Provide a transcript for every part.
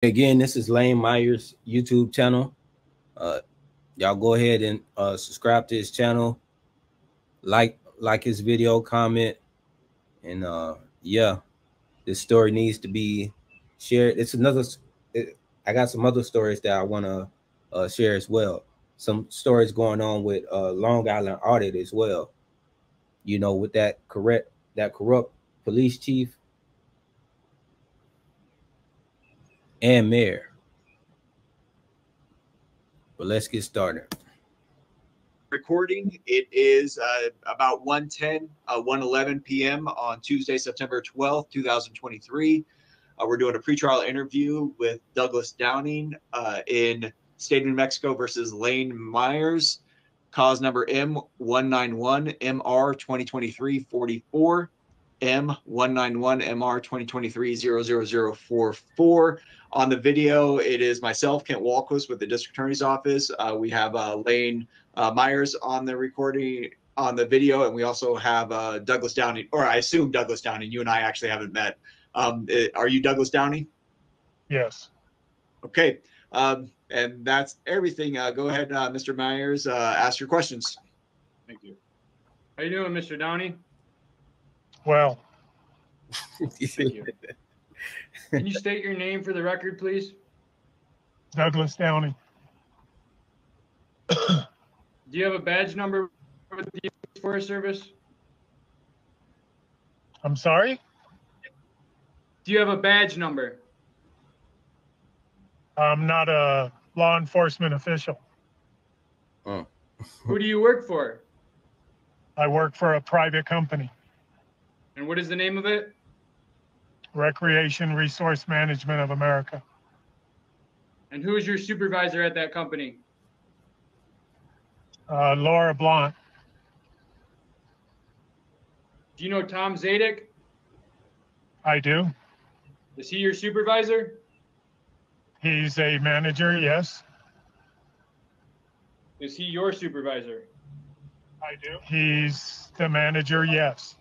Again, this is Lane Myers YouTube channel. Y'all go ahead and subscribe to his channel, like his video, comment, and yeah, this story needs to be shared. It's another. I got some other stories that I want to share as well. Some stories going on with Long Island audit as well. You know, with that corrupt police chief and mayor. But let's get started. Recording. It is about 1:11 p.m. on Tuesday, September 12th, 2023. We're doing a pretrial interview with Douglas Downing in State of New Mexico versus Lane Myers. Cause number M191MR 2023-44, M191MR 2023-00044. On the video, it is myself, Kent Walquist, with the District Attorney's Office. We have Lane Myers on the recording, on the video, and we also have Douglas Downing, or I assume Douglas Downing. You and I actually haven't met. Are you Douglas Downing? Yes. Okay. And that's everything. Go ahead, Mr. Myers, ask your questions. Thank you. How you doing, Mr. Downey? Well. Thank you. Can you state your name for the record, please? Douglas Downing. Do you have a badge number with the U.S. Forest Service? I'm sorry? Do you have a badge number? I'm not a law enforcement official. Who do you work for? I work for a private company. And what is the name of it? Recreation Resource Management of America. And who is your supervisor at that company? Laura Blunt. Do you know Tom Zadek? I do. Is he your supervisor? He's a manager, yes. Is he your supervisor? I do. He's the manager, yes.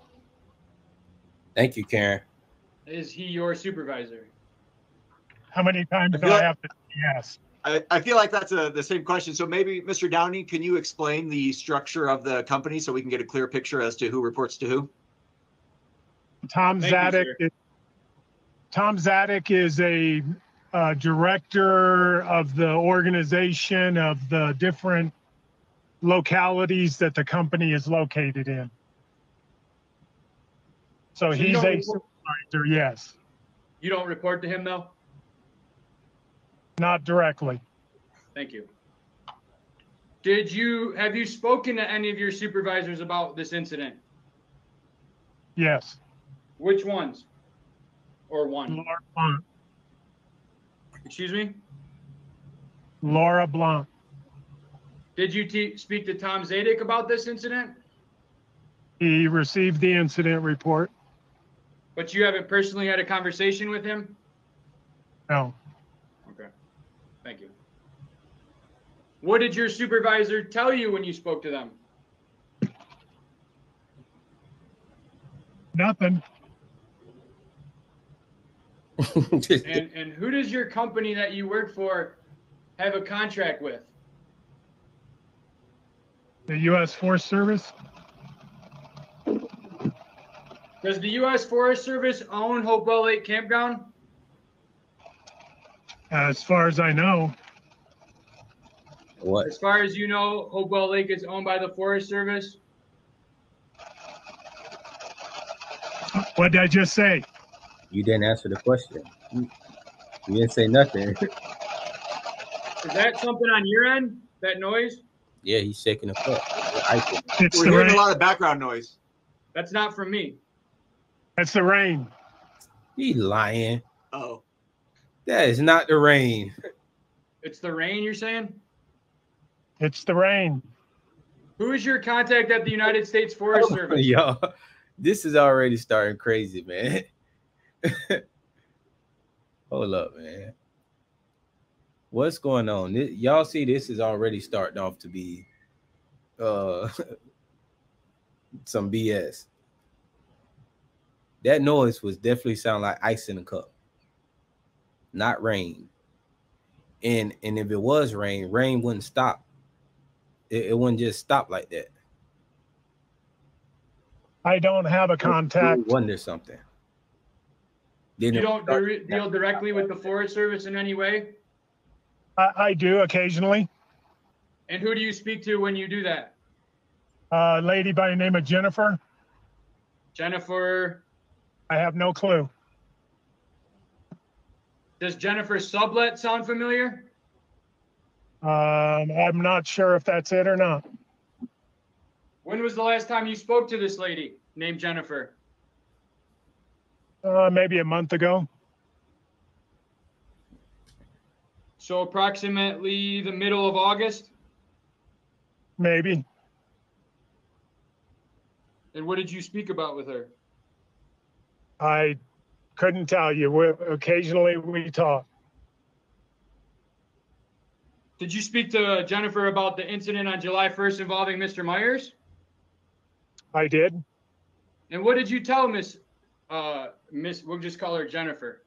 Thank you, Karen. Is he your supervisor? How many times do I have to say yes? I feel like that's the same question. So maybe, Mr. Downey, can you explain the structure of the company so we can get a clear picture as to who reports to who? Tom Zadek is a director of the organization of the different localities that the company is located in. So he's a supervisor, yes. You don't report to him, though? Not directly. Thank you. Have you spoken to any of your supervisors about this incident? Yes. Which ones? Or one? Laura Blunt. Excuse me? Laura Blunt. Did you speak to Tom Zadek about this incident? He received the incident report. But you haven't personally had a conversation with him? No. Okay. Thank you. What did your supervisor tell you when you spoke to them? Nothing. And who does your company that you work for have a contract with? The U.S. Forest Service. Does the U.S. Forest Service own Hopewell Lake Campground? As far as I know. What? As far as you know, Hopewell Lake is owned by the Forest Service? What did I just say? You didn't answer the question. You didn't say nothing. Is that something on your end? That noise? Yeah, he's shaking the foot. It's We're the hearing rain. a lot of background noise. That's not from me. It's the rain. He lying. Uh-oh. That is not the rain. It's the rain, you're saying? It's the rain. Who is your contact at the United States Forest Service? Yo, this is already starting crazy, man. Hold up, man. What's going on? Y'all see this is already starting off to be some BS. That noise was definitely sound like ice in a cup, not rain. And if it was rain, rain wouldn't stop. It wouldn't just stop like that. I don't have a contact. Wonder something. You don't deal directly with the Forest Service in any way? I do occasionally. And who do you speak to when you do that? A lady by the name of Jennifer. Jennifer. I have no clue. Does Jennifer Sublet sound familiar? I'm not sure if that's it or not. When was the last time you spoke to this lady named Jennifer? Maybe a month ago. So approximately the middle of August? Maybe. And what did you speak about with her? I couldn't tell you. Occasionally we talk. Did you speak to Jennifer about the incident on July 1st involving Mr. Myers? I did. And what did you tell Miss, we'll just call her Jennifer?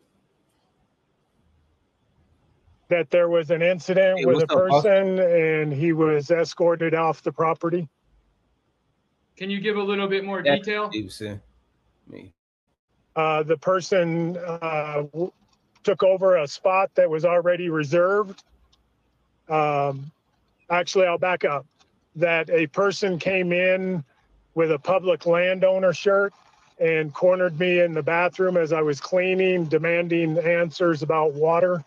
That there was an incident with a person and he was escorted off the property. Can you give a little bit more detail? The person took over a spot that was already reserved. Actually, I'll back up. That a person came in with a public landowner shirt and cornered me in the bathroom as I was cleaning, demanding answers about water.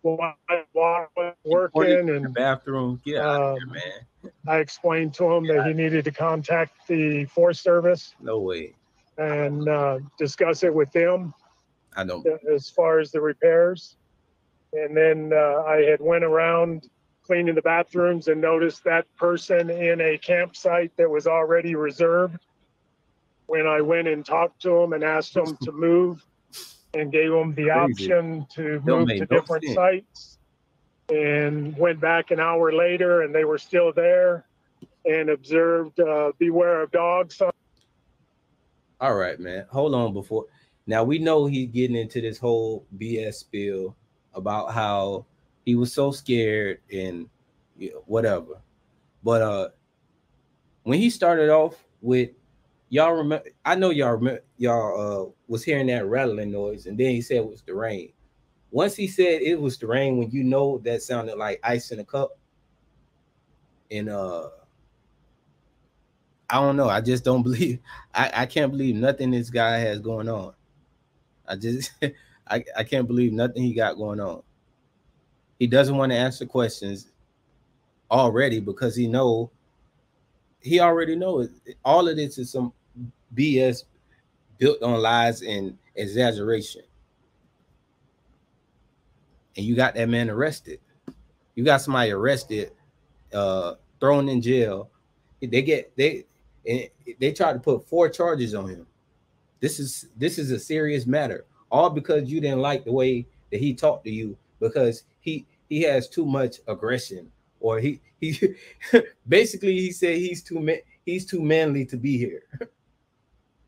Water was working, and bathroom. Get out of here, man. I explained to him that he needed to contact the Forest Service. No way. And discuss it with them. I don't. As far as the repairs. And then I had went around cleaning the bathrooms and noticed that person in a campsite that was already reserved. When I went and talked to him and asked him to move and gave him the option to move to different sites, and went back an hour later and they were still there, and observed beware of dogs. All right, man. Hold on before. Now we know he's getting into this whole BS spiel about how he was so scared and whatever. But when he started off with, y'all remember, I know y'all remember, y'all was hearing that rattling noise, and then he said it was the rain. Once he said it was the rain, when you know that sounded like ice in a cup. And I don't know. I just don't believe. I can't believe nothing this guy has going on. I can't believe nothing he got going on. He doesn't want to answer questions already because he already knows all of this is some BS built on lies and exaggeration. And you got that man arrested. You got somebody arrested, thrown in jail. They tried to put 4 charges on him. This is a serious matter, all because you didn't like the way that he talked to you, because he has too much aggression, or he basically he said he's too manly to be here.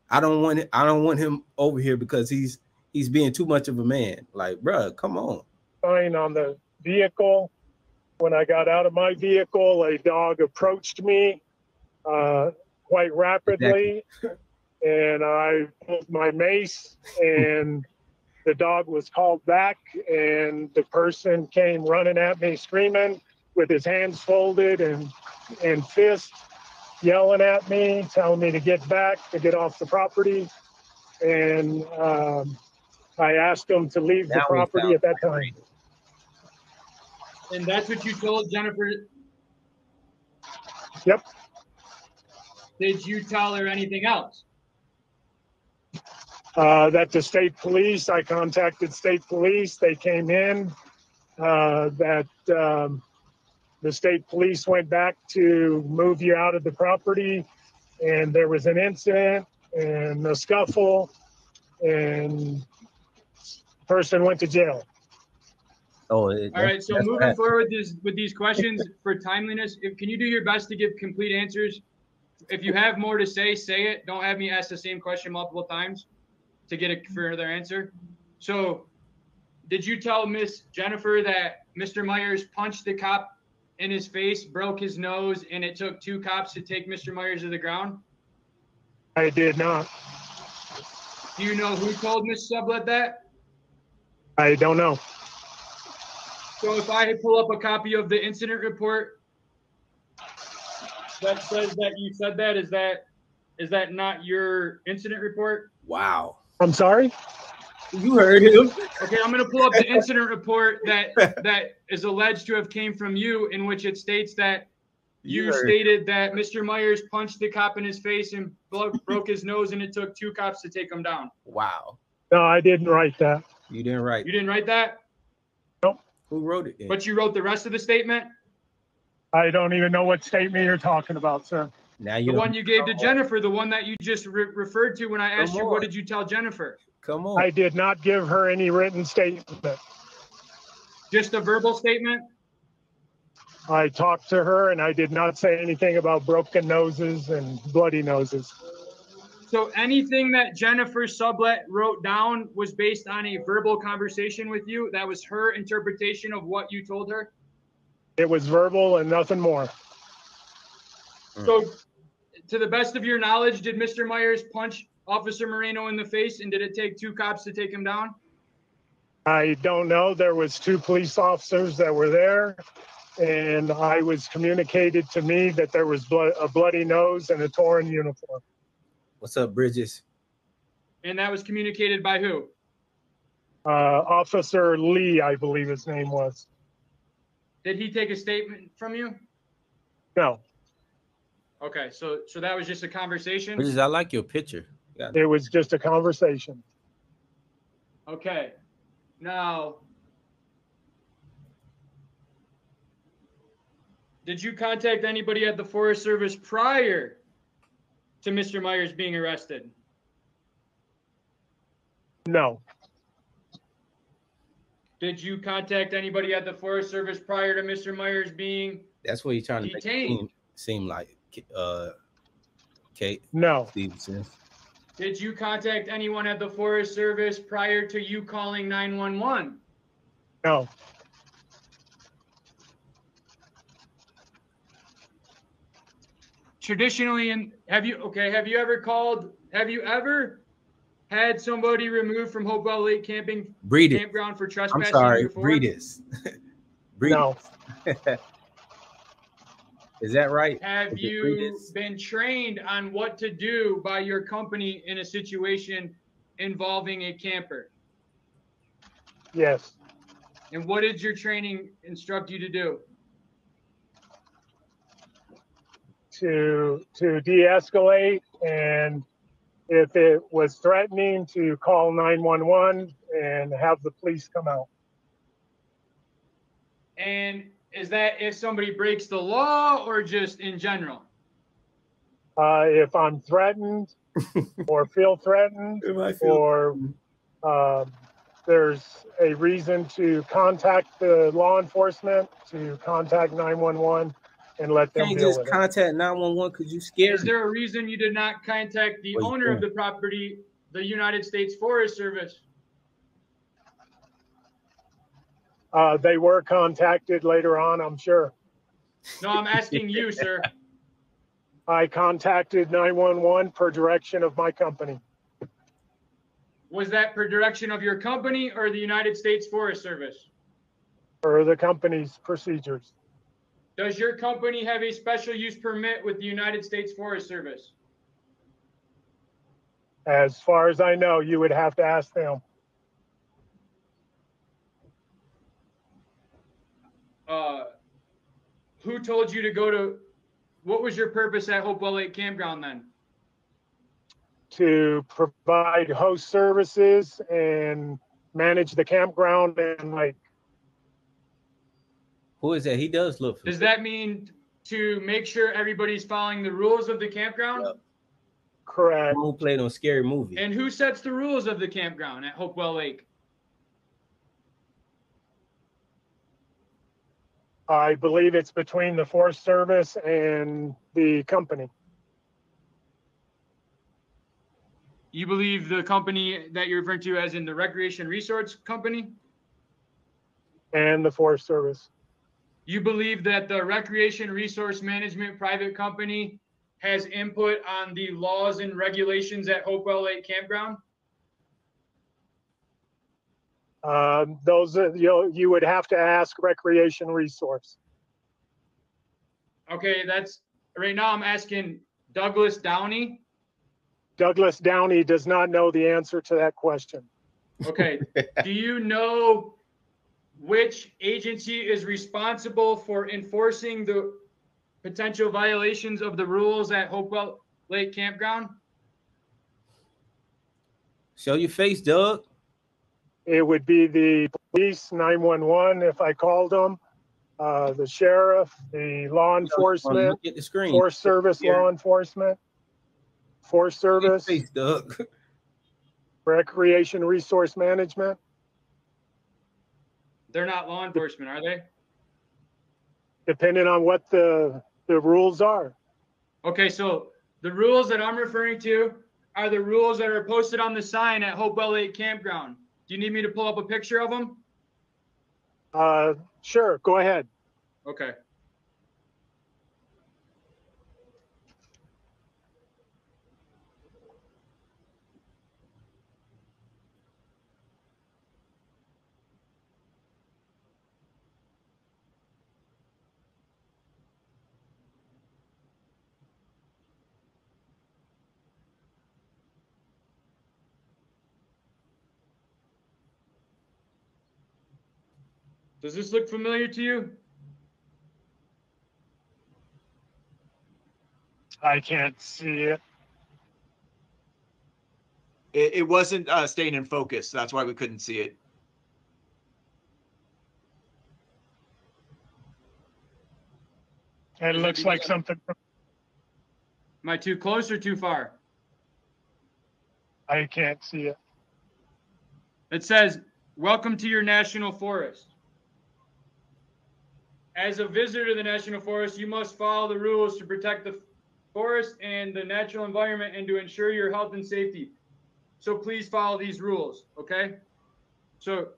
I don't want him over here because he's being too much of a man. Like, bruh, come on. Sign on the vehicle. When I got out of my vehicle, a dog approached me quite rapidly. Exactly. And I pulled my mace, and the dog was called back, and the person came running at me screaming with his hands folded and fists, yelling at me, telling me to get back, to get off the property. And I asked him to leave the property at that time. And that's what you told Jennifer? Yep. Did you tell her anything else? That the state police, I contacted state police. They came in, that the state police went back to move you out of the property, and there was an incident and a scuffle, and the person went to jail. All right, so moving forward with these questions for timeliness, can you do your best to give complete answers? If you have more to say it. Don't have me ask the same question multiple times to get a further answer. So did you tell Miss Jennifer that Mr. Myers punched the cop in his face, broke his nose, and it took 2 cops to take Mr. Myers to the ground? I did not. Do you know who told Miss Sublette that? I don't know. So if I pull up a copy of the incident report that says that you said that, is that not your incident report? Wow. I'm sorry? You heard him. Okay, I'm going to pull up the incident report that is alleged to have came from you, in which it states that you stated that Mr. Myers punched the cop in his face and broke his nose, and it took 2 cops to take him down. Wow. No, I didn't write that. You didn't write. You didn't write that? Nope. Who wrote it then? But you wrote the rest of the statement? I don't even know what statement you're talking about, sir. Now you The one you gave to Jennifer, the one that you just referred to when I asked you, what did you tell Jennifer? Come on. I did not give her any written statement. Just a verbal statement? I talked to her and I did not say anything about broken noses and bloody noses. So anything that Jennifer Sublette wrote down was based on a verbal conversation with you? That was her interpretation of what you told her? It was verbal and nothing more. So to the best of your knowledge, did Mr. Myers punch Officer Moreno in the face, and did it take 2 cops to take him down? I don't know. There was 2 police officers that were there, and I was communicated to me that there was a bloody nose and a torn uniform. What's up, Bridges? And that was communicated by who? Officer Lee, I believe his name was. Did he take a statement from you? No. Okay, so that was just a conversation? Bridges, I like your picture. It was just a conversation. Okay. Now, did you contact anybody at the Forest Service prior to Mr. Myers being arrested? No. Did you contact anybody at the Forest Service prior to Mr. Myers being That's what he's trying to detained? make it seem like. Kate. No. Stevenson. Did you contact anyone at the Forest Service prior to you calling 911? No. Traditionally, have you ever had somebody removed from Hopewell Lake Campground for trespassing? I'm sorry, before? Bridges. No. Is that right? Have you been trained on what to do by your company in a situation involving a camper? Yes. And what did your training instruct you to do? To de-escalate, and if it was threatening, to call 911 and have the police come out. And is that if somebody breaks the law or just in general? If I'm threatened or feel threatened, or there's a reason to contact the law enforcement, to contact 911 and let them deal with it. Just contact 911 because you scared. Is there a reason you did not contact the owner of the property, the United States Forest Service? They were contacted later on, I'm sure. No, I'm asking you, sir. I contacted 911 per direction of my company. Was that per direction of your company or the United States Forest Service? Per the company's procedures. Does your company have a special use permit with the United States Forest Service? As far as I know, you would have to ask them. Who told you to go to, what was your purpose at Hopewell Lake Campground then? To provide host services and manage the campground and lake. Who is that? He does look. Does that mean to make sure everybody's following the rules of the campground? Yep. Correct. Who played on Scary Movie? And who sets the rules of the campground at Hopewell Lake? I believe it's between the Forest Service and the company. You believe the company that you're referring to as in the Recreation Resorts Company? and the Forest Service. You believe that the Recreation Resource Management private company has input on the laws and regulations at Hopewell Lake Campground? Those are, you would have to ask Recreation Resource. Okay, that's right now I'm asking Douglas Downey. Douglas Downey does not know the answer to that question. Okay, do you know which agency is responsible for enforcing the potential violations of the rules at Hopewell Lake Campground? Show your face, Doug. It would be the police, 911 if I called them, the sheriff, the law enforcement, Look at the screen. Forest Service law enforcement, Forest Service, Face, Doug. Recreation Resource Management. They're not law enforcement, are they? Depending on what the rules are. Okay, so the rules that I'm referring to are the rules that are posted on the sign at Hopewell Lake Campground. Do you need me to pull up a picture of them? Sure, go ahead. Okay. Does this look familiar to you? I can't see it. It wasn't staying in focus. That's why we couldn't see it. It looks like something. Am I too close or too far? I can't see it. It says, "Welcome to your national forest. As a visitor to the national forest, you must follow the rules to protect the forest and the natural environment and to ensure your health and safety. So please follow these rules, okay?" So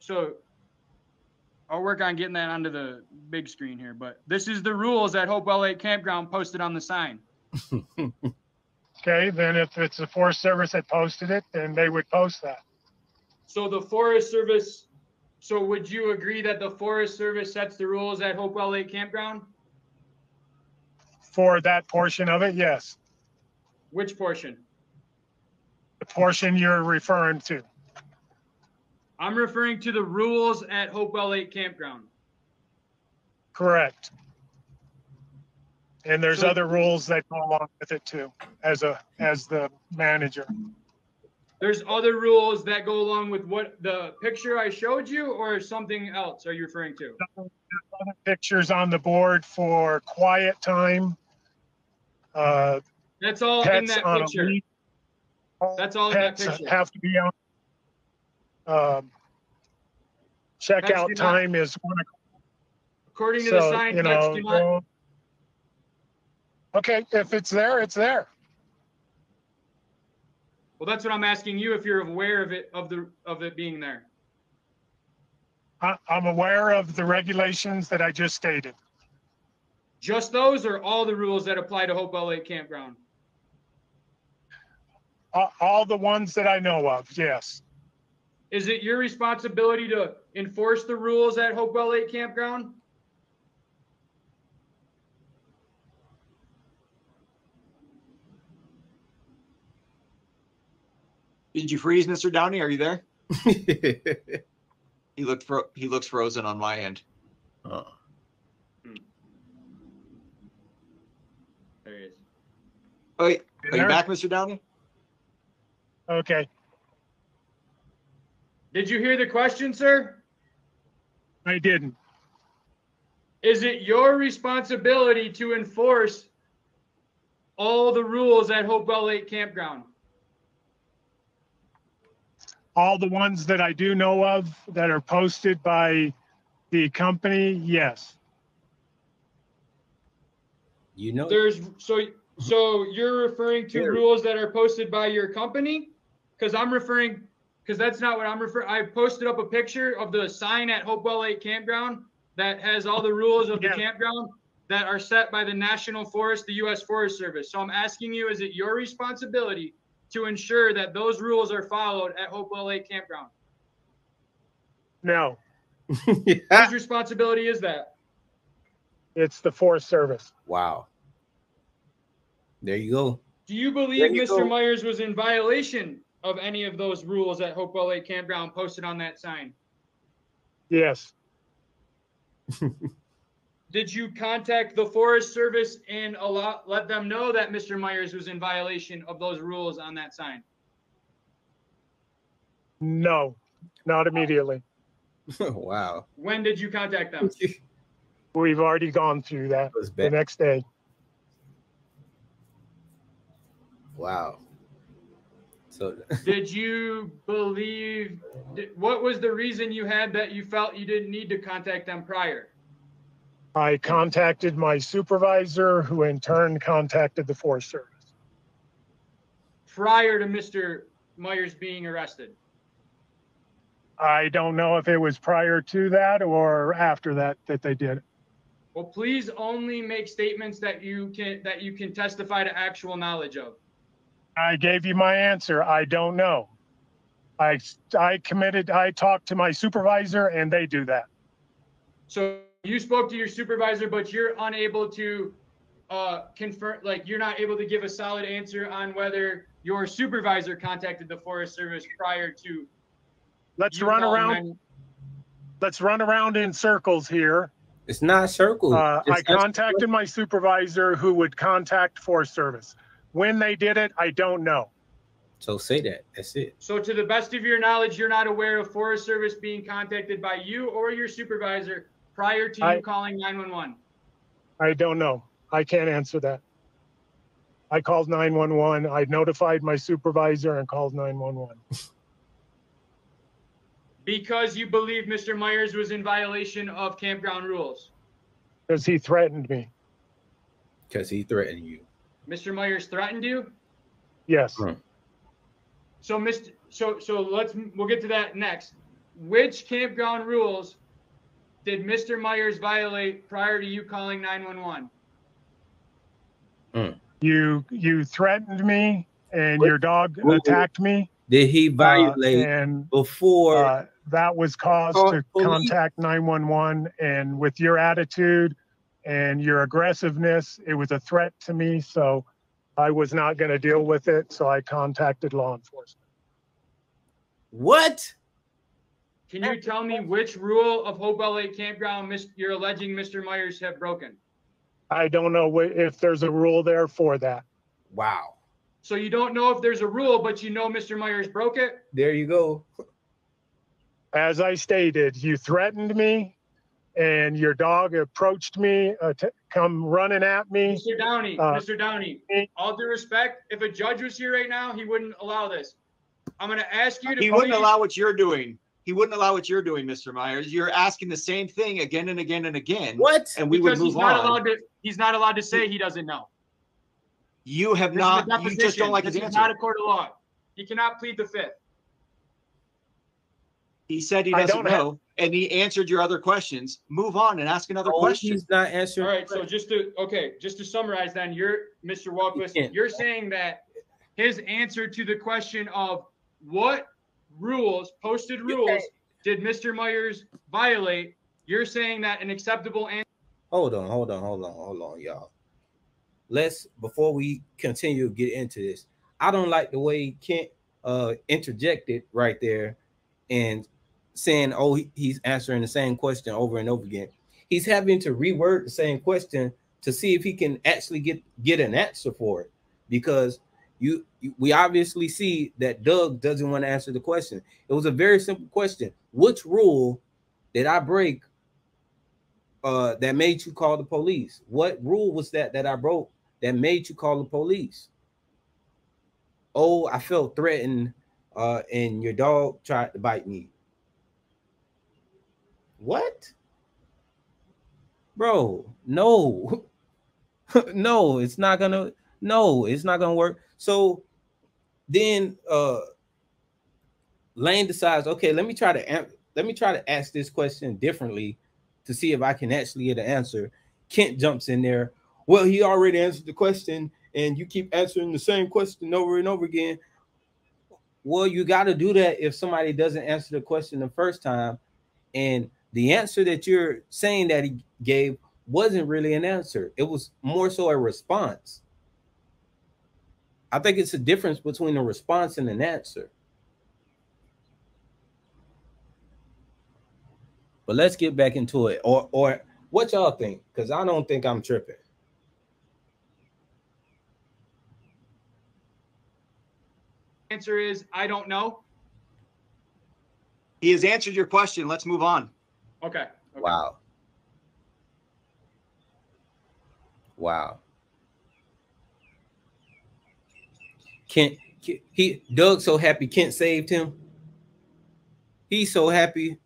I'll work on getting that onto the big screen here, but this is the rules at Hopewell Lake Campground posted on the sign. Okay, then if it's the Forest Service that posted it, then they would post that. So the Forest Service, so would you agree that the Forest Service sets the rules at Hopewell Lake Campground? For that portion of it, yes. Which portion? The portion you're referring to. I'm referring to the rules at Hopewell Lake Campground. Correct. And there's So- other rules that go along with it too, as the manager. There's other rules that go along with what the picture I showed you, or something else are you referring to? Other pictures on the board for quiet time. That's all in Pets that on a picture. leash. That's all in that Pets picture. have to be on. Checkout do not- time is 1 o'clock. According to the So, sign, you pets know, do not. okay, if it's there, it's there. Well, that's what I'm asking you, if you're aware of it, of it being there. I'm aware of the regulations that I just stated. Just those, or all the rules that apply to Hopewell Lake Campground? All the ones that I know of, yes. Is it your responsibility to enforce the rules at Hopewell Lake Campground? Did you freeze, Mr. Downey? Are you there? He looks frozen on my end. Oh. There he is. Oh, wait, are you There? back, Mr. Downey? Okay, Did you hear the question, sir? I didn't. Is it your responsibility to enforce all the rules at Hopewell Lake Campground? All the ones that I do know of that are posted by the company, yes. You know, So you're referring to rules that are posted by your company? Because I'm referring because that's not what I'm referring. I posted up a picture of the sign at Hopewell Lake Campground that has all the rules of the campground that are set by the National Forest, the U.S. Forest Service. So I'm asking you, is it your responsibility to ensure that those rules are followed at Hopewell Lake Campground? No. Whose responsibility is that? It's the Forest Service. Wow. There you go. Do you believe Mr. Myers was in violation of any of those rules at Hopewell Lake Campground posted on that sign? Yes. Did you contact the Forest Service and let them know that Mr. Myers was in violation of those rules on that sign? No, not immediately. Wow. When did you contact them? We've already gone through that the next day. Wow. So did you believe, what was the reason you had that you felt you didn't need to contact them prior? I contacted my supervisor, who in turn contacted the Forest Service. Prior to Mr. Myers being arrested? I don't know if it was prior to that or after that they did it. Well, please only make statements that you can testify to actual knowledge of. I gave you my answer. I don't know. I talked to my supervisor and they do that. So you spoke to your supervisor, but you're unable to confirm, like you're not able to give a solid answer on whether your supervisor contacted the Forest Service prior to. Let's run around in circles here. It's not circles. I contacted my supervisor, who would contact Forest Service. When they did it, I don't know. So say that. That's it. So to the best of your knowledge, you're not aware of Forest Service being contacted by you or your supervisor prior to you calling 911? I don't know. I can't answer that. I called 911. I notified my supervisor and called 911. Because you believe Mr. Myers was in violation of campground rules? Because he threatened me. Because he threatened you. Mr. Myers threatened you? Yes. So we'll get to that next. Which campground rules did Mr. Myers violate prior to you calling 911? You threatened me and your dog attacked me. Did he violate before? That was cause to contact 911, and with your attitude and your aggressiveness, it was a threat to me, so I was not going to deal with it, so I contacted law enforcement. What? Can you tell me which rule of Hopewell Lake Campground you're alleging Mr. Myers have broken? I don't know if there's a rule there for that. Wow. So you don't know if there's a rule, but you know Mr. Myers broke it? There you go. As I stated, you threatened me and your dog approached me to come running at me. Mr. Downey, all due respect, if a judge was here right now, he wouldn't allow this. I'm going to ask you to. He wouldn't allow what you're doing. He wouldn't allow what you're doing, Mr. Myers. You're asking the same thing again and again and again. What? And we would move on. He's not allowed to say he doesn't know. You have not. You just don't like his answer. This is not a court of law. He cannot plead the fifth. He said he doesn't know, and he answered your other questions. Move on and ask another question. He's not answering. All right. So just to summarize, then, Mr. Walquist, you're saying that his answer to the question of what posted rules did Mr. Myers violate? You're saying that an acceptable answer. Hold on, y'all. Before we continue to get into this, I don't like the way Kent interjected right there and saying, oh, he's answering the same question over and over again. He's having to reword the same question to see if he can actually get an answer for it, because we obviously see that Doug doesn't want to answer the question. It was a very simple question. Which rule did I break that made you call the police? What rule was that I broke that made you call the police? Oh, I felt threatened and your dog tried to bite me. What? Bro, no. No, it's not gonna work. So then Lane decides, okay, let me try to ask this question differently to see if I can actually get an answer. Kent jumps in there. Well, he already answered the question, and you keep answering the same question over and over again. Well, you got to do that if somebody doesn't answer the question the first time, and the answer that you're saying that he gave wasn't really an answer. It was more so a response. I think it's a difference between a response and an answer. But let's get back into it. Or what y'all think? Because I don't think I'm tripping. Answer is, I don't know. He has answered your question. Let's move on. Okay. Wow. Wow. Doug's so happy Kent saved him. He's so happy.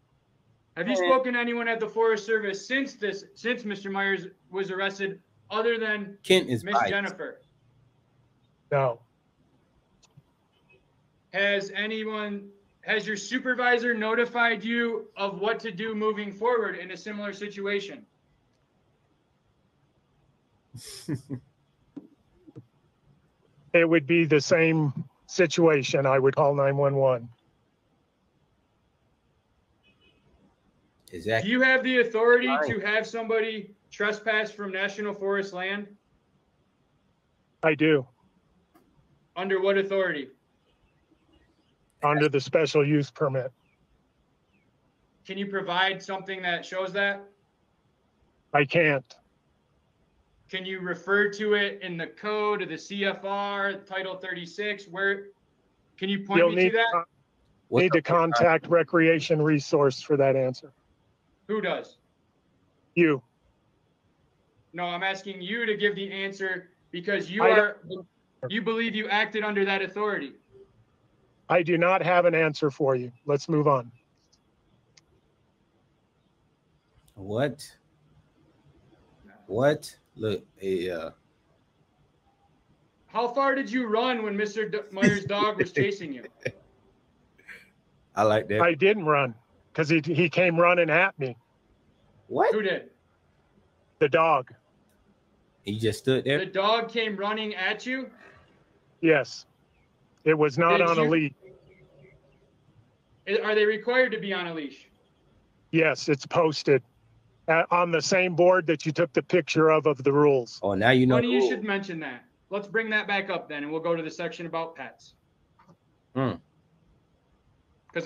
Have you spoken to anyone at the Forest Service since Mr. Myers was arrested, other than Kent is Miss Jennifer? No. Has your supervisor notified you of what to do moving forward in a similar situation? It would be the same situation. I would call 911. Exactly. Do you have the authority to have somebody trespass from National Forest land? I do. Under what authority? Under the special use permit. Can you provide something that shows that? I can't. Can you refer to it in the code of the CFR, Title 36? Where can you point me to that? Need to contact Recreation Resource for that answer. Who does? You. No, I'm asking you to give the answer because you believe you acted under that authority. I do not have an answer for you. Let's move on. What? Look, How far did you run when Mr. Myers' dog was chasing you? I like that. I didn't run because he came running at me. What? Who did? The dog. He just stood there? The dog came running at you? Yes. It was not on a leash. Are they required to be on a leash? Yes, it's posted on the same board that you took the picture of the rules. Oh, now you know. Funny you should mention that. Let's bring that back up then, and we'll go to the section about pets. Because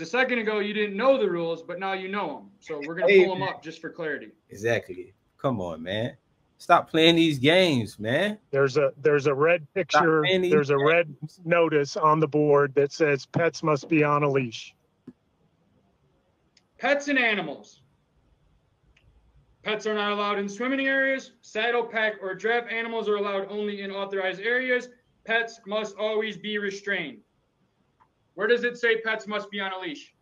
a second ago you didn't know the rules, but now you know them. So we're going to pull them up just for clarity. Exactly. Come on, man. Stop playing these games, man. There's a red picture. There's a red notice on the board that says pets must be on a leash. Pets and animals. Pets are not allowed in swimming areas. Saddle, pack, or draft animals are allowed only in authorized areas. Pets must always be restrained. Where does it say pets must be on a leash?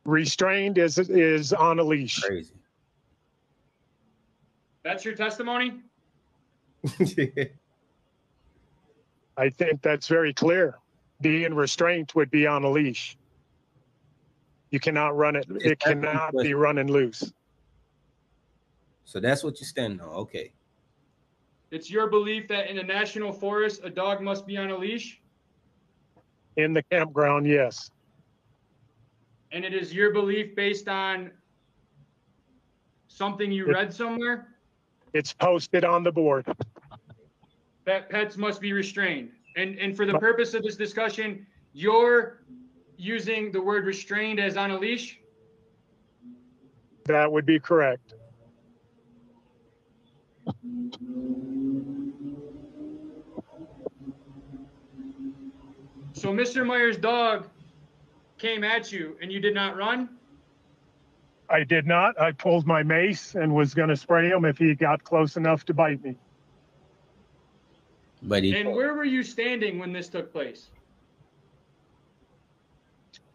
Restrained is on a leash. Crazy. That's your testimony? I think that's very clear. Being restrained would be on a leash. You cannot run it. It cannot be running loose. So that's what you stand on. Okay. It's your belief that in a national forest, a dog must be on a leash? In the campground, yes. And it is your belief based on something you read somewhere? It's posted on the board. That pets must be restrained. And for the purpose of this discussion, you're using the word restrained as on a leash? That would be correct. So Mr. Myers' dog came at you and you did not run? I did not. I pulled my mace and was going to spray him if he got close enough to bite me. And where were you standing when this took place?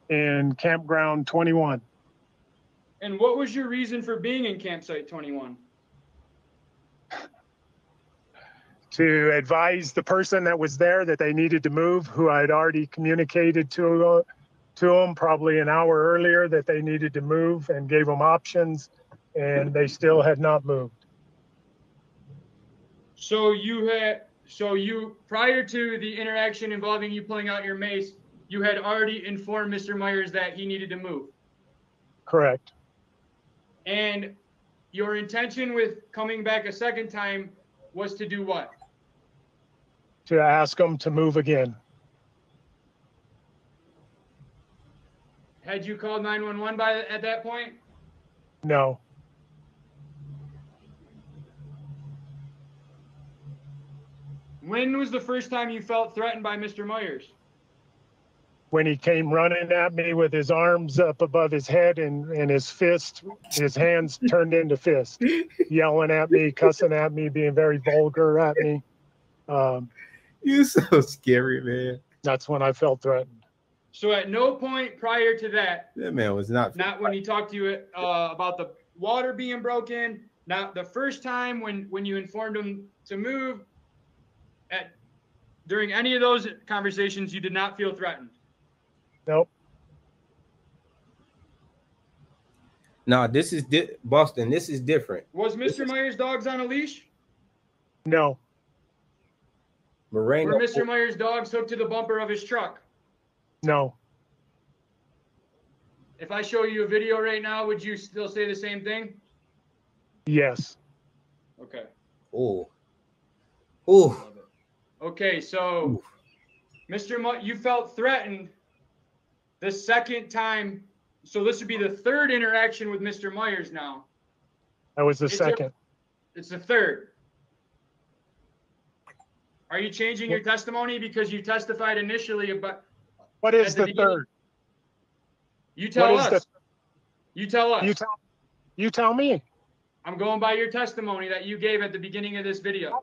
In Campground 21. And what was your reason for being in Campsite 21? To advise the person that was there that they needed to move, who I had already communicated to to them probably an hour earlier that they needed to move and gave them options, and they still had not moved. So you prior to the interaction involving you pulling out your mace, you had already informed Mr. Myers that he needed to move. Correct. And your intention with coming back a second time was to do what? To ask them to move again. Had you called 911 at that point? No. When was the first time you felt threatened by Mr. Myers? When he came running at me with his arms up above his head and his hands turned into fists, yelling at me, cussing at me, being very vulgar at me. You're so scary, man. That's when I felt threatened. So at no point prior to that man was not when he talked to you about the water being broken, not the first time when you informed him to move, during any of those conversations, you did not feel threatened. Nope. No, this is Boston. This is different. Was Mr. Myers' dogs on a leash? No. Moreno. Were Mr. Myers' dogs hooked to the bumper of his truck? No. If I show you a video right now, would you still say the same thing? Yes. Okay. Oh. Oh. Okay, so you felt threatened the second time. So this would be the third interaction with Mr. Myers now. That was the second. It's the third. Are you changing your testimony because you testified initially about? What is the third? You tell us. You tell us. You tell me. I'm going by your testimony that you gave at the beginning of this video.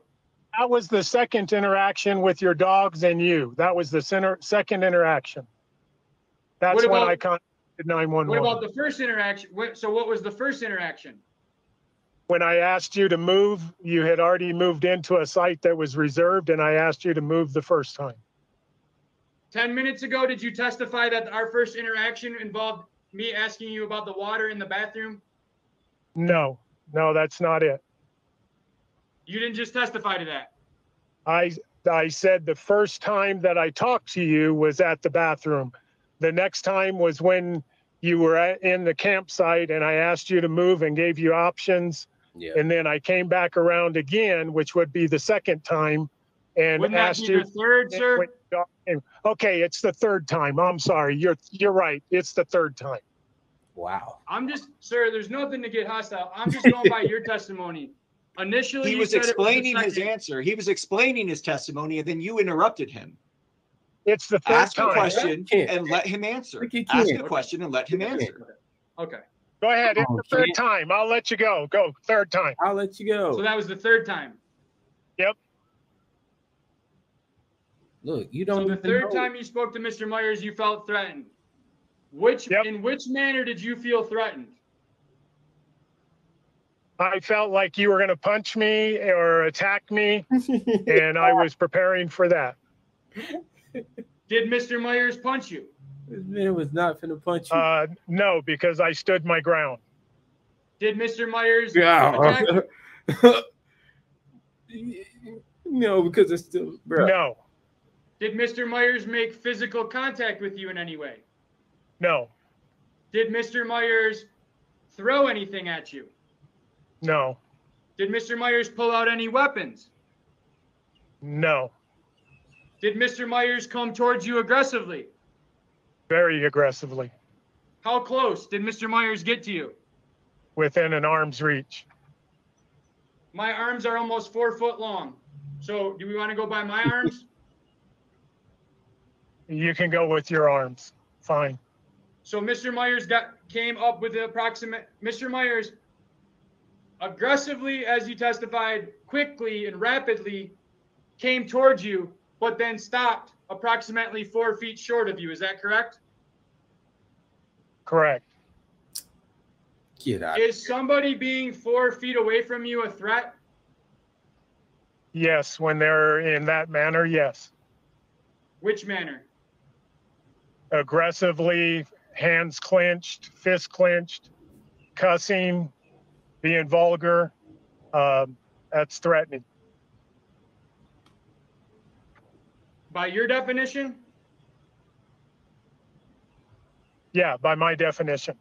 That was the second interaction with your dogs and you. That was the second interaction. That's when I contacted 911. What about the first interaction? So what was the first interaction? When I asked you to move, you had already moved into a site that was reserved, and I asked you to move the first time. 10 minutes ago, did you testify that our first interaction involved me asking you about the water in the bathroom? No, that's not it. You didn't just testify to that. I said the first time that I talked to you was at the bathroom. The next time was when you were in the campsite and I asked you to move and gave you options. Yeah. And then I came back around again, which would be the second time, and wouldn't asked that be you. The third, sir? Okay, it's the third time. I'm sorry. You're right. It's the third time. Wow. Sir, there's nothing to get hostile. I'm just going by your testimony. Initially, he was explaining his answer. He was explaining his testimony, and then you interrupted him. It's the third Ask time. a question and let him answer. Ask a question and let him answer. Okay. Go ahead. It's the third time. I'll let you go. Go. Third time. I'll let you go. So that was the third time. Yep. Look, you don't. So the third time you spoke to Mr. Myers, you felt threatened. In which manner did you feel threatened? I felt like you were going to punch me or attack me, and I was preparing for that. Did Mr. Myers punch you? This man was not finna punch you. No, because I stood my ground. Did Mr. Myers attack you? No, because it's still, bro. No. Did Mr. Myers make physical contact with you in any way? No. Did Mr. Myers throw anything at you? No. Did Mr. Myers pull out any weapons? No. Did Mr. Myers come towards you aggressively? Very aggressively. How close did Mr. Myers get to you? Within an arm's reach. My arms are almost 4 foot long. So do we want to go by my arms? You can go with your arms. Fine. So Mr. Myers came up with the approximate. Mr. Myers aggressively, as you testified, quickly and rapidly came towards you, but then stopped approximately 4 feet short of you. Is that correct? Correct. Get out. Is somebody being 4 feet away from you a threat? Yes, when they're in that manner, yes. Which manner? aggressively, hands clenched, fists clenched, cussing, being vulgar. That's threatening. By your definition? Yeah, by my definition.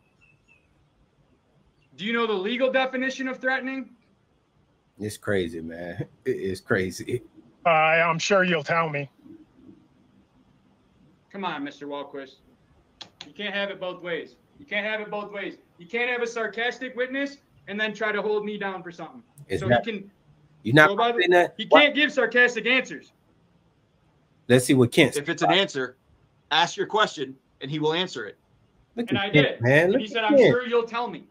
Do you know the legal definition of threatening? It's crazy, man. It is crazy. I'm sure you'll tell me. Come on, Mr. Walquist. You can't have it both ways. You can't have it both ways. You can't have a sarcastic witness and then try to hold me down for something. It's so not, he can. You're not saying that. He can't give sarcastic answers. Let's see what Kent. If it's an answer, ask your question and he will answer it. Look And at I Kent, did. man. And Look he at said, I'm Kent. sure you'll tell me.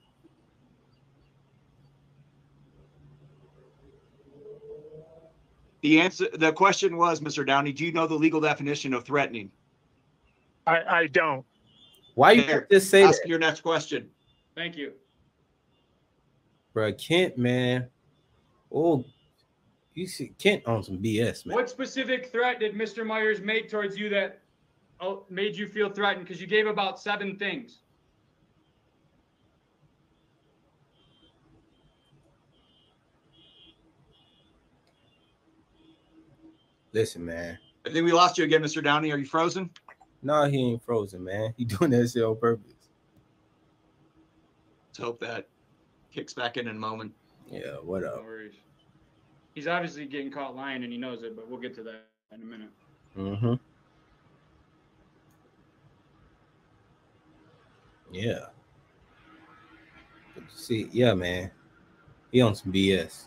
The question was, Mr. Downey, do you know the legal definition of threatening? I don't. Why you There, just say ask that? your next question. Thank you. Bro, Kent, man. Oh, you see Kent on some BS, man. What specific threat did Mr. Myers make towards you that made you feel threatened? Because you gave about 7 things. Listen, man. I think we lost you again, Mr. Downey. Are you frozen? No, he ain't frozen, man. He doing that shit on purpose. Let's hope that kicks back in a moment. Yeah, what No up? worries. He's obviously getting caught lying and he knows it, but we'll get to that in a minute. Mm-hmm. Yeah. But see, yeah, man. He on some BS.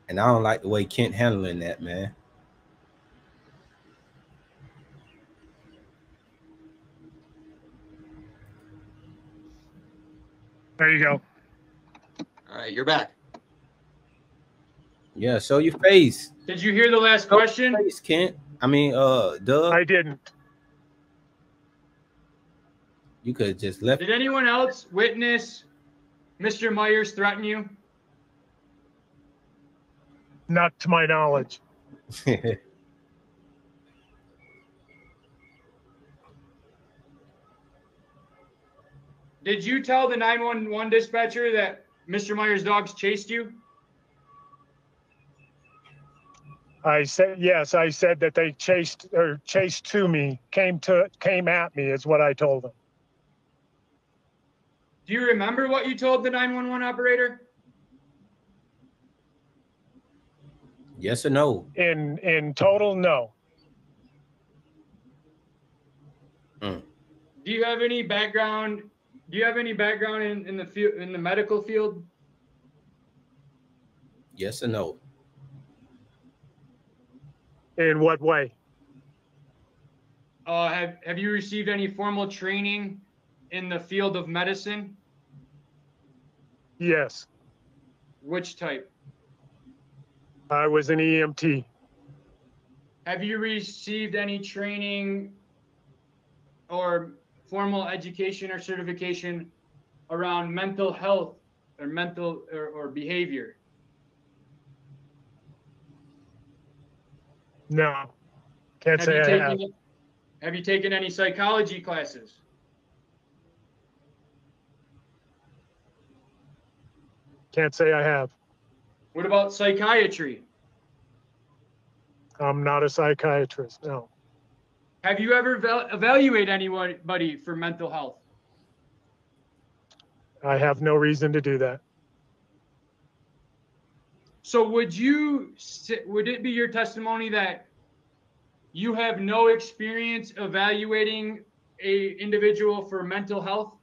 And I don't like the way Kent handling that, man. There you go. All right, you're back. Yeah, show your face. Did you hear the last Show question? your face, Kent. I mean, Doug. I didn't. You could have just left. Did anyone else witness Mr. Myers threaten you? Not to my knowledge. Did you tell the 911 dispatcher that Mr. Myers' dogs chased you? I said yes. I said that they chased to me, came at me, is what I told them. Do you remember what you told the 911 operator? Yes or no? In total, no. Do you have any background? Do you have any background in the field, in the medical field? Yes or no? In what way? Have you received any formal training in the field of medicine? Yes. Which type? I was an EMT. Have you received any training or formal education or certification around mental health or mental or behavior? No. Can't say I have. Have you taken any psychology classes? Can't say I have. What about psychiatry? I'm not a psychiatrist, no. Have you ever evaluated anybody for mental health? I have no reason to do that. So would it be your testimony that you have no experience evaluating a individual for mental health?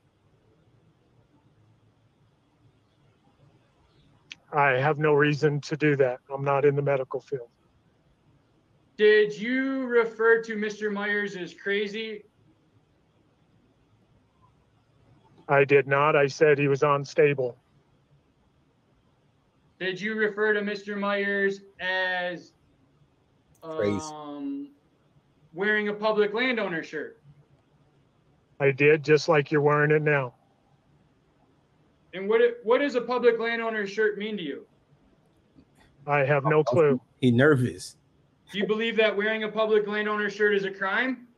I have no reason to do that. I'm not in the medical field. Did you refer to Mr. Myers as crazy? I did not. I said he was unstable. Did you refer to Mr. Myers as wearing a public landowner shirt? I did, just like you're wearing it now. And what does a public landowner shirt mean to you? I have no clue. He nervous. Do you believe that wearing a public landowner shirt is a crime?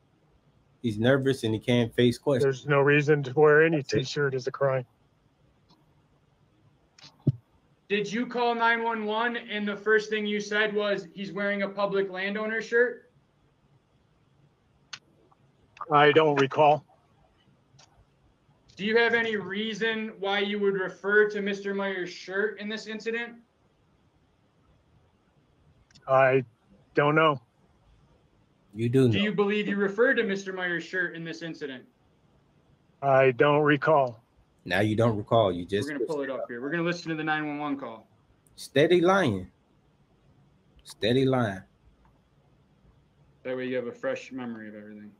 He's nervous and he can't face questions. There's no reason to wear any T-shirt as a crime. Did you call 911 and the first thing you said was he's wearing a public landowner shirt? I don't recall. Do you have any reason why you would refer to Mr. Myers' shirt in this incident? I don't know. You do know. Do you believe you referred to Mr. Myers' shirt in this incident? I don't recall. Now you don't recall. You just. We're going to pull it up here. We're going to listen to the 911 call. Steady lying. Steady lying. That way you have a fresh memory of everything.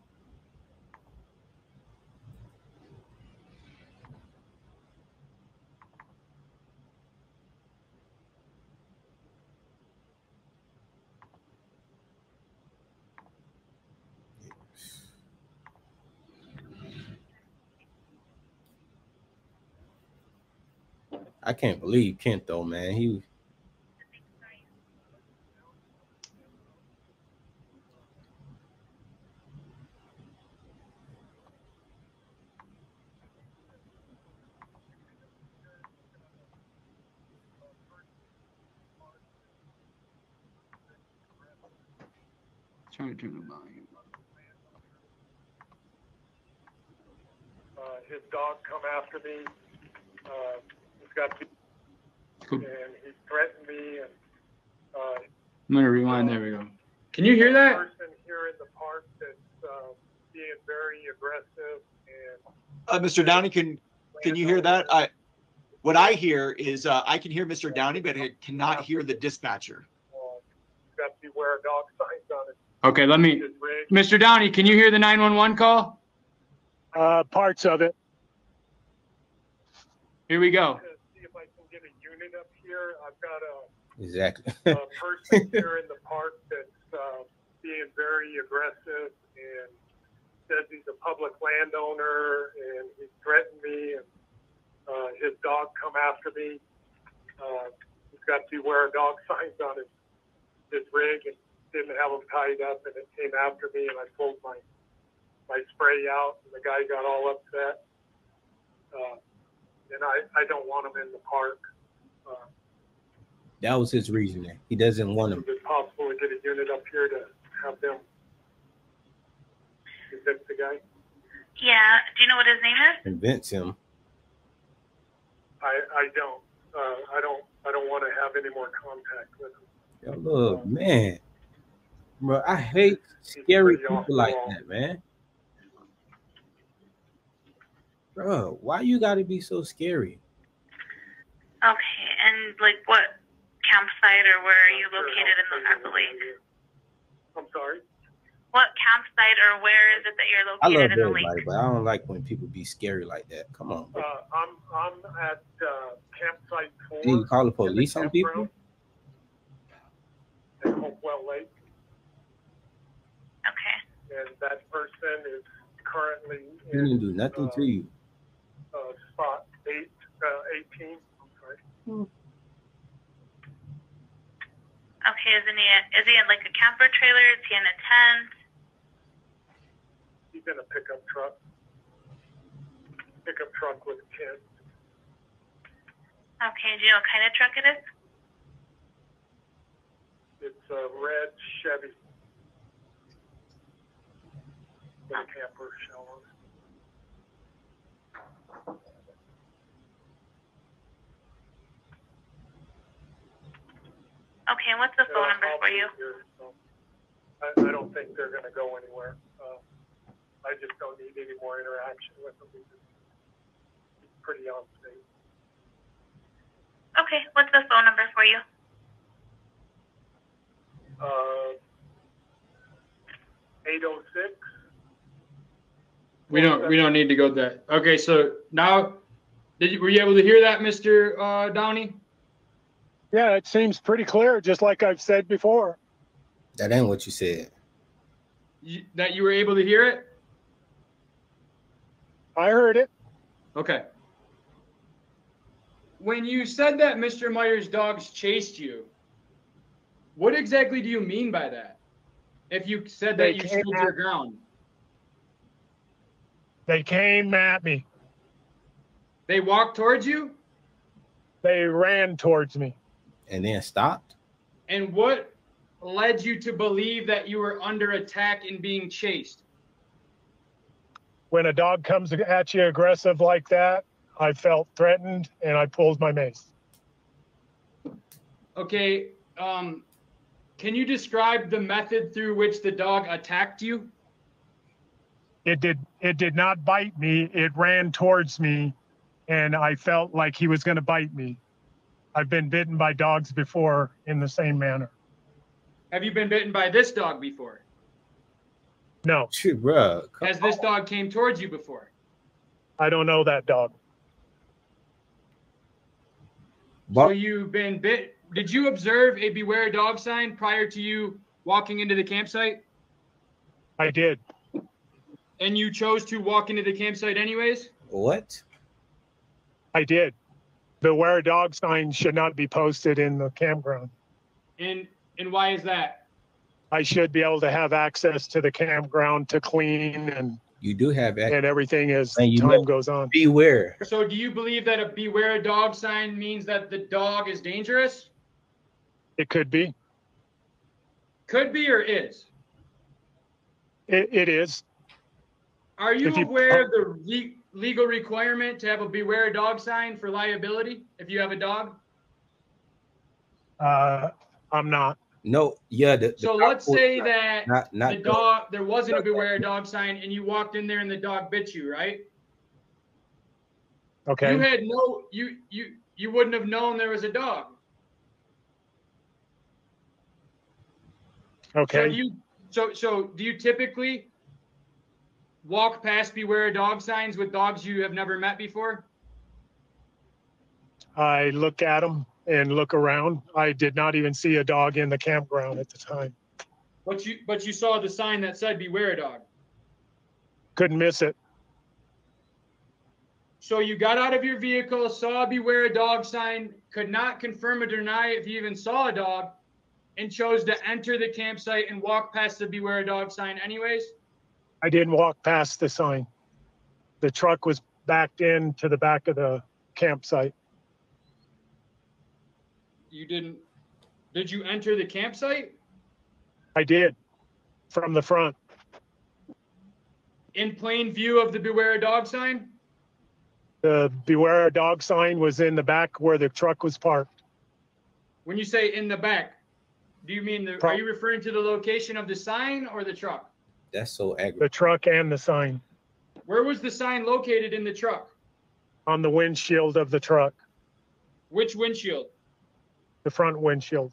I can't believe Kent though, man. He Trying to turn the volume up. His dog come after me. He's got to, and he threatened me. And I'm going to rewind. There we go. Can you hear that? Person here in the park that's being very aggressive. And Mr. Downey, can you hear that? What I hear is I can hear Mr. Downey, but I cannot hear the dispatcher. Got to beware dog signs on it. Okay, let me. Mr. Downey, can you hear the 911 call? Parts of it. Here we go. See if I can get a unit up here. I've got exactly. a person here in the park that's being very aggressive and says he's a public landowner and he threatened me and his dog come after me. He's got beware dog signs on his rig and didn't have them tied up and it came after me and I pulled my spray out and the guy got all upset. And I don't want him in the park. That was his reasoning. He doesn't want him. Is it possible to get a unit up here to have them convince the guy? Yeah. Do you know what his name is? Convince him. I don't. I don't want to have any more contact with him. Yo, look, man. Bro, I hate scary people like that, man. Bro, why you gotta be so scary? Okay, and like what campsite or where are you located at the lake? I'm sorry? What campsite or where is it that you're I love located in the everybody, lake? but I don't like when people be scary like that. Come on, bro. I'm at campsite 4. Did you call the police on people? At Hopewell Lake. Okay. And that person is currently He didn't do nothing to you. Spot 18. I'm sorry. Okay, is he in like a camper trailer? Is he in a tent? He's in a pickup truck. Pickup truck with kids. Okay, do you know what kind of truck it is? It's a red Chevy. With a camper shell on it. Okay, and what's the phone number for you? I don't think they're going to go anywhere. I just don't need any more interaction with them. He's pretty unsafe. Okay, what's the phone number for you? 806. We don't need to go that. Okay, so now, were you able to hear that, Mr. Downey? Yeah, it seems pretty clear, just like I've said before. That ain't what you said. That you were able to hear it? I heard it. Okay. When you said that Mr. Myers' dogs chased you, what exactly do you mean by that? If you said They that you came stood your ground. They came at me. They walked towards you? They ran towards me. And then stopped? And what led you to believe that you were under attack and being chased? When a dog comes at you aggressive like that, I felt threatened and I pulled my mace. Okay, can you describe the method through which the dog attacked you? It did not bite me. It ran towards me and I felt like he was going to bite me. I've been bitten by dogs before in the same manner. Have you been bitten by this dog before? No. Shoot, bro. Has this dog came towards you before? I don't know that dog. So you've been bit. Did you observe a beware dog sign prior to you walking into the campsite? I did. And you chose to walk into the campsite anyways? What? I did. Beware dog sign should not be posted in the campground. And why is that? I should be able to have access to the campground to clean and You do have and everything as And you time know- goes on. beware. So do you believe that a beware dog sign means that the dog is dangerous? It could be. Could be or is? It is. Are you If you- aware of the legal requirement to have a beware dog sign for liability if you have a dog? I'm not. No, yeah. So let's say that not the dog, there wasn't a beware dog sign and you walked in there and the dog bit you, right? Okay. You had no, you wouldn't have known there was a dog. Okay. So do you typically walk past beware dog signs with dogs you have never met before? I look at them and look around. I did not even see a dog in the campground at the time. But you saw the sign that said beware dog. Couldn't miss it. So you got out of your vehicle, saw a beware dog sign, could not confirm or deny if you even saw a dog, and chose to enter the campsite and walk past the beware dog sign anyways? I didn't walk past the sign. The truck was backed in to the back of the campsite. You didn't. Did you enter the campsite? I did, from the front. In plain view of the beware dog sign? The beware dog sign was in the back where the truck was parked. When you say in the back, do you mean are you referring to the location of the sign or the truck? That's so aggravating. The truck and the sign. Where was the sign located in the truck? On the windshield of the truck, Which windshield? the front windshield.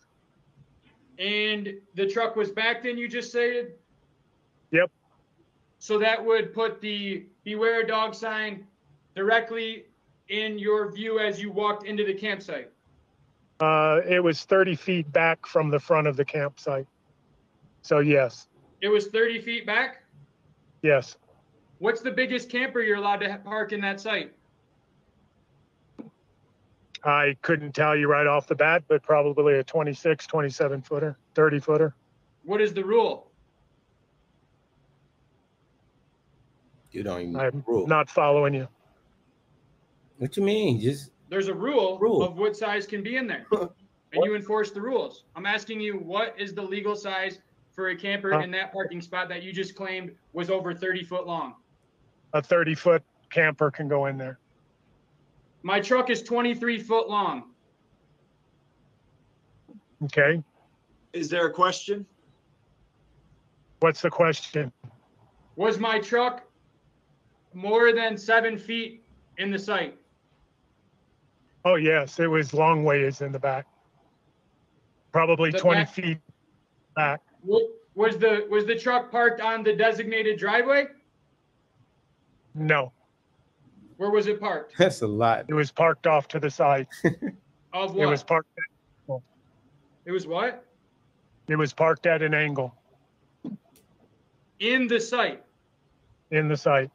And the truck was backed in, you just said? Yep. So that would put the beware dog sign directly in your view as you walked into the campsite. It was 30 feet back from the front of the campsite. So yes, It was 30 feet back? yes. What's the biggest camper you're allowed to park in that site? I couldn't tell you right off the bat, but probably a 26, 27 footer, 30 footer. What is the rule? You don't even I'm rule. not following you. What you mean? Just There's a rule Rule. of what size can be in there. And you enforce the rules. I'm asking you, what is the legal size for a camper in that parking spot that you just claimed was over 30 foot long? A 30-foot camper can go in there. My truck is 23 foot long. Okay. Is there a question? What's the question? Was my truck more than 7 feet in the site? Oh, yes, it was long ways in the back. Probably The 20 back- feet back. Was the truck parked on the designated driveway? No, Where was it parked? that's a lot. it was parked off to the side. Of It was what? parked. It was what? It was parked at an angle In the site. in the site.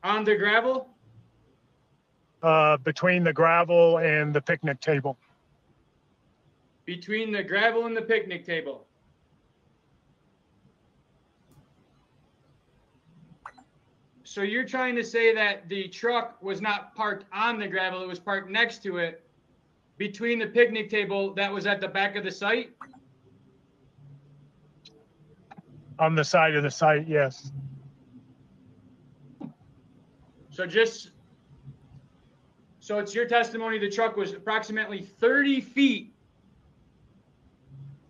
On the gravel? Between the gravel and the picnic table. Between the gravel and the picnic table. So you're trying to say that the truck was not parked on the gravel, it was parked next to it, between the picnic table that was at the back of the site? On the side of the site, yes. So it's your testimony the truck was approximately 30 feet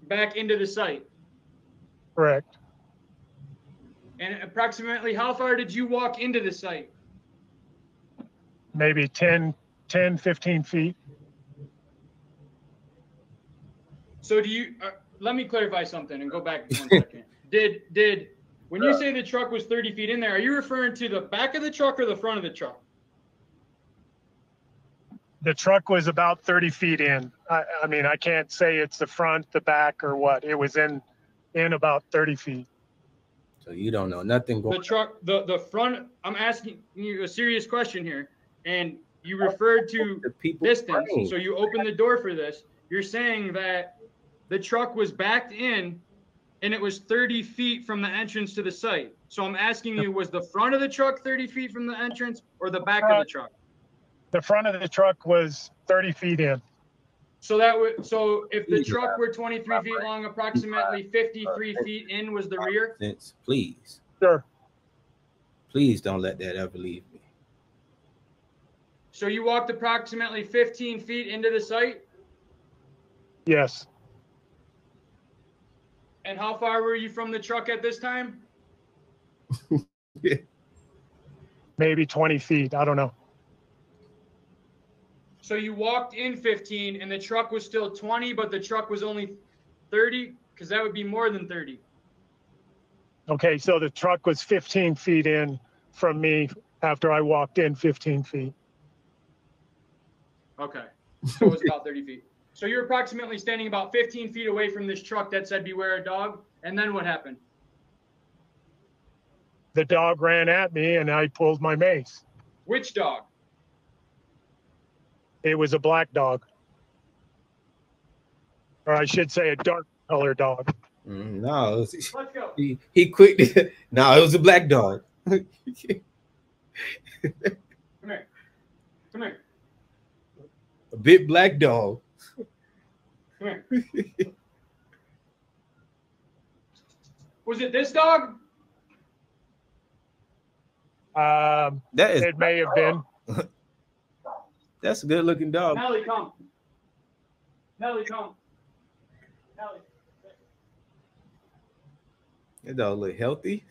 back into the site. Correct. And approximately how far did you walk into the site? Maybe 10, 15 feet. So do you, let me clarify something and go back 1 second. Did, when you say the truck was 30 feet in there, are you referring to the back of the truck or the front of the truck? The truck was about 30 feet in. I mean, I can't say it's the front, the back, or what. It was in about 30 feet. So you don't know nothing going. The truck, the front. I'm asking you a serious question here, and you referred to distance. So you opened the door for this. You're saying that the truck was backed in, and it was 30 feet from the entrance to the site. So I'm asking you, was the front of the truck 30 feet from the entrance, or the back of the truck? The front of the truck was 30 feet in. So that would, so if the truck were 23 feet long, approximately 53 feet in was the rear? Please. Sure. Please don't let that ever leave me. So you walked approximately 15 feet into the site? Yes. And how far were you from the truck at this time? Maybe 20 feet. I don't know. So you walked in 15 and the truck was still 20, but the truck was only 30? Because that would be more than 30. Okay, so the truck was 15 feet in from me after I walked in 15 feet. Okay, so it was about 30 feet. So you're approximately standing about 15 feet away from this truck that said beware a dog, and then what happened? The dog ran at me and I pulled my mace. Which dog? It was a black dog. Or I should say a dark color dog. No, Let's go. He quick. No, it was a black dog. Come here. Come here. A big black dog. Come here. Was it this dog? It may have been. That's a good looking dog. Nelly, come. Nelly, come. Nelly. That dog look healthy.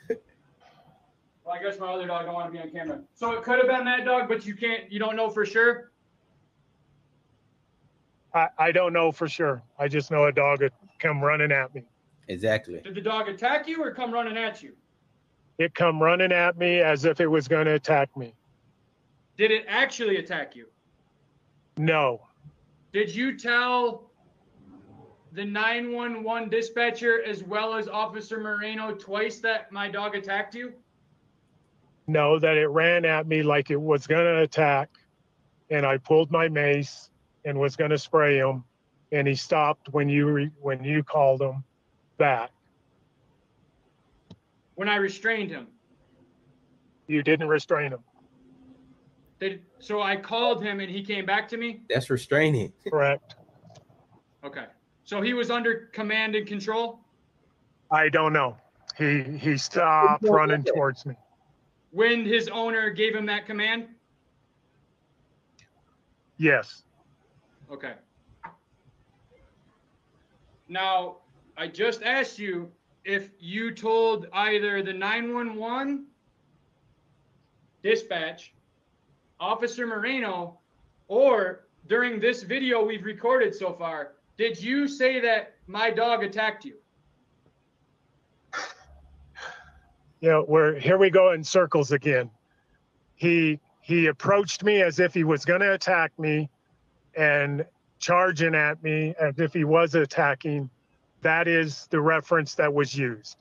Well, I guess my other dog don't want to be on camera. So it could have been that dog, but you don't know for sure? I don't know for sure. I just know a dog had come running at me. Exactly. Did the dog attack you or come running at you? It come running at me as if it was going to attack me. Did it actually attack you? No. Did you tell the 911 dispatcher as well as Officer Moreno twice that my dog attacked you? No, that it ran at me like it was going to attack. And I pulled my mace and was going to spray him. And he stopped when you called him back. When I restrained him? You didn't restrain him. So I called him and he came back to me? That's restraining. Correct. Okay. So he was under command and control? I don't know. He stopped running towards me. When his owner gave him that command? Yes. Okay. Now, I just asked you if you told either the 911 dispatch, Officer Moreno, or during this video we've recorded so far, did you say that my dog attacked you? Yeah, here we go in circles again. He approached me as if he was going to attack me and charging at me as if he was attacking. That is the reference that was used.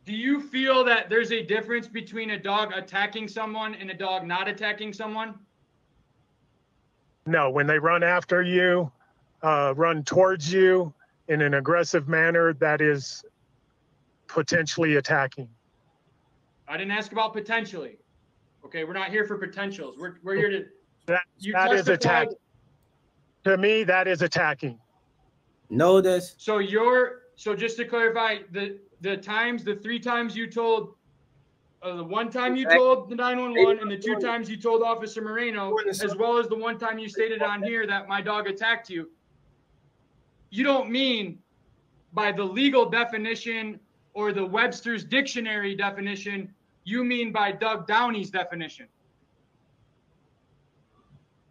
Do you feel that there's a difference between a dog attacking someone and a dog not attacking someone? No, when they run after you, run towards you in an aggressive manner, that is potentially attacking. I didn't ask about potentially. Okay, we're not here for potentials. We're here to. That is attacking. To me, that is attacking. No, that's So just to clarify, the 3 times you told, the 1 time you told the 911 and the 2 times you told Officer Moreno, as well as the 1 time you stated on here that my dog attacked you, you don't mean by the legal definition or the Webster's dictionary definition, you mean by Doug Downey's definition.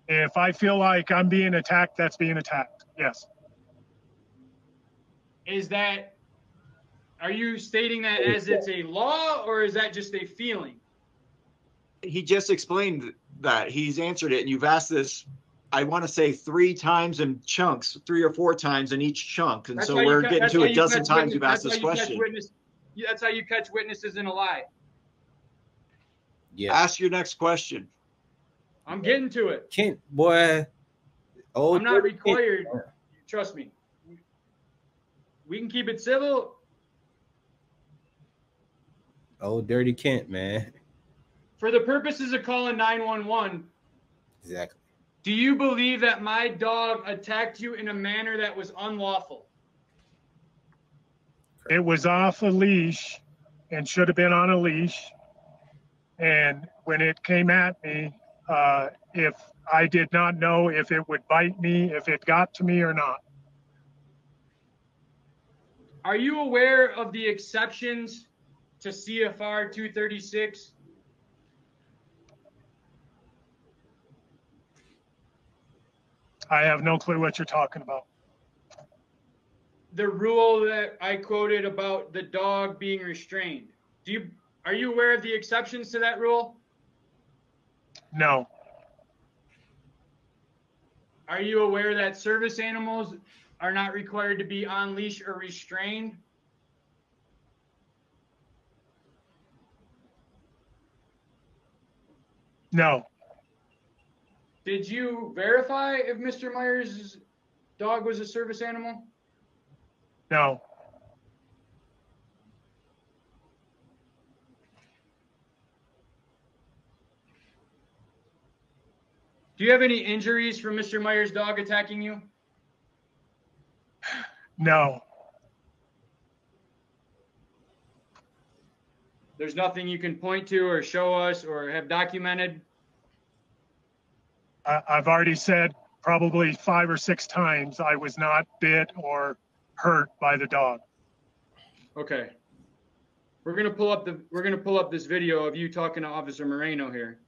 If I feel like I'm being attacked, that's being attacked. Yes. Are you stating that as it's a law, or is that just a feeling? He just explained that. He's answered it, and you've asked this, I want to say 3 times in chunks, 3 or 4 times in each chunk. And so we're getting to a dozen times you've asked this question. That's how you catch witnesses in a lie. yeah. Ask your next question. I'm getting to it. Kent, boy. Oh, I'm not required. Trust me. We can keep it civil. Oh, dirty Kent, man. For the purposes of calling 911, Exactly. do you believe that my dog attacked you in a manner that was unlawful? It was off a leash and should have been on a leash. And when it came at me, if I did not know if it would bite me, if it got to me or not. Are you aware of the exceptions to CFR 236? I have no clue what you're talking about. The rule that I quoted about the dog being restrained. Are you aware of the exceptions to that rule? No. Are you aware that service animals are not required to be on leash or restrained? No. Did you verify if Mr. Myers' dog was a service animal? No. Do you have any injuries from Mr. Myers' dog attacking you? No. There's nothing you can point to or show us or have documented? I've already said probably 5 or 6 times I was not bit or hurt by the dog. Okay. We're gonna pull up this video of you talking to Officer Moreno here.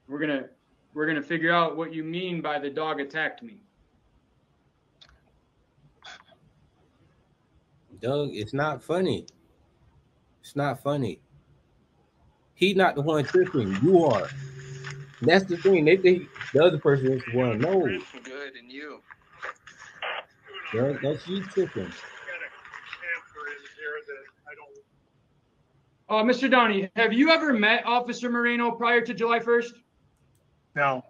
We're gonna figure out what you mean by the dog attacked me. Doug, it's not funny. It's not funny. He's not the one tripping. You are. That's the thing. They think the other person is the one. No. Good, and you? Doug, that's you tripping. Mr. Downey, have you ever met Officer Moreno prior to July 1st? No.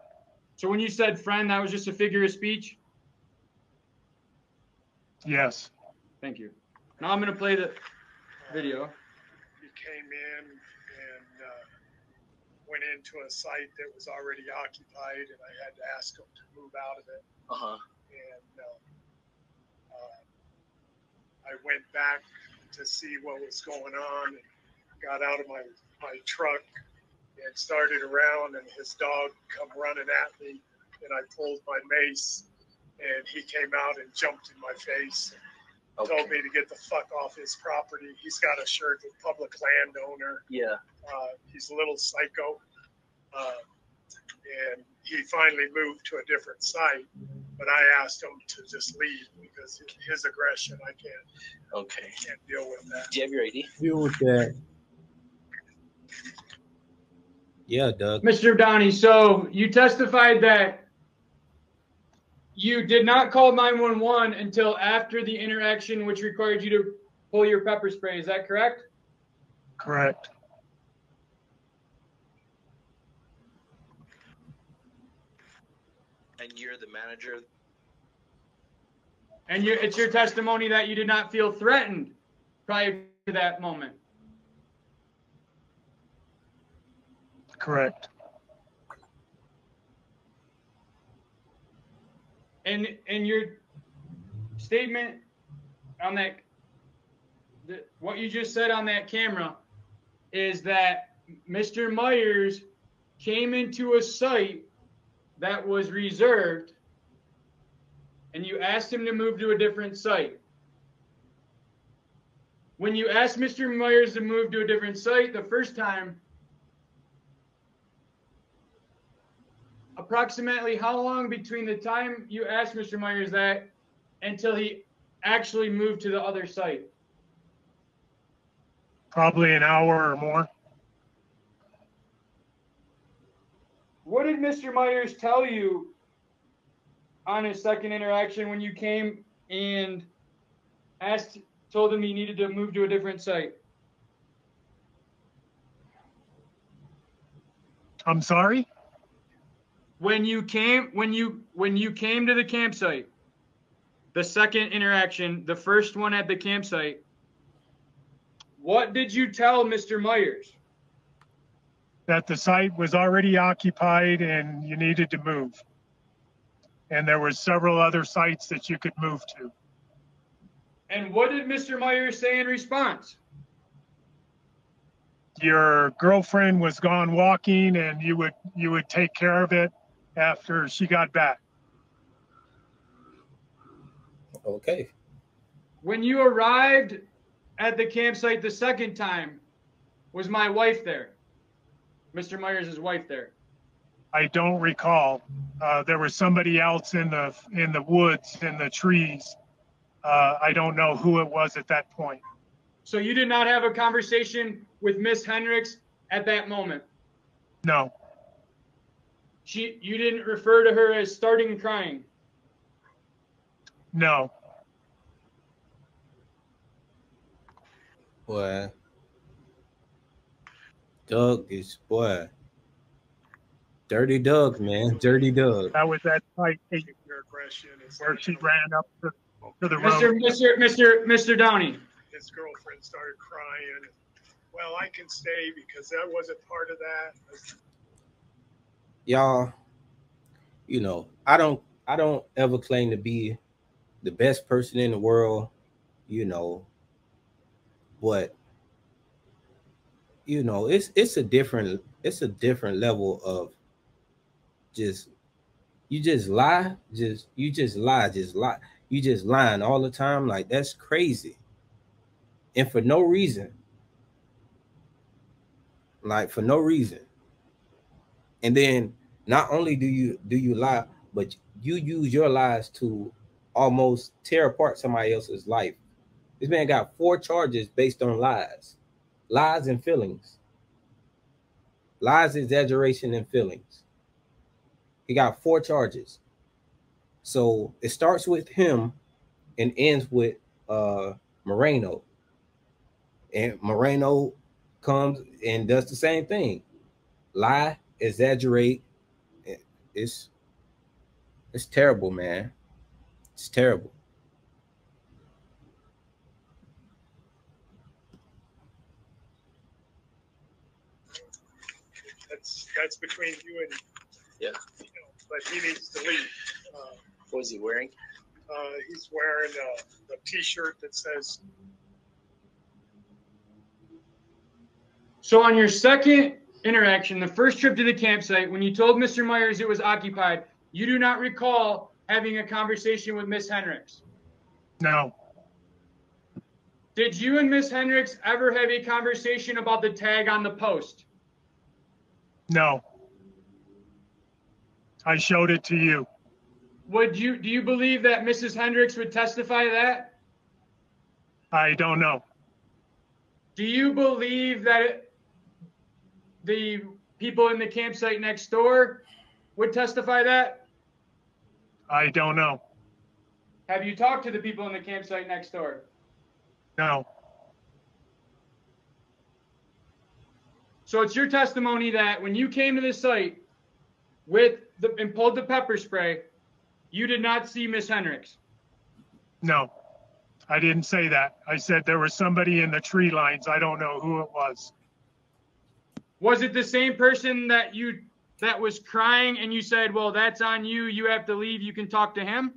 So when you said friend, that was just a figure of speech? Yes. Thank you. Now I'm going to play the video. He came in and went into a site that was already occupied, and I had to ask him to move out of it. And I went back to see what was going on and got out of my truck and started around, and his dog come running at me, and I pulled my mace, and he came out and jumped in my face and told me to get the fuck off his property. He's got a shirt with public landowner. Yeah. He's a little psycho. And he finally moved to a different site, but I asked him to just leave because his aggression, I can't deal with that. Do you have your ID? Deal with that. Yeah, Doug. Mr. Downey, so you testified that you did not call 911 until after the interaction, which required you to pull your pepper spray. Is that correct? Correct. And you're the manager? And it's your testimony that you did not feel threatened prior to that moment. Correct. And your statement on that, what you just said on that camera is that Mr. Myers came into a site that was reserved and you asked him to move to a different site. When you asked Mr. Myers to move to a different site the first time, approximately how long between the time you asked Mr. Myers that until he actually moved to the other site? Probably an hour or more. What did Mr. Myers tell you on his second interaction when you came and told him he needed to move to a different site? I'm sorry? When you came to the campsite, the second interaction, the first one at the campsite, what did you tell Mr. Myers? That the site was already occupied and you needed to move. And there were several other sites that you could move to. And what did Mr. Myers say in response? Your girlfriend was gone walking and you would take care of it after she got back. Okay. When you arrived at the campsite the second time, was my wife there? Mr. Myers' wife there? I don't recall. There was somebody else in the woods, in the trees. I don't know who it was at that point. So you did not have a conversation with Miss Hendricks at that moment? No. You didn't refer to her as starting crying? No. Boy. Doug is, boy. Dirty Doug, man. Dirty Doug. That was that fight where she ran up to the road. Mr. Downey. His girlfriend started crying. Well, I can stay because that wasn't part of that. Y'all, you know, I don't ever claim to be the best person in the world, you know, but you know, it's a different level of you just lie, you just lying all the time. Like, that's crazy. And for no reason. Like, for no reason. And then not only do you lie, but you use your lies to almost tear apart somebody else's life. This man got 4 charges based on lies. Lies and feelings. Lies, exaggeration, and feelings. He got 4 charges. So it starts with him and ends with Moreno. And Moreno comes and does the same thing. Lie, exaggerate. It's terrible, man. It's terrible. That's between you and but he needs to leave. What is he wearing? He's wearing a T-shirt that says. So on your second interaction, the first trip to the campsite, when you told Mr. Myers it was occupied, you do not recall having a conversation with Miss Hendricks? No. Did you and Miss Hendricks ever have a conversation about the tag on the post? No. I showed it to you. Do you believe that Mrs. Hendricks would testify to that? I don't know. Do you believe that the people in the campsite next door would testify that? I don't know. Have you talked to the people in the campsite next door? No. So it's your testimony that when you came to the site and pulled the pepper spray, you did not see Miss Hendricks? No, I didn't say that. I said there was somebody in the tree lines. I don't know who it was. Was it the same person that was crying and you said, well, that's on you. You have to leave. You can talk to him?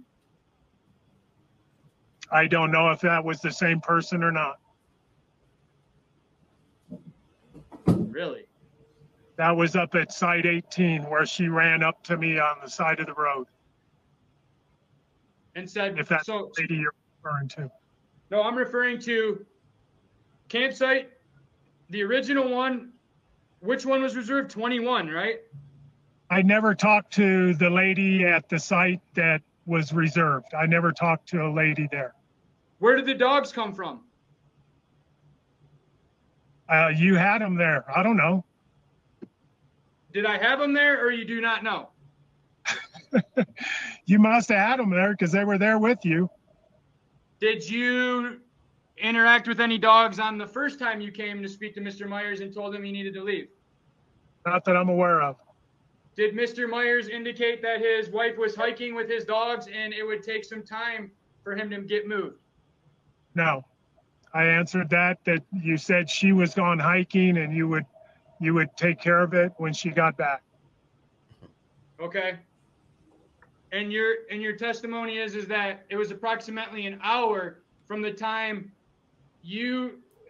I don't know if that was the same person or not. Really? That was up at site 18 where she ran up to me on the side of the road. And said, If that's so, the lady you're referring to. No, I'm referring to campsite, the original one. Which one was reserved? 21, right? I never talked to the lady at the site that was reserved. I never talked to a lady there. Where did the dogs come from? You had them there. I don't know. Did I have them there or you do not know? You must have had them there because they were there with you. Did you interact with any dogs on the first time you came to speak to Mr. Myers and told him he needed to leave? Not that I'm aware of. Did Mr. Myers indicate that his wife was hiking with his dogs and it would take some time for him to get moved? No. I answered that you said she was gone hiking and you would take care of it when she got back. Okay. And your testimony is that it was approximately an hour from the time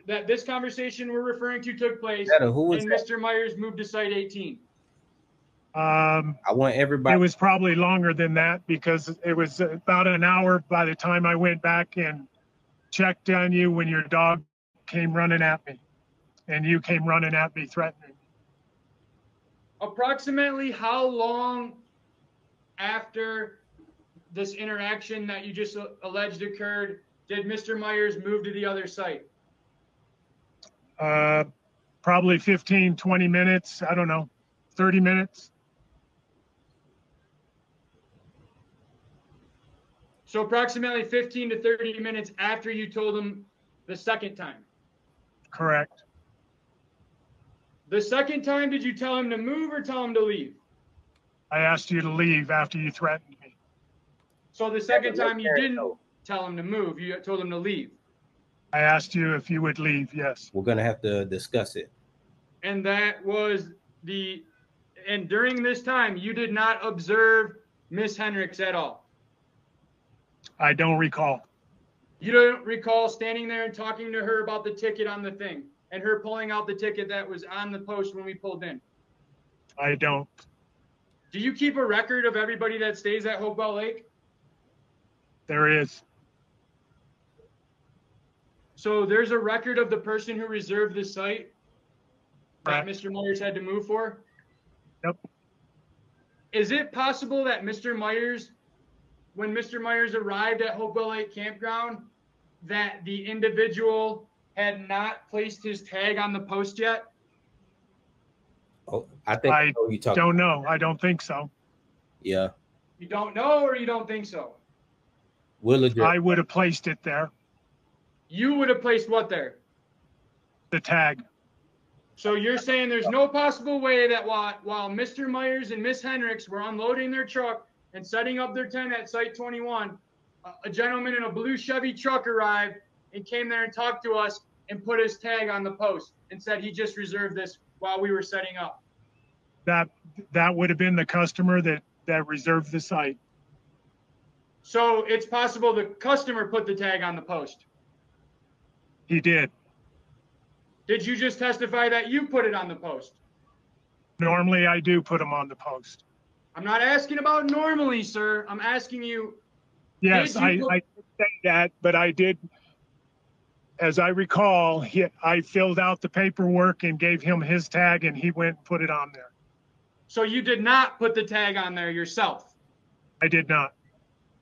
that this conversation we're referring to took place and Mr. Myers moved to site 18. I want everybody. It was probably longer than that because it was about an hour by the time I went back and checked on you when your dog came running at me and you came running at me threatening me. Approximately how long after this interaction that you just alleged occurred did Mr. Myers move to the other site? Probably 15, 20 minutes. I don't know, 30 minutes. So approximately 15 to 30 minutes after you told him the second time? Correct. The second time, did you tell him to move or tell him to leave? I asked you to leave after you threatened me. So the second time you didn't tell him to move, you told him to leave? I asked you if you would leave, yes. We're going to have to discuss it. And that was and during this time, you did not observe Miss Hendricks at all? I don't recall. You don't recall standing there and talking to her about the ticket on the thing and her pulling out the ticket that was on the post when we pulled in? I don't. Do you keep a record of everybody that stays at Hopewell Lake? There is. So there's a record of the person who reserved the site that Right. Mr. Myers had to move for? Yep. Is it possible that when Mr. Myers arrived at Hopewell Lake Campground, that the individual had not placed his tag on the post yet? Oh, I think I don't know. I don't think so. Yeah. You don't know or you don't think so? I would have placed it there. You would have placed what there? The tag. So you're saying there's no possible way that while Mr. Myers and Miss Hendricks were unloading their truck and setting up their tent at Site 21, a gentleman in a blue Chevy truck arrived and came there and talked to us and put his tag on the post and said he just reserved this while we were setting up? That would have been the customer that reserved the site. So it's possible the customer put the tag on the post? He did. Did you just testify that you put it on the post? Normally, I do put them on the post. I'm not asking about normally, sir. I'm asking you. Yes, I say that, but I did. As I recall, I filled out the paperwork and gave him his tag, and he went and put it on there. So you did not put the tag on there yourself? I did not.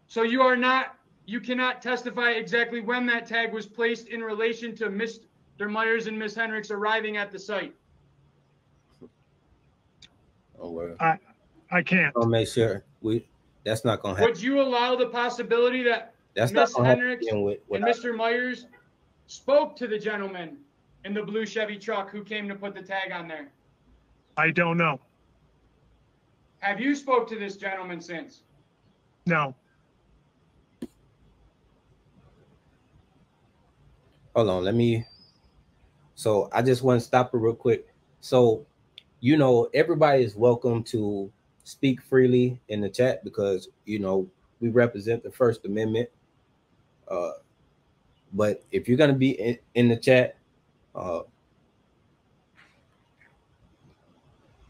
So you cannot testify exactly when that tag was placed in relation to Mr. Myers and Miss Hendricks arriving at the site? Oh, well. I can't. I'll make sure that's not going to happen. Would you allow the possibility that Miss Hendricks and Mr. Myers spoke to the gentleman in the blue Chevy truck who came to put the tag on there? I don't know. Have you spoke to this gentleman since? No. hold on, let me. So I just want to stop it real quick. So, you know, everybody is welcome to speak freely in the chat because, you know, we represent the First Amendment. But if you're going to be in the chat,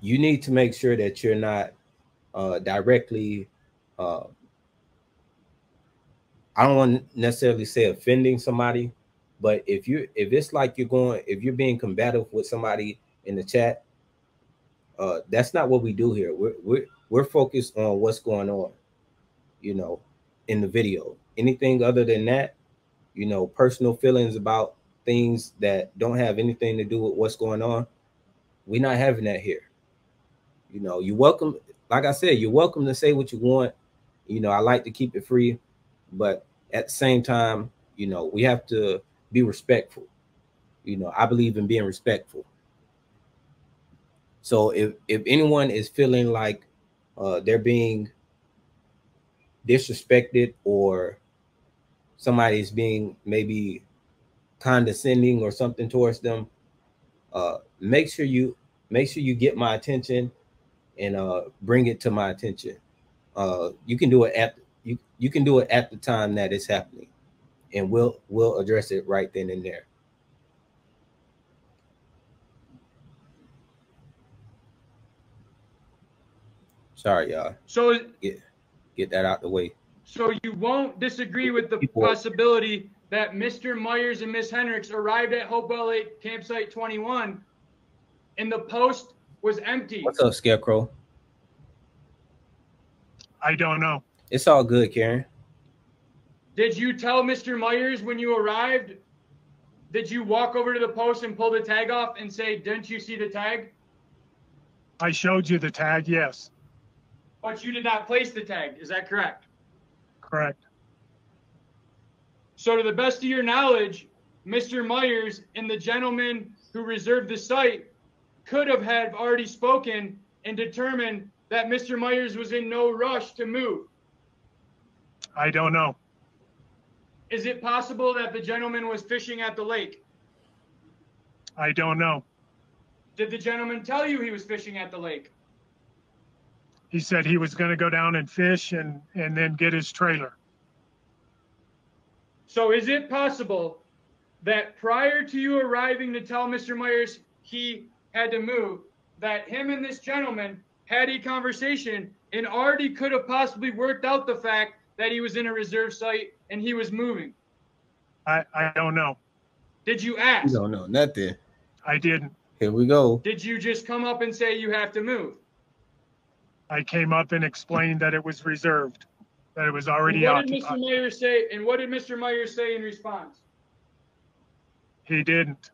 you need to make sure that you're not directly, I don't want to necessarily say offending somebody, but if it's like if you're being combative with somebody in the chat, that's not what we do here. We're focused on what's going on, you know, in the video. Anything other than that, you know, personal feelings about things that don't have anything to do with what's going on, we're not having that here. You know, you're welcome. Like I said, you're welcome to say what you want. You know, I like to keep it free, but at the same time, you know, we have to be respectful. You know, I believe in being respectful. So if anyone is feeling like they're being disrespected or somebody's being maybe condescending or something towards them, make sure you get my attention and bring it to my attention. You can do it at you can do it at the time that it's happening, and we'll address it right then and there. Sorry, y'all. So get that out the way. So you won't disagree with the possibility that Mr. Myers and Miss Hendricks arrived at Hopewell Lake Campsite 21 and the post was empty. What's up, Scarecrow? I don't know. It's all good, Karen. Did you tell Mr. Myers when you arrived? Did you walk over to the post and pull the tag off and say, didn't you see the tag? I showed you the tag, yes. But you did not place the tag. Is that correct? Correct. So to the best of your knowledge, Mr. Myers and the gentleman who reserved the site could have already spoken and determined that Mr. Myers was in no rush to move. I don't know. Is it possible that the gentleman was fishing at the lake? I don't know. Did the gentleman tell you he was fishing at the lake? He said he was going to go down and fish and then get his trailer. So is it possible that prior to you arriving to tell Mr. Myers he had to move, that him and this gentleman had a conversation and already could have possibly worked out the fact that he was in a reserve site and he was moving? I don't know. Did you ask? You don't know nothing. I didn't. Here we go. Did you just come up and say you have to move? I came up and explained that it was reserved, that it was already occupied. What did Mr. Myers say? And what did Mr. Myers say in response? He didn't.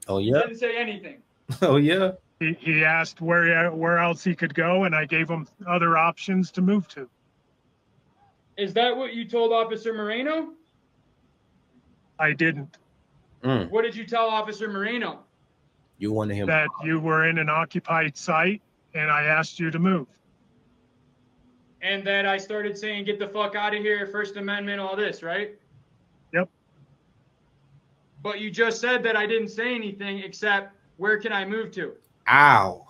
Oh yeah. He didn't say anything. Oh yeah. He asked where else he could go, and I gave him other options to move to. Is that what you told Officer Moreno? I didn't. What did you tell Officer Moreno? You wanted him that you were in an occupied site, and I asked you to move. And that I started saying, get the fuck out of here, First Amendment, all this, right? Yep. But you just said that I didn't say anything except, where can I move to? Ow.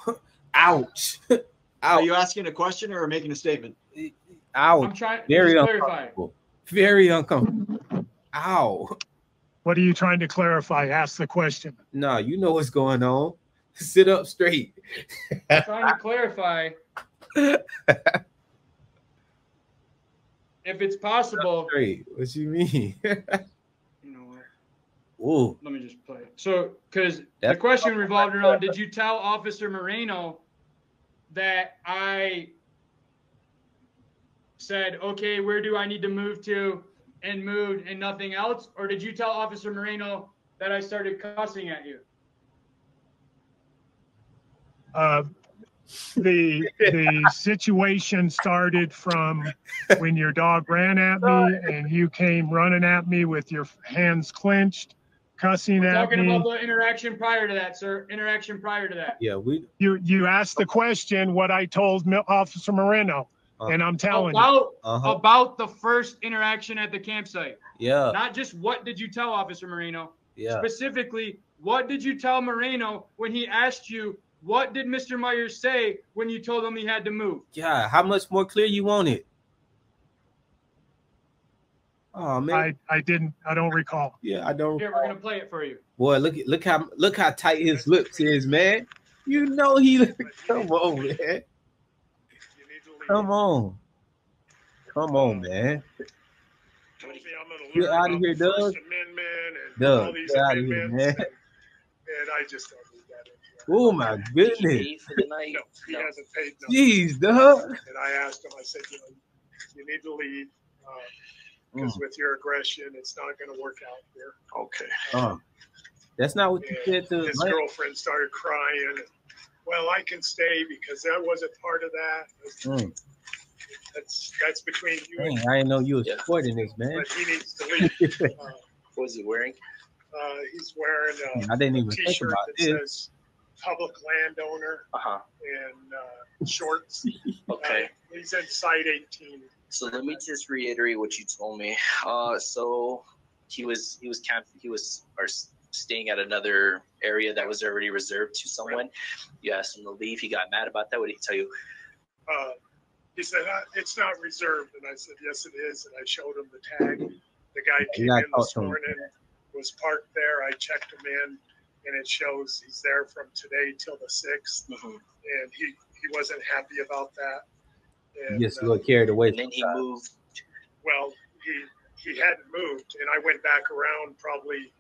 Ouch. Ouch. Are you asking a question or making a statement? Ouch. I'm trying Very to clarify. Very uncomfortable. Ow. What are you trying to clarify? Ask the question. No, you know what's going on. Sit up straight. I'm trying to clarify if it's possible. Straight. What you mean? You know what? Ooh. Let me just play. So, because the question revolved around, did you tell Officer Moreno that I said, okay, where do I need to move to, and moved and nothing else? Or did you tell Officer Moreno that I started cussing at you? The situation started from when your dog ran at me and you came running at me with your hands clenched, cussing at me. Talking about the interaction prior to that, sir. Interaction prior to that. Yeah, you asked the question what I told Officer Moreno. And I'm telling you. About the first interaction at the campsite. Yeah. Not just what did you tell Officer Moreno. Yeah. Specifically, what did you tell Moreno when he asked you, what did Mr. Myers say when you told him he had to move? Yeah. How much more clear you want it? Oh man. I don't recall. Yeah, I don't. Here, we're gonna play it for you. Boy, look how tight his lips is, man. You know he. Come on, man. Come on, man. Get out of here, Doug. Doug, get out of here, man. And I just don't need that. Oh my goodness. No, he hasn't paid. No. Jeez, Doug. And I asked him. I said, you need to leave. Because with your aggression, it's not going to work out here. Okay. That's not what you said to his girlfriend started crying. And, well, I can stay because that wasn't part of that. That's between you. Dang, I didn't know you were supporting this, man. But he needs to leave. What was he wearing? He's wearing I didn't even t-shirt think about that this. says public landowner and shorts. Okay. He's in site 18. So let me just reiterate what you told me. So he was staying at another area that was already reserved to someone. You asked him to leave. He got mad about that. What did he tell you? He said, it's not reserved. And I said, yes, it is. And I showed him the tag. The guy came in this morning, was parked there. I checked him in, and it shows he's there from today till the 6th. And he wasn't happy about that. And, just a little carried away. And then he moved. Well, he hadn't moved, and I went back around probably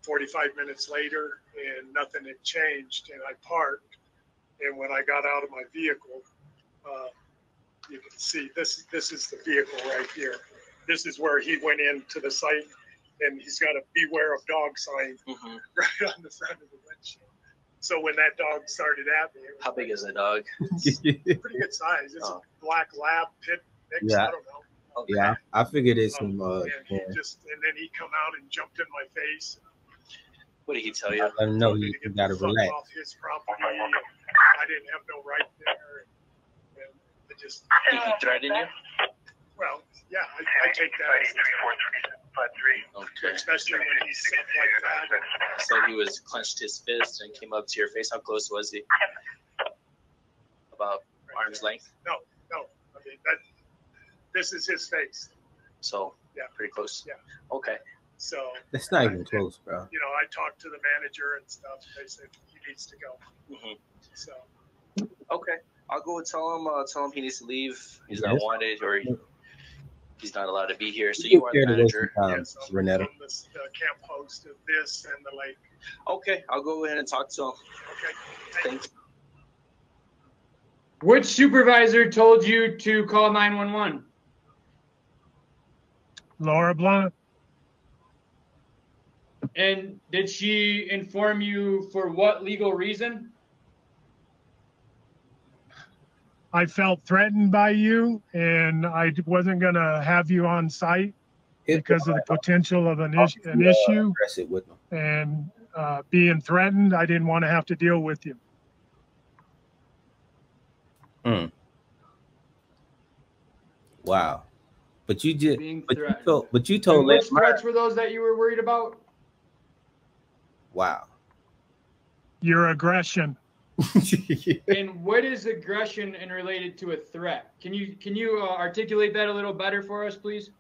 45 minutes later, and nothing had changed. And I parked, and when I got out of my vehicle, you can see this is the vehicle right here. This is where he went into the site, and he's got a "Beware of Dog" sign right on the front of the windshield. So when that dog started at me, how big is the dog? Pretty good size. It's a black lab pit mix. I don't know. Okay. Yeah, I figured it's some. And then he come out and jumped in my face. What did he tell you? I know you got to relax. Off his property. I didn't have no right there. And I just. Did he threaten you? Well, yeah, I take that. Okay. Especially when he's stuff like that. So he was clenched his fist and came up to your face. How close was he? About arm's length? No. I mean this is his face. So pretty close. Yeah. Okay. So that's not even close, bro. I talked to the manager and stuff. They said he needs to go. So. Okay, I'll go tell him he needs to leave. He's not wanted, or he's not allowed to be here. So you are the manager. Renetta. I'm the camp host of this and the lake. Okay, I'll go ahead and talk to him. Okay. Thanks. Which supervisor told you to call 911? Laura Blunt. And did she inform you for what legal reason? I felt threatened by you, and I wasn't going to have you on site because of the potential of an issue. And being threatened, I didn't want to have to deal with you. Wow. But you just, but you And told which threats were those that you were worried about? Wow. Your aggression. And what is aggression and related to a threat? Can you articulate that a little better for us, please?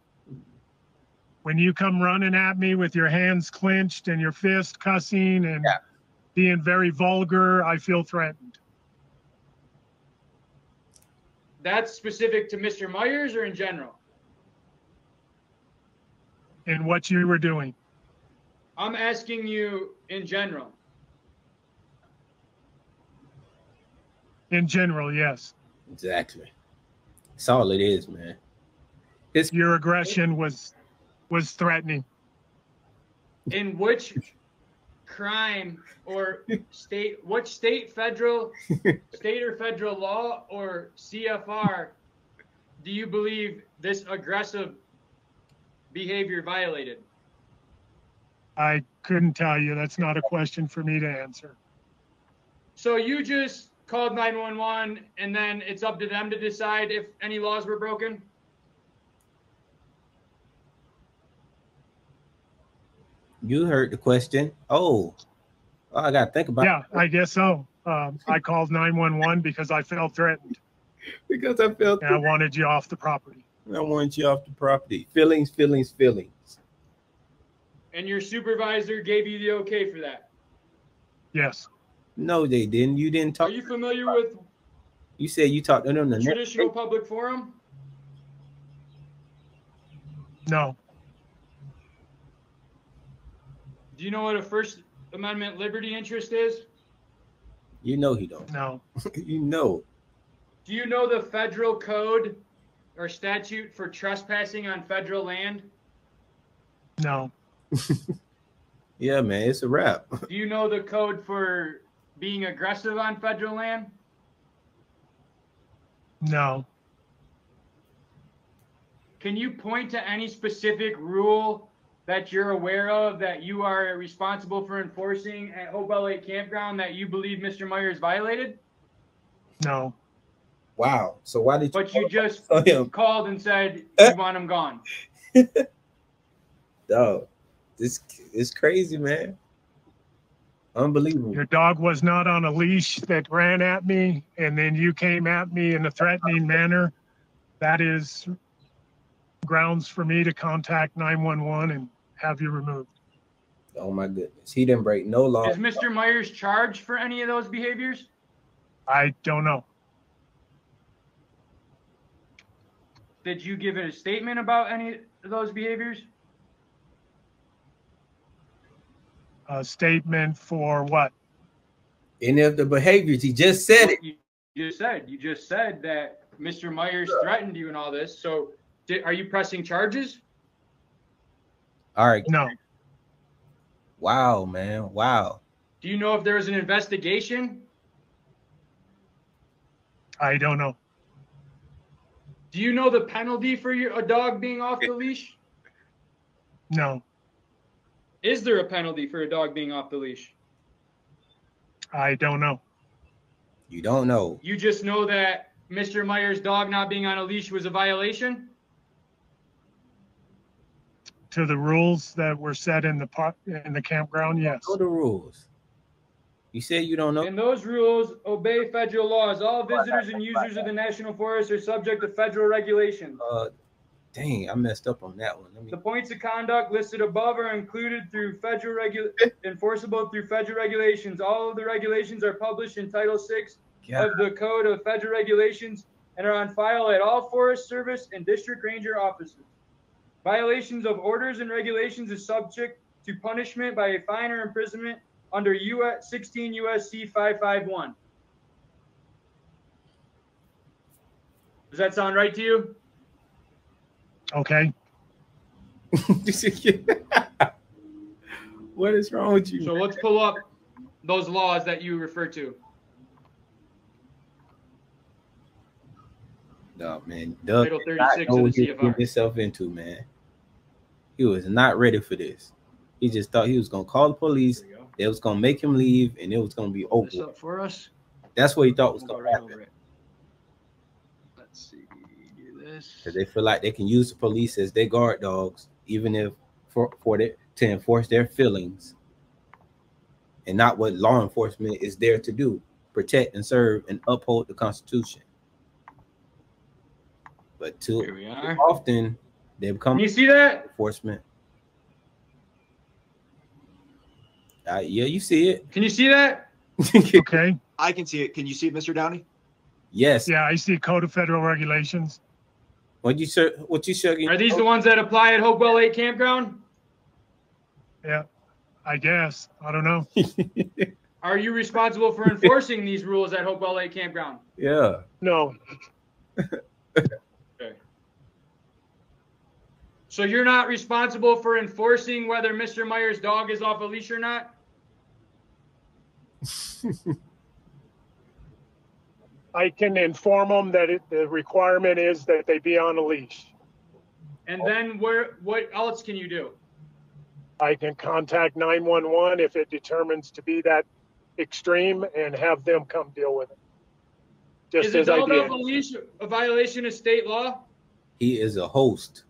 When you come running at me with your hands clenched and your fist cussing and being very vulgar, I feel threatened. That's specific to Mr. Myers or in general? In what you were doing. I'm asking you in general. In general, yes. Exactly. That's all it is, man. Your aggression was threatening. In which crime or state, what state or federal law or CFR do you believe this aggressive behavior violated? I couldn't tell you. That's not a question for me to answer. So you just called 911, and then it's up to them to decide if any laws were broken? You heard the question. Oh, I got to think about Yeah, I guess so. I called 911 because I felt threatened. Because I felt and I wanted you off the property. I want you off the property. Feelings, feelings, feelings. And your supervisor gave you the okay for that? Yes. No, they didn't. You didn't talk. Are you familiar with You said you talked to them the traditional public forum? No. Do you know what a First Amendment liberty interest is? You know he don't. No. You know. Do you know the federal code or statute for trespassing on federal land? No. Yeah, man, it's a wrap. Do you know the code for being aggressive on federal land? No. Can you point to any specific rule that you're aware of that you are responsible for enforcing at Hopewell Lake Campground that you believe Mr. Myers violated? No. Wow. So why did you? But you just called and said you want him gone. Dog, this is crazy, man. Unbelievable. Your dog was not on a leash that ran at me, and then you came at me in a threatening manner. That is grounds for me to contact 911 and have you removed. Oh my goodness. He didn't break no law. Is Mr. Myers charged for any of those behaviors? I don't know. Did you give a statement about any of those behaviors? A statement for what? Any of the behaviors. He just said it. You just said that Mr. Myers threatened you and all this. So are you pressing charges? All right. No. Wow, man. Wow. Do you know if there was an investigation? I don't know. Do you know the penalty for a dog being off the leash? No. Is there a penalty for a dog being off the leash? I don't know. You don't know. You just know that Mr. Myers' dog not being on a leash was a violation? To the rules that were set in the campground, yes. Know the rules. You said you don't know. And those rules obey federal laws. All visitors and users of the National Forest are subject to federal regulations. Dang, I messed up on that one. The points of conduct listed above are included through enforceable through federal regulations. All of the regulations are published in Title VI of the Code of Federal Regulations and are on file at all Forest Service and District Ranger offices. Violations of orders and regulations is subject to punishment by a fine or imprisonment under 16 U.S.C. 551. Does that sound right to you? Okay. What is wrong with you? So let's pull up those laws that you refer to. No, man. Doug Title 36 of the CFR. Getting himself into, man. He was not ready for this. He just thought he was gonna call the police. They was gonna make him leave, and it was gonna be over. This up for us. That's what he thought was gonna happen. Let's see. Do this. Because they feel like they can use the police as their guard dogs, even if to enforce their feelings, and not what law enforcement is there to do: protect and serve and uphold the Constitution. But too often they become. Can you see that? Enforcement. Yeah, you see it. Can you see that? Okay. I can see it. Can you see it, Mr. Downey? Yes. Yeah, I see Code of Federal Regulations. What you showing? Are these the ones that apply at Hopewell Lake Campground? Yeah, I guess. I don't know. Are you responsible for enforcing these rules at Hopewell Lake Campground? Yeah. No. Okay. So you're not responsible for enforcing whether Mr. Myers' dog is off a leash or not? I can inform them that the requirement is that they be on a leash. And then what else can you do? I can contact 911 if it determines to be that extreme and have them come deal with it. just Is a as I dog did. off a leash a violation of state law? He is a host.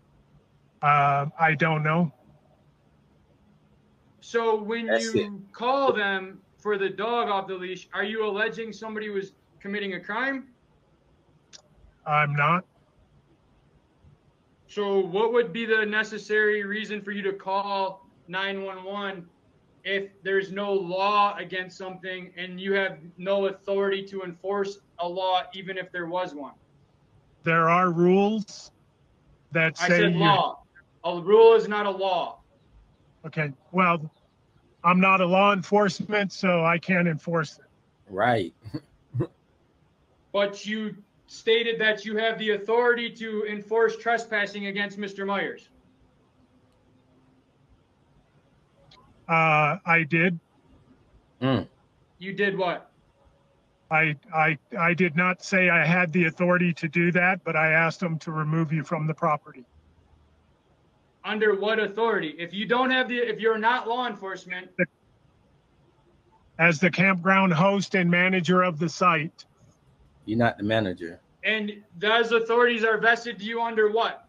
I don't know. So when That's you call them for the dog off the leash, are you alleging somebody was committing a crime? I'm not. So what would be the necessary reason for you to call 911 if there's no law against something and you have no authority to enforce a law even if there was one? There are rules that I say said you. law. A rule is not a law. Okay. Well, I'm not a law enforcement, so I can't enforce it. Right. But you stated that you have the authority to enforce trespassing against Mr. Myers. I did. You did what? I did not say I had the authority to do that, but I asked them to remove you from the property. Under what authority? If you don't have if you're not law enforcement. As the campground host and manager of the site. You're not the manager. And those authorities are vested to you under what?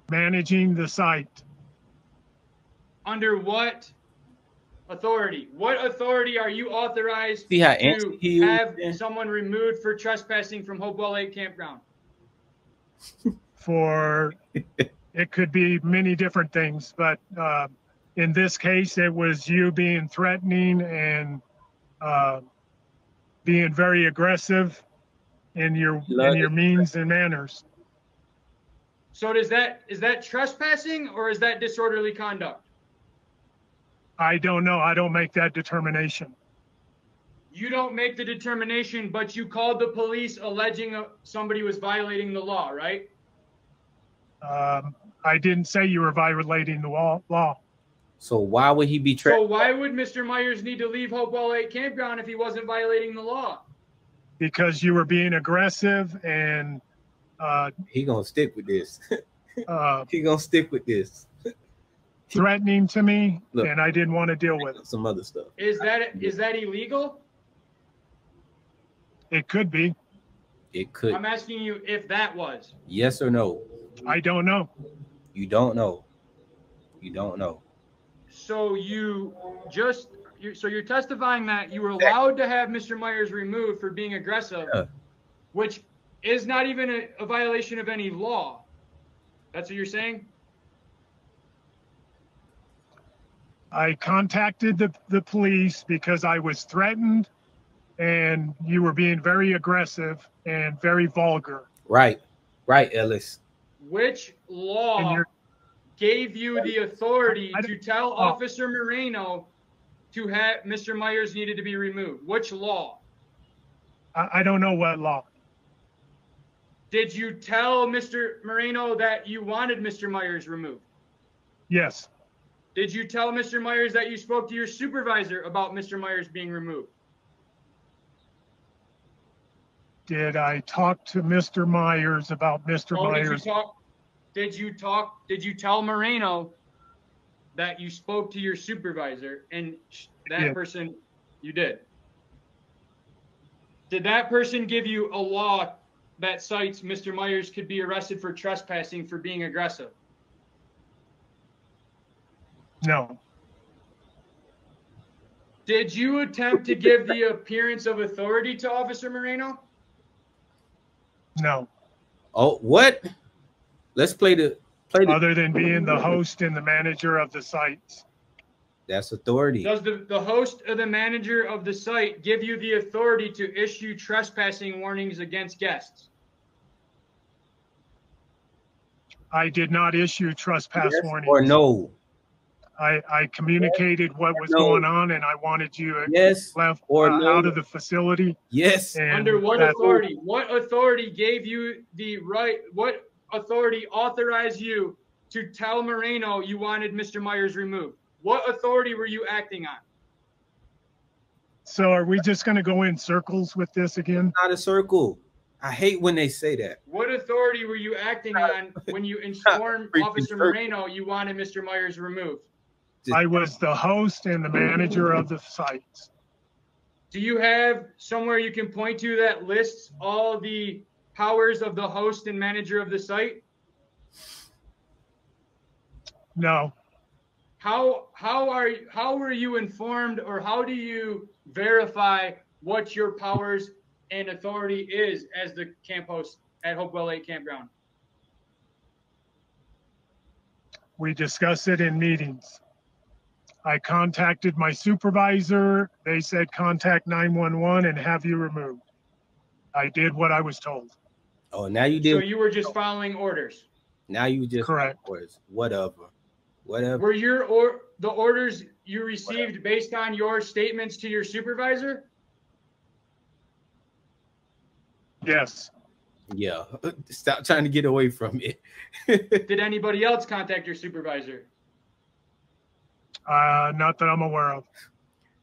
Managing the site. Under what authority? What authority are you authorized See how to he have someone removed for trespassing from Hopewell Lake Campground? For it could be many different things, but in this case, it was you being threatening and being very aggressive in your means and manners. So is that trespassing or is that disorderly conduct? I don't know. I don't make that determination. You don't make the determination, but you called the police alleging somebody was violating the law, right? I didn't say you were violating the law. So why would he be So why would Mr. Myers need to leave Hopewell Lake Campground if he wasn't violating the law? Because you were being aggressive and he gonna stick with this. He gonna stick with this. Threatening to me. Look, and I didn't want to deal with it. Some other stuff. Is that illegal? It could be. It could. I'm asking you if that was. Yes or no? I don't know. You don't know. You don't know. So you're testifying that you were allowed to have Mr. Myers removed for being aggressive, which is not even a violation of any law. That's what you're saying? I contacted the police because I was threatened and you were being very aggressive and very vulgar. Right. Right, Ellis. Which law gave you the authority to tell Officer Moreno to have Mr. Myers needed to be removed? Which law? I don't know what law. Did you tell Mr. Moreno that you wanted Mr. Myers removed? Yes. Did you tell Mr. Myers that you spoke to your supervisor about Mr. Myers being removed? Did I talk to Mr. Myers about Mr. Myers? Did you tell Moreno that you spoke to your supervisor and that person you did? Did that person give you a law that cites Mr. Myers could be arrested for trespassing for being aggressive? No. Did you attempt to give the appearance of authority to Officer Moreno? No. Oh, what? Let's play the other than being the host and the manager of the sites. That's authority. Does the host or the manager of the site give you the authority to issue trespassing warnings against guests? I did not issue trespass warnings. Or no? I communicated what was going on, and I wanted you left out of the facility. Yes. Under what authority? What authority gave you the right? What authority authorized you to tell Moreno you wanted Mr. Myers removed? What authority were you acting on? So are we just going to go in circles with this again? Not a circle. I hate when they say that. What authority were you acting on when you informed Officer Moreno you wanted Mr. Myers removed? I was the host and the manager of the sites. Do you have somewhere you can point to that lists all the powers of the host and manager of the site? No. How were you informed, or how do you verify what your powers and authority is as the camp host at Hopewell Lake Campground? We discuss it in meetings. I contacted my supervisor. They said contact 911 and have you removed. I did what I was told. Oh, now you did. So you were just following orders. Now you just correct. Orders. Whatever. Were the orders you received based on your statements to your supervisor? Yes. Yeah. Stop trying to get away from it. Did anybody else contact your supervisor? Not that I'm aware of.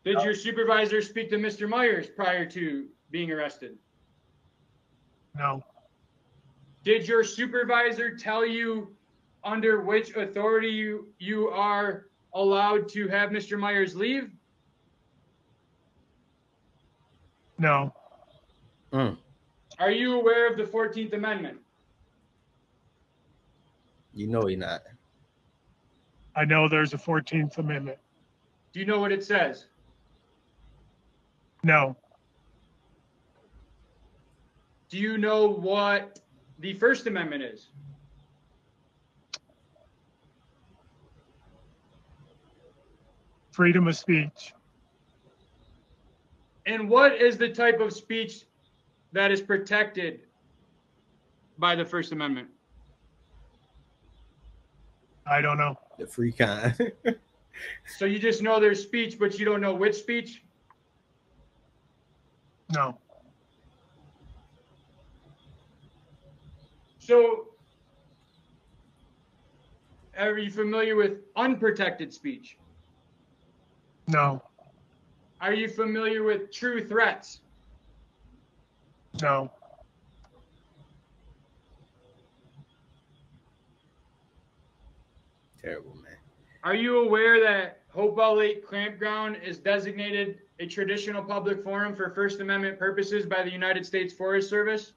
Did your supervisor speak to Mr. Myers prior to being arrested? No. Did your supervisor tell you under which authority you are allowed to have Mr. Myers leave? No. Are you aware of the 14th Amendment? You know you're not. I know there's a 14th Amendment. Do you know what it says? No. Do you know what the First Amendment is? Freedom of speech. And what is the type of speech that is protected by the First Amendment? I don't know. The free kind. So you just know there's speech, but you don't know which speech? No. So are you familiar with unprotected speech? No. Are you familiar with true threats? No. Terrible, man. Are you aware that Hopewell Lake Campground is designated a traditional public forum for First Amendment purposes by the United States Forest Service?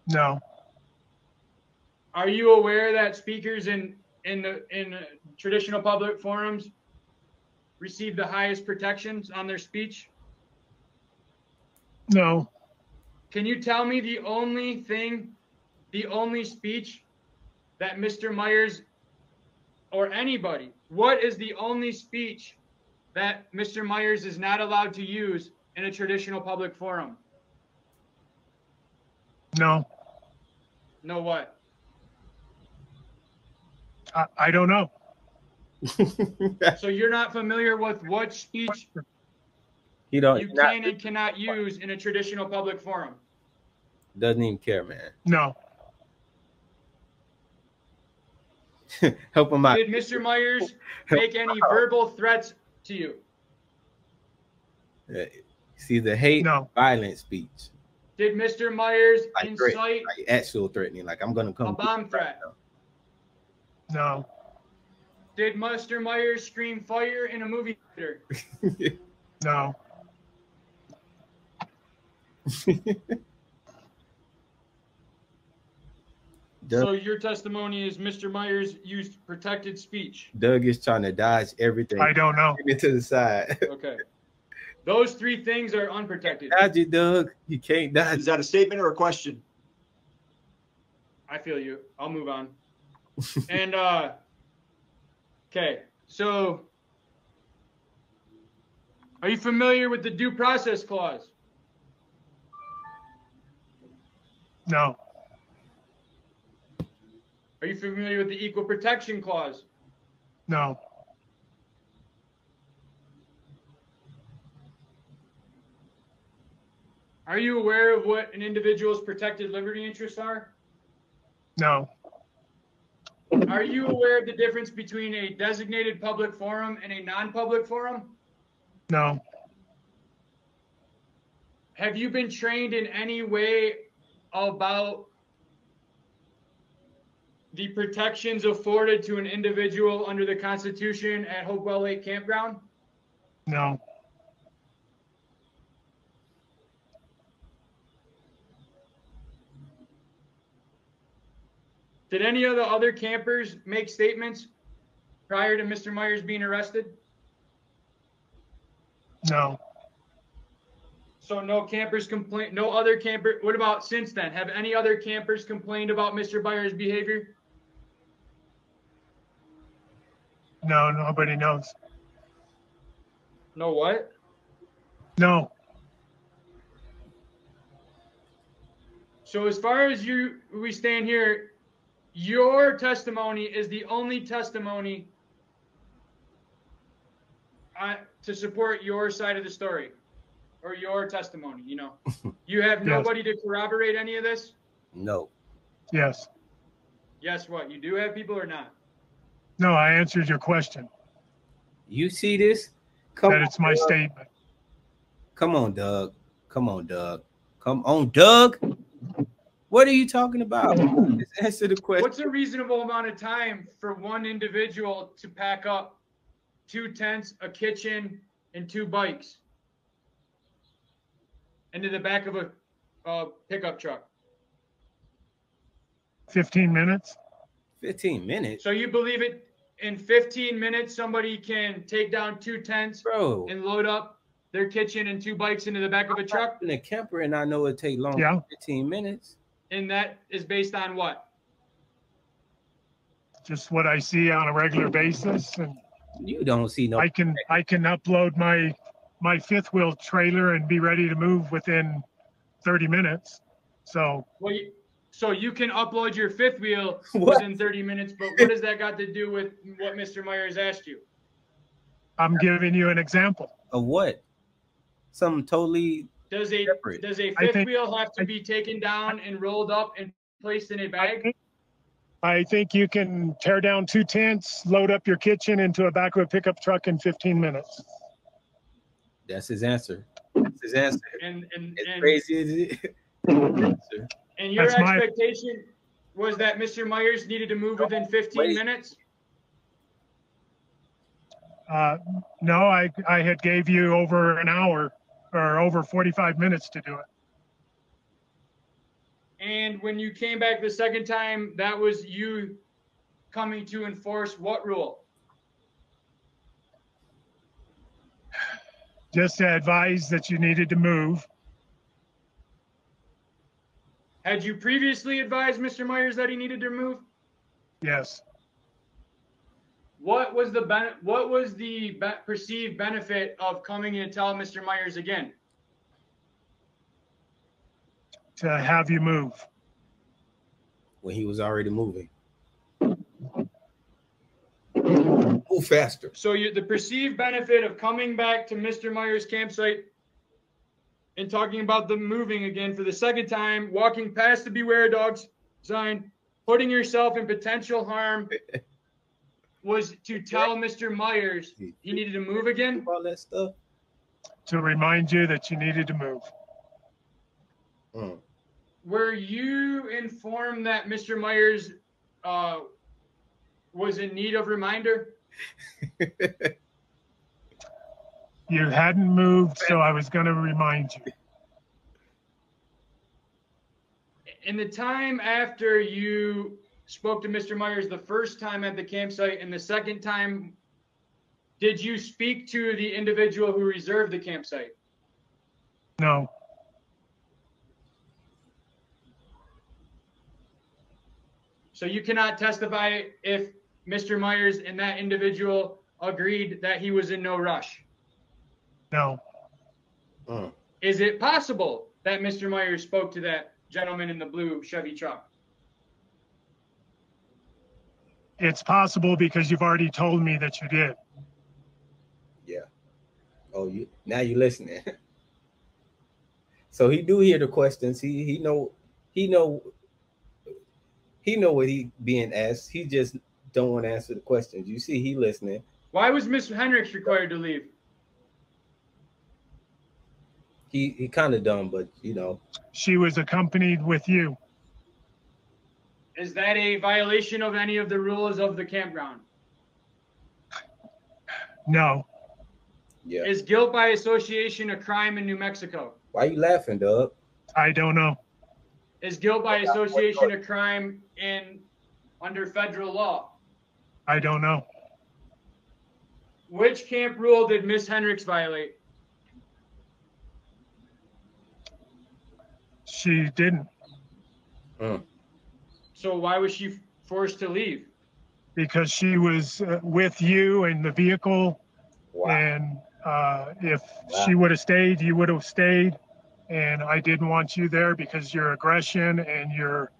No. Are you aware that speakers in traditional public forums receive the highest protections on their speech? No. Can you tell me the only speech that Mr. Myers or anybody, what is the only speech that Mr. Myers is not allowed to use in a traditional public forum? No. No what? I don't know. So you're not familiar with what speech you can and cannot use in a traditional public forum? Doesn't even care, man. No. Help him out. Did Mr. Myers make any verbal threats to you? See, the hate, No. violent speech. Did Mr. Myers Like incite like actual threatening, like I'm gonna come. a bomb threat? No. Did Mr. Myers scream fire in a movie theater? No. So your testimony is Mr. Myers used protected speech. Doug is trying to dodge everything. I don't know. Get to the side. Okay. Those three things are unprotected. Dodge it, Doug. You can't dodge. Is that a statement or a question? I feel you. I'll move on. And okay. So are you familiar with the due process clause? No. Are you familiar with the equal protection clause? No. Are you aware of what an individual's protected liberty interests are? No. Are you aware of the difference between a designated public forum and a non-public forum? No. Have you been trained in any way about the protections afforded to an individual under the Constitution at Hopewell Lake Campground? No. Did any of the other campers make statements prior to Mr. Myers being arrested? No. So no campers complain, no other camper. What about since then? Have any other campers complained about Mr. Myers' behavior? No, nobody knows. No what? No. So as far as we stand here, your testimony is the only testimony to support your side of the story, or your testimony. You know, you have nobody to corroborate any of this. No. Yes. Yes. What? You do have people or not? No, I answered your question. You see this? That it's my statement. Come on, Doug. Come on, Doug. Come on, Doug. What are you talking about? Just answer the question. What's a reasonable amount of time for one individual to pack up 2 tents, a kitchen, and 2 bikes into the back of a pickup truck? 15 minutes. 15 minutes? So you believe it in 15 minutes somebody can take down 2 tents, bro, and load up their kitchen and 2 bikes into the back of a truck? In a camper, and I know it take long. Yeah. 15 minutes. And that is based on what? Just what I see on a regular basis, and you don't see no. I can upload my fifth wheel trailer and be ready to move within 30 minutes. So. Well, so you can upload your fifth wheel within 30 minutes, but what does that got to do with what Mr. Myers asked you? I'm giving you an example. Of what? Something totally. Does a fifth wheel have to be taken down and rolled up and placed in a bag? I think you can tear down 2 tents, load up your kitchen into a back of a pickup truck in 15 minutes. That's his answer. That's his answer. And crazy as it. And your expectation was that Mr. Myers needed to move within 15 minutes? No, I had gave you over an hour or over 45 minutes to do it. And when you came back the second time, that was you coming to enforce what rule? Just to advise that you needed to move. Had you previously advised Mr. Myers that he needed to move? Yes. What was the perceived benefit of coming in and telling Mr. Myers again? To have you move. When he was already moving. Move faster. So the perceived benefit of coming back to Mr. Myers' campsite and talking about the moving again for the second time, walking past the Beware Dogs sign, putting yourself in potential harm, was to tell Mr. Myers he needed to move again? All that stuff. To remind you that you needed to move. Were you informed that Mr. Myers was in need of reminder? You hadn't moved, so I was going to remind you. In the time after you spoke to Mr. Myers the first time at the campsite and the second time, did you speak to the individual who reserved the campsite? No. So you cannot testify if Mr. Myers and that individual agreed that he was in no rush? No. Is it possible that Mr. Myers spoke to that gentleman in the blue Chevy truck? It's possible because you've already told me that you did. Yeah. Oh, now you're listening. So he do hear the questions. He know what he being asked. He just don't want to answer the questions. You see, he listening. Why was Miss Hendricks required to leave? He kind of dumb, but you know. She was accompanied with you. Is that a violation of any of the rules of the campground? No. Yeah. Is guilt by association a crime in New Mexico? Why you laughing, Doug? I don't know. Is guilt by association a crime in under federal law? I don't know. Which camp rule did Miss Hendricks violate? She didn't. So why was she forced to leave? Because she was with you in the vehicle. Wow. And if she would have stayed, you would have stayed. And I didn't want you there because your aggression and your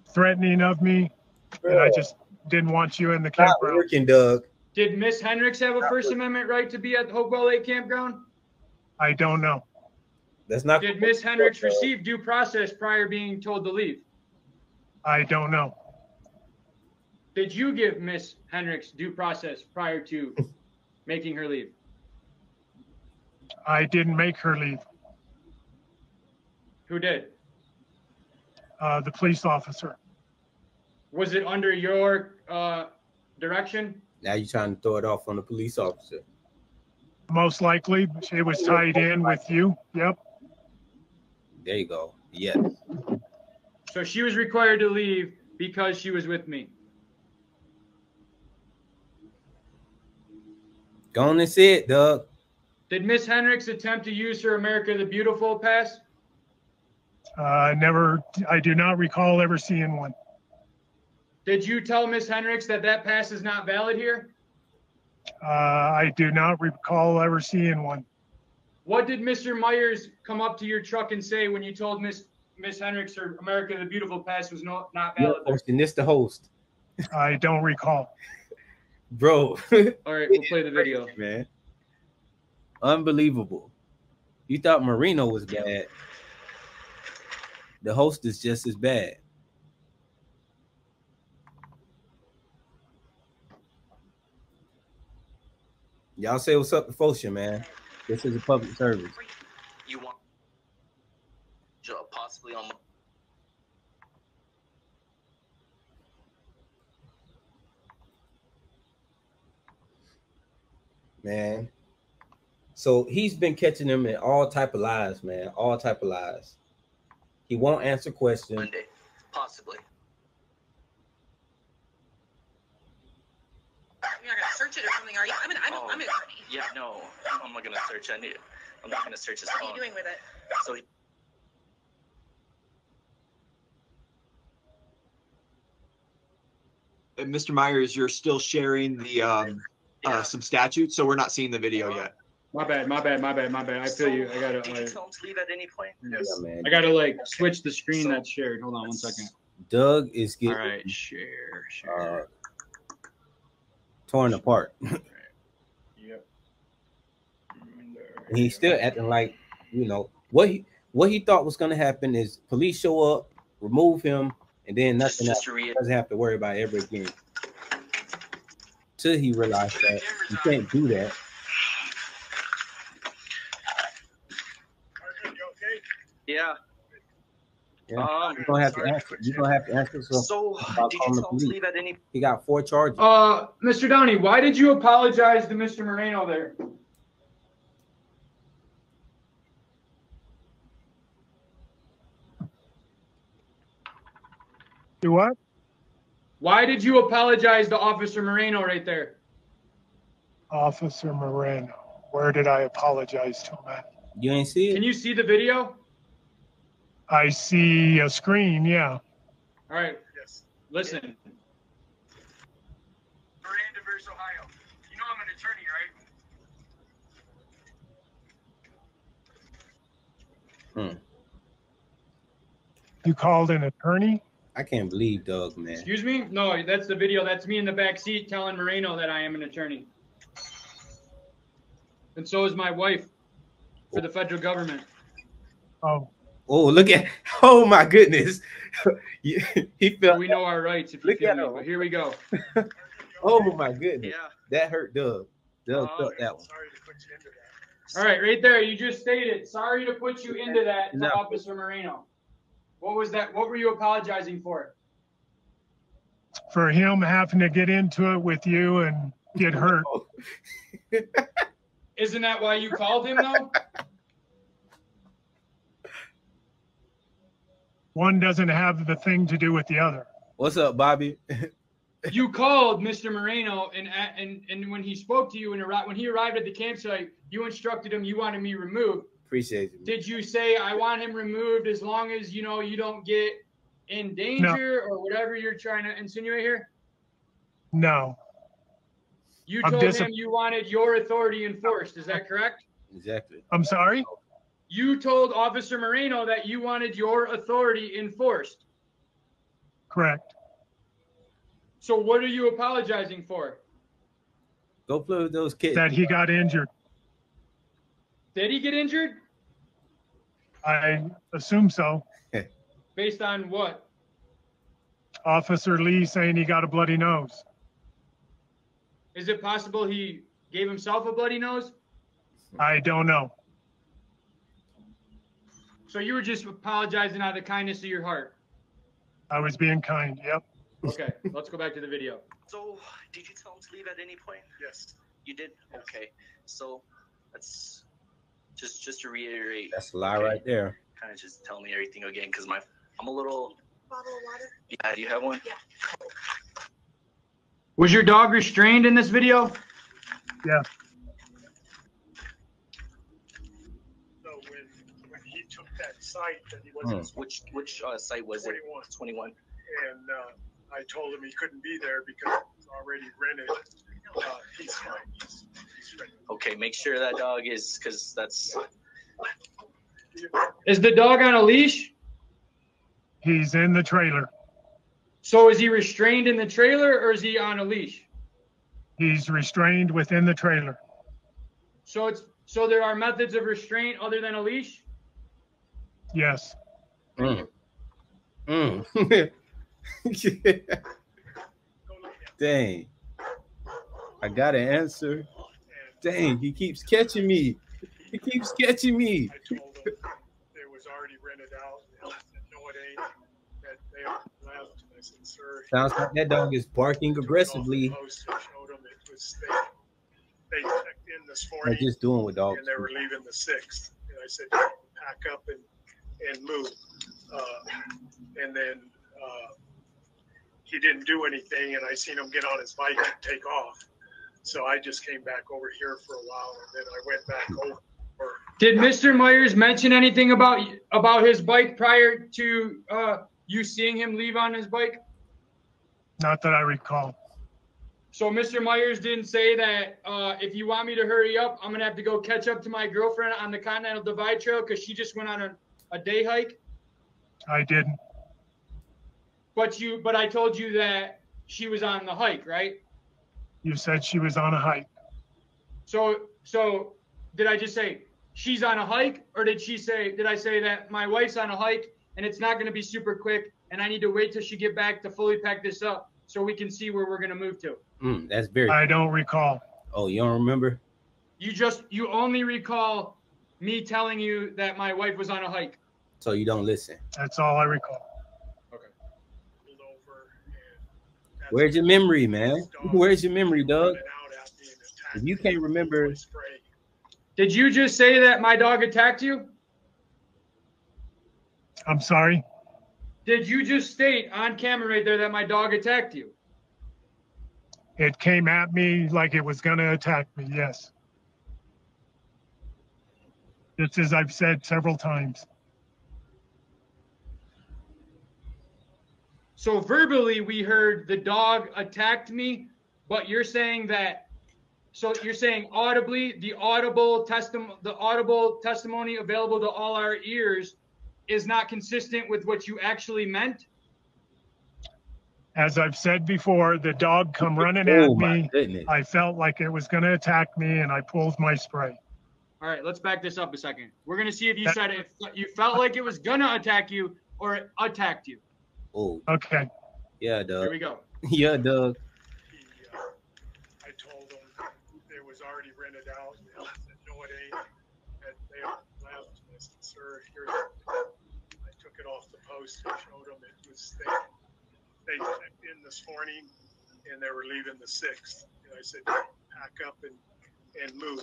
threatening of me. And I just didn't want you in the Not campground. working, Doug. Did Miss Hendricks have a First Amendment right to be at Hopewell Lake Campground? I don't know. That's not. Did Miss Hendricks receive due process prior being told to leave? I don't know. Did you give Miss Hendricks due process prior to making her leave? I didn't make her leave. Who did? The police officer. Was it under your direction? Now you're trying to throw it off on the police officer. Most likely, it was tied in with you. Yep. There you go. Yes. So she was required to leave because she was with me. Go on and say it, Doug. Did Miss Hendricks attempt to use her America the Beautiful pass? I do not recall ever seeing one. Did you tell Miss Hendricks that that pass is not valid here? I do not recall ever seeing one. What did Mr. Myers come up to your truck and say when you told Miss Hendricks her America the Beautiful pass was not valid? And this the host. I don't recall. Bro. All right, we'll play the video. Man. Unbelievable. You thought Marino was bad. The host is just as bad. Y'all say what's up to Fosha, man. This is a public service. You want possibly on. Man. So he's been catching them in all type of lies, man. All type of lies. He won't answer questions. Monday, possibly. You're not gonna search it or something, are you? I'm an attorney. Yeah, no, I'm not gonna search. I'm not gonna search his phone. What are you doing with it? So. Mr. Myers, you're still sharing the some statutes, so we're not seeing the video yet. My bad. I feel you. I gotta. Did you tell him to leave at any point? Yes. Yeah, man. I gotta like switch the screen that's shared. Hold on 1 second. Doug is getting all right. Share. Torn apart. Yep. And he's still acting like, you know, what he thought was gonna happen is police show up, remove him, and then nothing else. He doesn't have to worry about it ever again. Till he realized that you can't do that. Yeah. Yeah. You're gonna have to answer. You're gonna have to answer. So did you tell him to leave at any? He got 4 charges. Mr. Downey, why did you apologize to Mr. Moreno there? Do what? Why did you apologize to Officer Moreno right there? Officer Moreno. Where did I apologize to him at? You ain't see it? Can you see the video? I see a screen, yeah. All right. Yes. Listen. Miranda versus Ohio. You know I'm an attorney, right? You called an attorney? I can't believe Doug, man. Excuse me? No, that's the video. That's me in the back seat telling Moreno that I am an attorney. And so is my wife for the federal government. Oh. Oh, look at, oh my goodness. He felt. We know our rights if you feel me, but here we go. Oh my goodness. Yeah. That hurt Doug. Doug felt that one. Sorry to put you into that. All right, right there. You just stated, sorry to put you into that to Officer Moreno. What was that? What were you apologizing for? For him having to get into it with you and get hurt. Isn't that why you called him, though? One doesn't have the thing to do with the other. What's up, Bobby? You called Mr. Moreno, and when he spoke to you when he arrived at the campsite, you instructed him you wanted me removed. Appreciate you. Did you say I want him removed as long as you don't get in danger or whatever you're trying to insinuate here? No. You told him you wanted your authority enforced. Is that correct? Exactly. I'm sorry? You told Officer Moreno that you wanted your authority enforced. Correct. So what are you apologizing for? Go play with those kids. That he got injured. Did he get injured? I assume so. Based on what? Officer Lee saying he got a bloody nose. Is it possible he gave himself a bloody nose? I don't know. So you were just apologizing out of the kindness of your heart? I was being kind, yep. Okay, let's go back to the video. So, did you tell him to leave at any point? Yes. You did? Yes. Okay. So, that's just to reiterate. That's a lie right there. Kind of just tell me everything again, because I'm a little. Bottle of water? Yeah, do you have one? Yeah. Was your dog restrained in this video? Yeah. So when he took that site that he wasn't. Which site was 21. it? 21. And I told him he couldn't be there because it was already rented. He's fine. He's ready. Okay, make sure that dog is, because that's. Is the dog on a leash? He's in the trailer. So is he restrained in the trailer or is he on a leash? He's restrained within the trailer. So there are methods of restraint other than a leash? Yes. Dang. I got an answer. Dang, he keeps catching me. He keeps catching me. I told him it was already rented out. And he said, no, it ain't. That they left. I said, sir. Sounds like that dog is barking aggressively. I showed him it was they checked in this morning. They're just doing what dogs and they were leaving the 6th. And I said, pack up and move. And then he didn't do anything, and I seen him get on his bike and take off. So I just came back over here for a while, and then I went back over. Did Mr. Myers mention anything about his bike prior to you seeing him leave on his bike? Not that I recall. So Mr. Myers didn't say that if you want me to hurry up, I'm gonna have to go catch up to my girlfriend on the Continental Divide Trail because she just went on a day hike? I didn't. But I told you that she was on the hike, right? You said she was on a hike. So did I just say she's on a hike, or did I say that my wife's on a hike and it's not going to be super quick and I need to wait till she get back to fully pack this up so we can see where we're going to move to? That's very. I don't recall. Oh, you don't remember? You only recall me telling you that my wife was on a hike. So you don't listen. That's all I recall. Where's your memory, man? Where's your memory, Doug? If you can't remember. Did you just say that my dog attacked you? I'm sorry? Did you just state on camera right there that my dog attacked you? It came at me like it was going to attack me, yes. Just as I've said several times. So verbally, we heard the dog attacked me, but you're saying that. So you're saying audibly, the audible testimony available to all our ears is not consistent with what you actually meant. As I've said before, the dog come running at me. Goodness. I felt like it was going to attack me, and I pulled my spray. All right, let's back this up a second. We're going to see if you said if you felt like it was going to attack you or it attacked you. Oh. Okay. Yeah, Doug. Here we go. Yeah, Doug. I told him it was already rented out. And he said, no, it ain't. And they left. And I said, sir, here. I took it off the post and showed them it was they checked in this morning and they were leaving the 6th. And I said, pack up and move.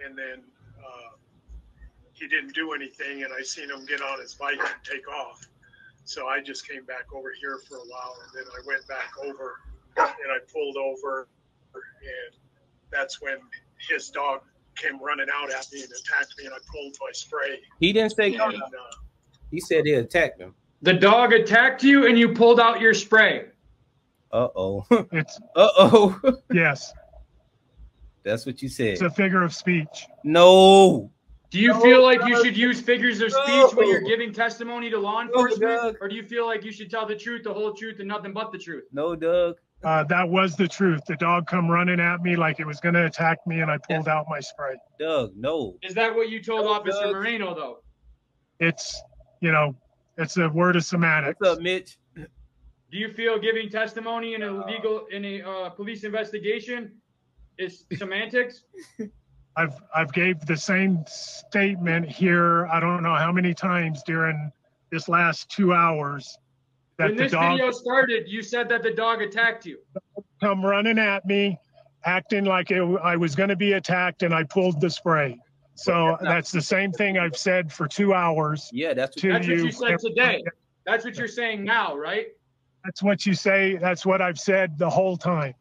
And then he didn't do anything, and I seen him get on his bike and take off. So I just came back over here for a while, and then I went back over and I pulled over, and that's when his dog came running out at me and attacked me, and I pulled my spray. He didn't say And, he said he attacked him. The dog attacked you and you pulled out your spray. Uh-oh. it's Uh-oh. yes, That's what you said. it's a figure of speech. No. Do you feel like you should use figures of speech when you're giving testimony to law enforcement? Doug. Or do you feel like you should tell the truth, the whole truth, and nothing but the truth? No, Doug. That was the truth. The dog come running at me like it was going to attack me, and I pulled out my spray. Doug, no. Is that what you told Officer Doug. Moreno, though? It's, you know, it's a word of semantics. What's up, Mitch? Do you feel giving testimony in a police investigation is semantics? I've gave the same statement here. I don't know how many times during this last 2 hours that When the this dog video started, you said that the dog attacked you. come running at me, acting like I was going to be attacked, and I pulled the spray. So that's the same thing I've said for 2 hours. Yeah, that's What you said today. That's what you're saying now, right? That's what you say. That's what I've said the whole time.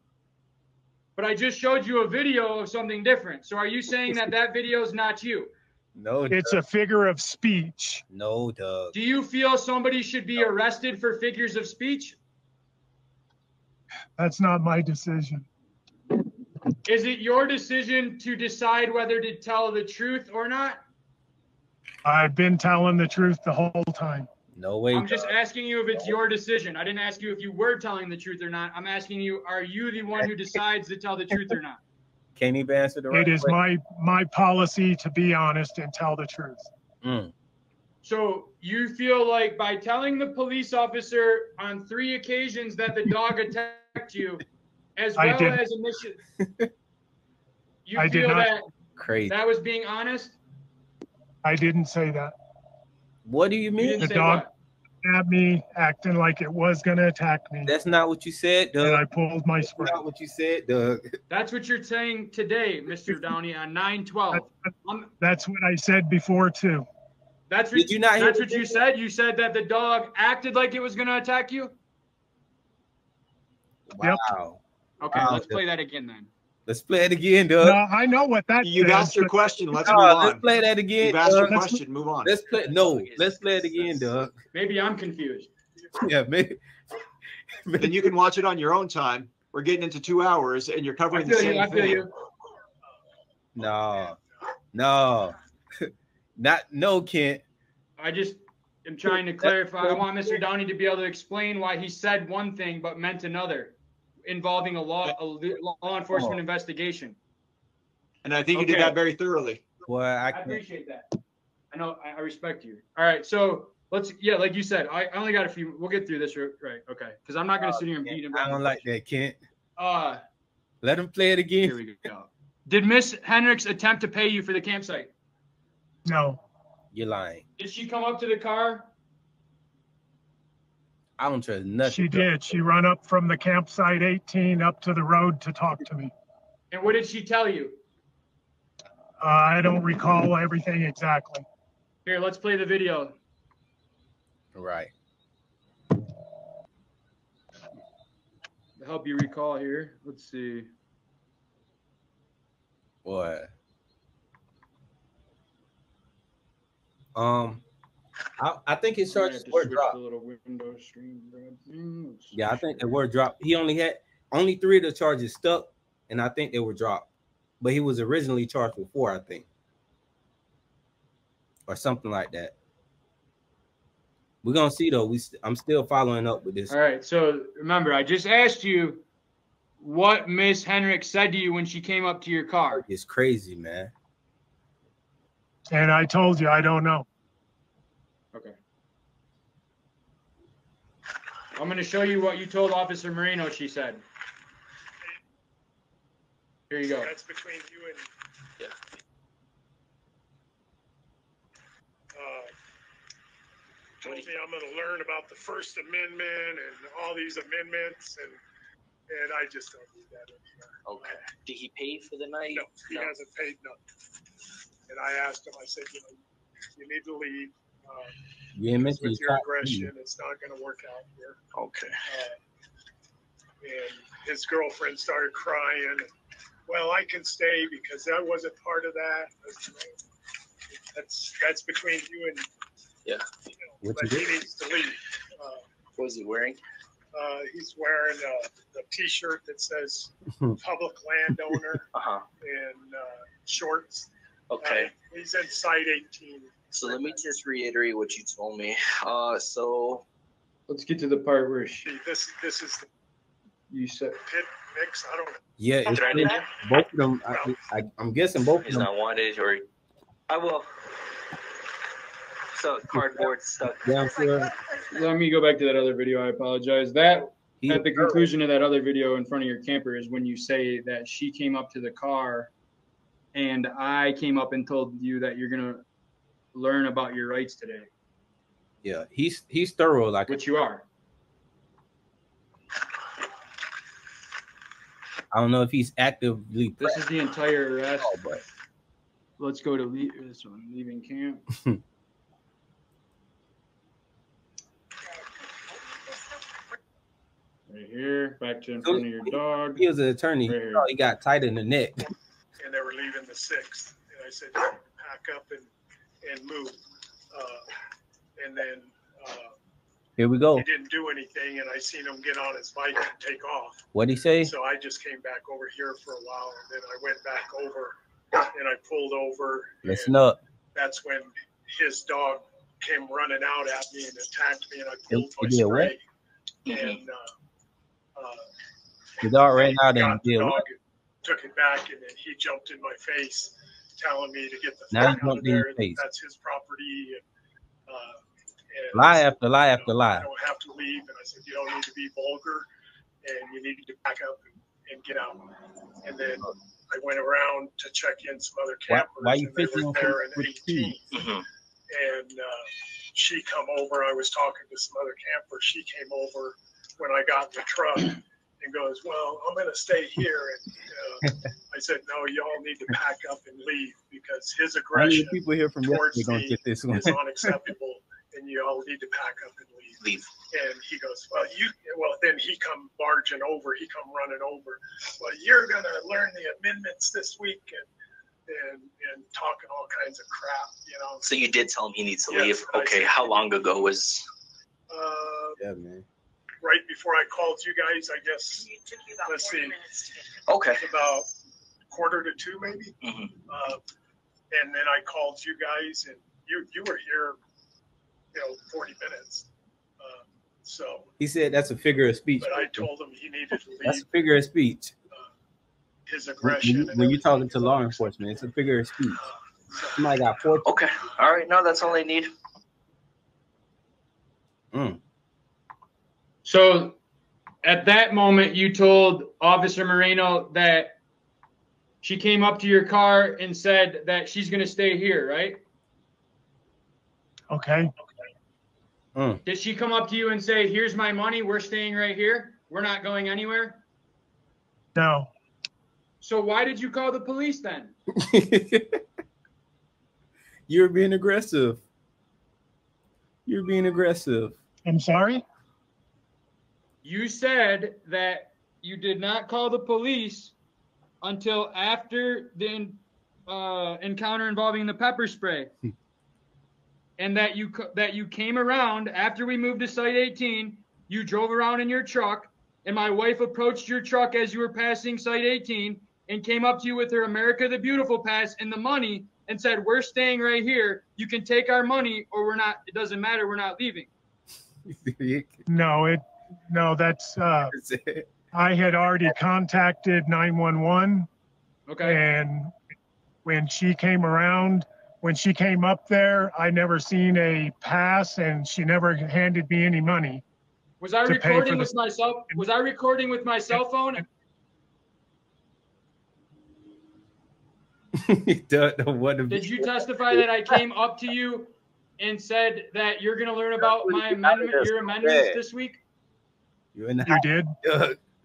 But I just showed you a video of something different. So are you saying that that video is not you? No, It's a figure of speech. No, Doug. Do you feel somebody should be arrested for figures of speech? That's not my decision. Is it your decision to decide whether to tell the truth or not? I've been telling the truth the whole time. No way. I'm just asking you if it's your decision. I didn't ask you if you were telling the truth or not. I'm asking you, are you the one who decides to tell the truth or not? Can't even answer the right It is way. my policy to be honest and tell the truth. So you feel like by telling the police officer on 3 occasions that the dog attacked you, as well as a mission, you feel that Crazy. that was being honest? I didn't say that. What do you You mean? didn't The say dog what? at me, acting like it was going to attack me, That's not what you said, Doug. and I pulled my That's spray. not what you said, Doug. That's what you're saying today, Mr. Downey, on 9/12. That's what I said before too. That's what, Did you not hear that's the what you video? said? You said that the dog acted like it was going to attack you? Yep. Wow. Okay, Wow, let's play that again then. Let's play it again, Doug. No, I know what that You've says, asked your but question. Let's No, move let's on. play that again. You've asked your Doug. question. Move on. Let's play. No, let's play it again, Doug. Maybe I'm confused. Yeah, maybe. Then you can watch it on your own time. We're getting into 2 hours, and you're I covering the feel you. same I feel thing. you. No, no, Kent. I just am trying to clarify. I want Mr. Downey to be able to explain why he said one thing but meant another, involving a law enforcement investigation. And I think you did that very thoroughly. Boy, I appreciate that. I know. I respect you. All right, so let's. Yeah, like you said, I only got a few. We'll get through this, right? Okay, because I'm not gonna sit here and beat him I down. don't like that, Kent. Let him play it again. Here we go. Did Miss Hendricks attempt to pay you for the campsite? no. You're lying. Did she come up to the car? I don't trust nothing. She did. She run up from the campsite 18 up to the road to talk to me. And what did she tell you? I don't recall everything exactly. Here, let's play the video. Right. To help you recall here. Let's see. Boy. I think his charges were dropped. Yeah, I think they were dropped. He only 3 of the charges stuck, and I think they were dropped. But he was originally charged with 4, I think, or something like that. We're gonna see though. I'm still following up with this. All right. So remember, I just asked you what Miss Hendricks said to you when she came up to your car. It's crazy, man. And I told you, I don't know. Okay. I'm going to show you what you told Officer Moreno she said. Here you go. That's between you and told me I'm going to learn about the First Amendment and all these amendments, and I just don't need that anymore. Okay. Did he pay for the night? No, he hasn't paid nothing. And I asked him, I said, You need to leave. You didn't mention With your aggression, it's not going to work out here. Okay. And his girlfriend started crying. Well, I can stay because I wasn't part of that. That's between you and but he needs to leave. What is he wearing? He's wearing a T-shirt that says "Public Landowner" and shorts. Okay. He's in site 18. So let me just reiterate what you told me. So let's get to the part where this is the you said pit mix. I don't know. Yeah, it's both of them. I'm guessing both of he's them. not wanted, or I will. So cardboard stuck. Yeah, sure. let me go back to that other video. I apologize. That at the conclusion of that other video in front of your camper is when you say that she came up to the car and I came up and told you that you're gonna learn about your rights today. Yeah, he's thorough, like which you are. I don't know if he's actively. This is the entire arrest. Oh, but let's go to this one, leaving camp. Right here, back to in front of your dog. He was an attorney. Right Oh, he got tight in the neck. And they were leaving the 6th. And I said, pack up and move. And then here we go. he didn't do anything, and I seen him get on his bike and take off. What'd he say? So I just came back over here for a while, and then I went back over, and I pulled over. Listen up. That's when his dog came running out at me and attacked me, and I pulled my He did what? spray. And the dog ran out and got the did dog what? and took it back, and then he jumped in my face, telling me to get the Now fuck he out jumped of in your there. face. That's his property. And Lie after lie after I lie. don't have to leave. And I said, you don't need to be vulgar, and you need to back up and get out. And then I went around to check in some other campers, Why you and they picking were on there in with 18. And she come over. I was talking to some other campers. She came over when I got in the truck and goes, well, I'm going to stay here. And I said, no, y'all need to pack up and leave because his aggression people here from towards yesterday gonna me get this one. is unacceptable, and you all need to pack up and leave. And he goes, well, then he come barging over. He come running over. Well, you're going to learn the amendments this week and talking all kinds of crap, you know. So you did tell him he needs to Yes, leave. I Okay, said- how long ago was? Yeah, man. Right before I called you guys, I guess. It took you about Let's 40 see. minutes to get Okay. It's about 1:45 maybe. Mhm. And then I called you guys, and you were here, 40 minutes. So, He said that's a figure of speech. but I told him he needed to That's a leave. figure of speech. His When, aggression. when you're talking to law enforcement, it's a figure of speech. Somebody got 4. Okay. All right. No, that's all I need. So at that moment, you told Officer Moreno that she came up to your car and said that she's going to stay here, right? Okay. Did she come up to you and say, here's my money, we're staying right here, we're not going anywhere? No. So why did you call the police then? You're being aggressive. You're being aggressive. I'm sorry? You said that you did not call the police until after the encounter involving the pepper spray. And that you came around after we moved to Site 18, you drove around in your truck, and my wife approached your truck as you were passing Site 18 and came up to you with her America the Beautiful pass and the money and said, we're staying right here. You can take our money or we're not. It doesn't matter. We're not leaving. No, that's, I had already contacted 911. Okay. And when she came around, when she came up there, I never seen a pass, and she never handed me any money. Was I to pay recording for with myself? Was I recording with my cell phone? Did you testify that I came up to you and said that you're going to learn about my amendment, your amendments this week? You did?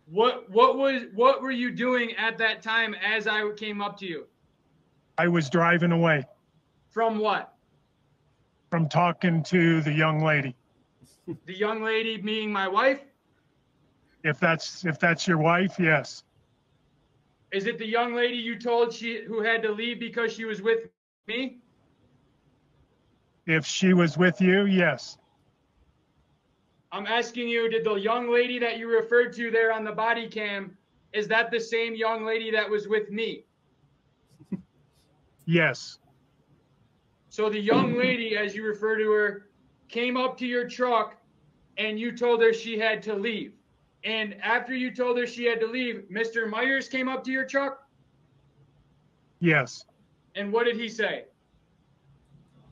What were you doing at that time as I came up to you? I was driving away From what? from talking to the young lady. The young lady being my wife? If that's your wife, yes. Is it the young lady you told who had to leave because she was with me? If she was with you, yes. I'm asking you, did the young lady that you referred to there on the body cam, is that the same young lady that was with me? Yes. So the young lady, as you refer to her, came up to your truck and you told her she had to leave. And after you told her she had to leave, Mr. Myers came up to your truck? Yes. And what did he say?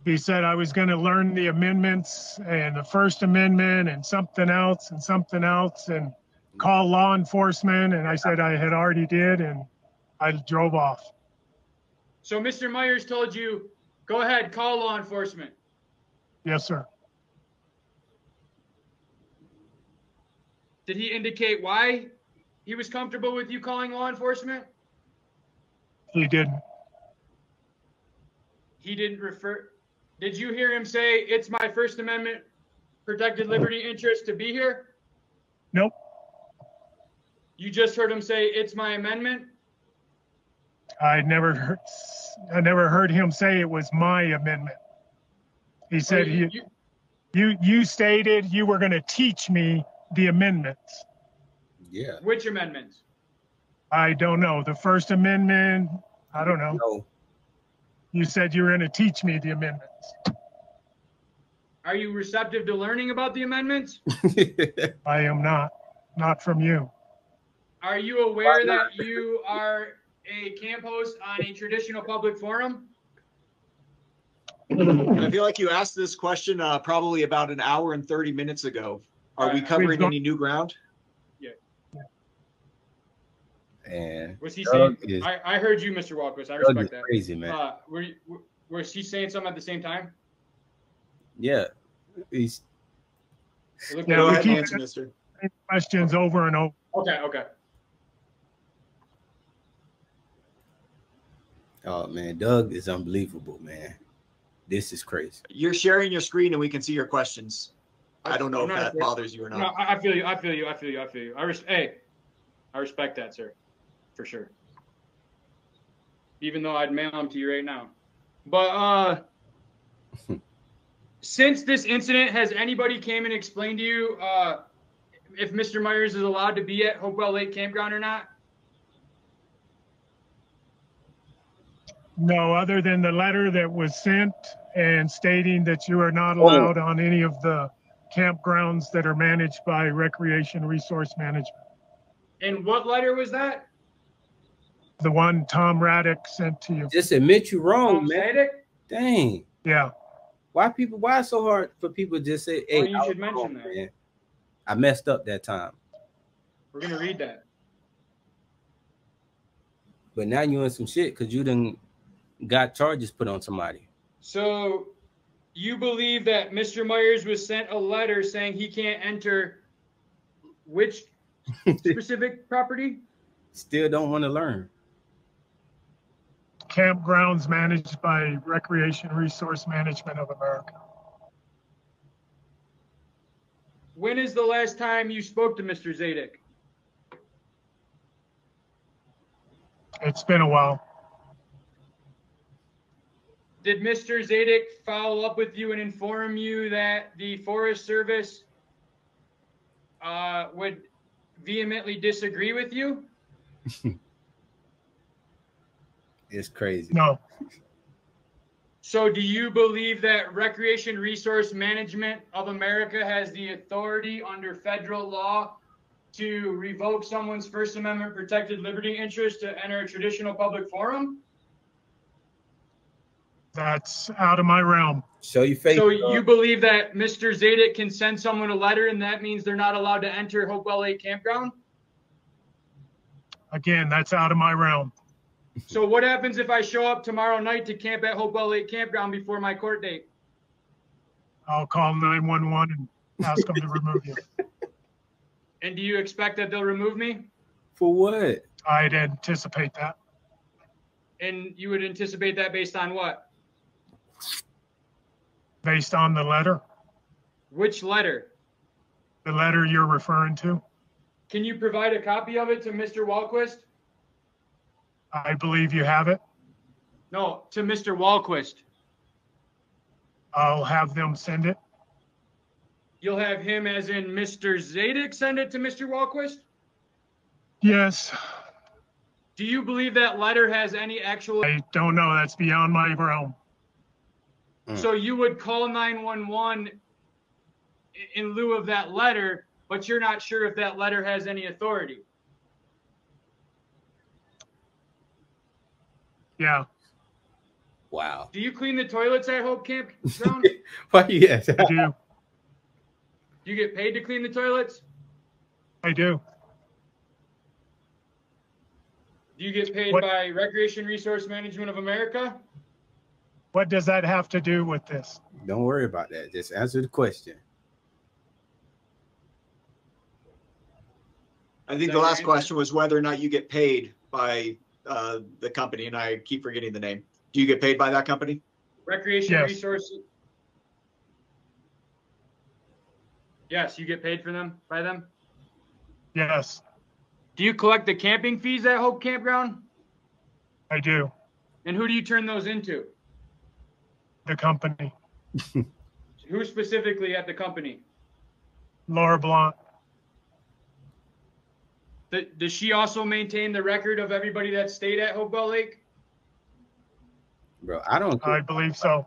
He said I was going to learn the amendments and the First Amendment and something else and call law enforcement. And I said I had already did, and I drove off. So Mr. Myers told you, go ahead, call law enforcement. Yes, sir. Did he indicate why he was comfortable with you calling law enforcement? He didn't. He didn't refer. Did you hear him say, it's my First Amendment protected liberty interest to be here? Nope. You just heard him say, it's my amendment? I never heard him say it was my amendment. He said you stated you were going to teach me the amendments. Yeah. Which amendments? I don't know. The First Amendment, I don't know. No. You said you were going to teach me the amendments. Are you receptive to learning about the amendments? I am not from you. Are you aware that you are a camp host on a traditional public forum? I feel like you asked this question probably about an hour and 30 minutes ago. Are we covering any new ground? Yeah. And was he saying? I heard you, Mr. Walquist. I respect that. Crazy, man. Was he saying something at the same time? Yeah. He's. Go ahead and answer, mister. Questions over and over. Okay. Oh man, Doug is unbelievable, man. This is crazy. You're sharing your screen and we can see your questions. I don't know if that bothers you or not. No, I feel you. I respect that, sir, for sure. Even though I'd mail them to you right now. But since this incident, has anybody came and explained to you if Mr. Myers is allowed to be at Hopewell Lake Campground or not? No, other than the letter that was sent and stating that you are not allowed on any of the campgrounds that are managed by Recreation Resource Management. And what letter was that? The one Tom Raddick sent to you. Just admit you wrong, man. Raddick? Dang. Yeah. Why it's so hard for people to just say, hey, you should mention that. Man. I messed up that time. We're going to read that. But now you in some shit because you done got charges put on somebody. So you believe that Mr. Myers was sent a letter saying he can't enter which specific property? Still don't want to learn. Campgrounds managed by Recreation Resource Management of America. When is the last time you spoke to Mr. Zadek? It's been a while. Did Mr. Zadek follow up with you and inform you that the Forest Service would vehemently disagree with you? It's crazy. No. So do you believe that Recreation Resource Management of America has the authority under federal law to revoke someone's First Amendment protected liberty interest to enter a traditional public forum? That's out of my realm. Show your face. So you believe that Mr. Zadek can send someone a letter and that means they're not allowed to enter Hopewell Lake Campground? Again, that's out of my realm. So what happens if I show up tomorrow night to camp at Hopewell Lake Campground before my court date? I'll call 911 and ask them to remove you. And do you expect that they'll remove me? For what? I'd anticipate that. And you would anticipate that based on what? based on the letter, Which letter? the letter you're referring to. Can you provide a copy of it to Mr. Walquist? I believe you have it. No, to Mr. Walquist. I'll have them send it. You'll have him, as in Mr. Zadig, send it to Mr. Walquist? Yes. Do you believe that letter has any actual... I don't know. That's beyond my realm. So you would call 911 in lieu of that letter, but you're not sure if that letter has any authority. Yeah. Wow. Do you clean the toilets at Hope Campground? Well, yes. I do. Do you get paid to clean the toilets? I do. Do you get paid What- by Recreation Resource Management of America? What does that have to do with this? Don't worry about that. Just answer the question. I think the last question was whether or not you get paid by the company, and I keep forgetting the name. Do you get paid by that company? Recreation Yes. Resources. Yes, you get paid for them by them. Yes, Do you collect the camping fees at Hope Campground? I do. And who do you turn those into? The company. Who specifically at the company? Laura Blanc. Does she also maintain the record of everybody that stayed at Hopewell Lake? Bro, I don't I believe so.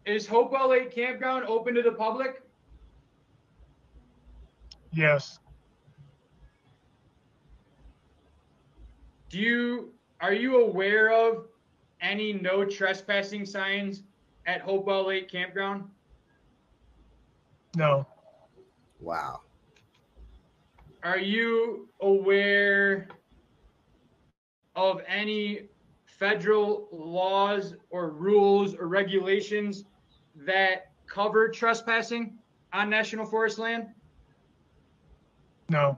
Is Hopewell Lake Campground open to the public? Yes. Are you aware of any no trespassing signs at Hopewell Lake Campground? No. Wow. Are you aware of any federal laws or rules or regulations that cover trespassing on National Forest land? No.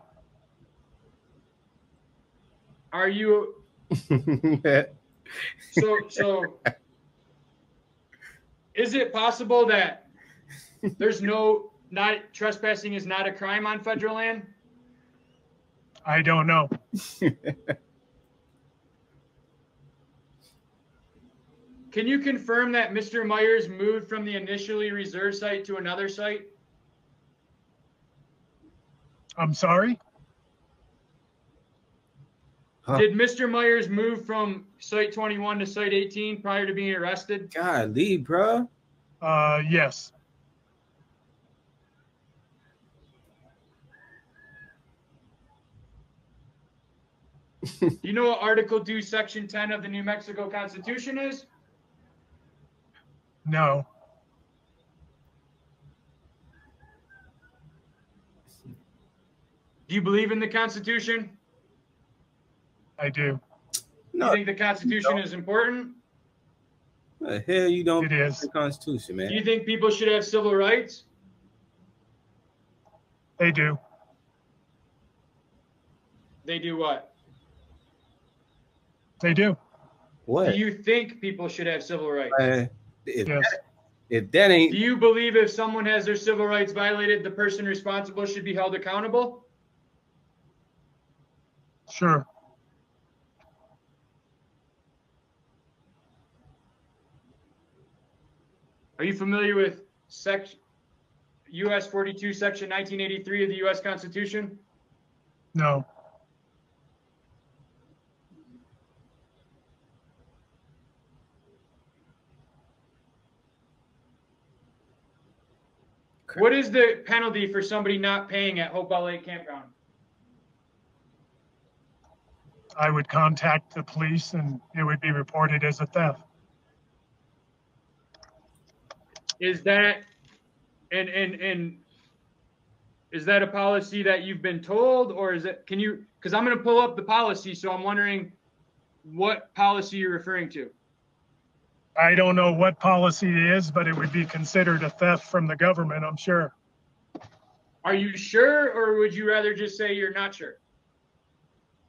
Are you so is it possible that there's not trespassing is not a crime on federal land? I don't know. Can you confirm that Mr. Myers moved from the initially reserved site to another site? I'm sorry? Huh. Did Mr. Myers move from site 21 to site 18 prior to being arrested? Golly, bro. Yes. Do you know what Article 2, Section 10 of the New Mexico Constitution is? No. Do you believe in the Constitution? I do. Do No, you think the Constitution is important? the hell you don't It is. the Constitution, man. Do you think people should have civil rights? They do. They do what? They do. What? Do you think people should have civil rights? If, Yes. if that ain't Do you believe if someone has their civil rights violated, the person responsible should be held accountable? Sure. Are you familiar with U.S. 42, Section 1983 of the U.S. Constitution? No. What is the penalty for somebody not paying at Hopewell Lake Campground? I would contact the police and it would be reported as a theft. Is that and is that a policy that you've been told, or is it, because I'm going to pull up the policy, so I'm wondering what policy you're referring to. I don't know what policy it is, but it would be considered a theft from the government, I'm sure. Are you sure, or would you rather just say you're not sure?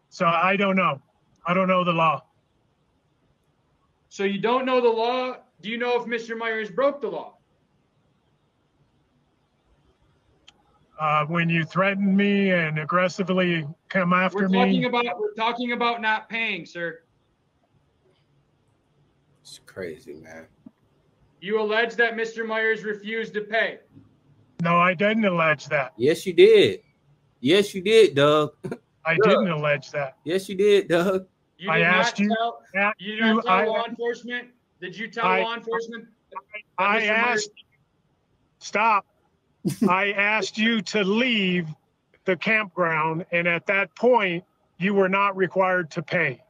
So I don't know. I don't know the law. So you don't know the law, Do you know if Mr. Myers broke the law? When you threaten me and aggressively come after me. We're talking about not paying, sir. It's crazy, man. You allege that Mr. Myers refused to pay. No, I didn't allege that. Yes, you did. Yes, you did, Doug. I didn't allege that. Yes, you did, Doug. You did not tell law enforcement? Did you tell law enforcement? I asked. Stop. I asked you to leave the campground, and at that point, you were not required to pay.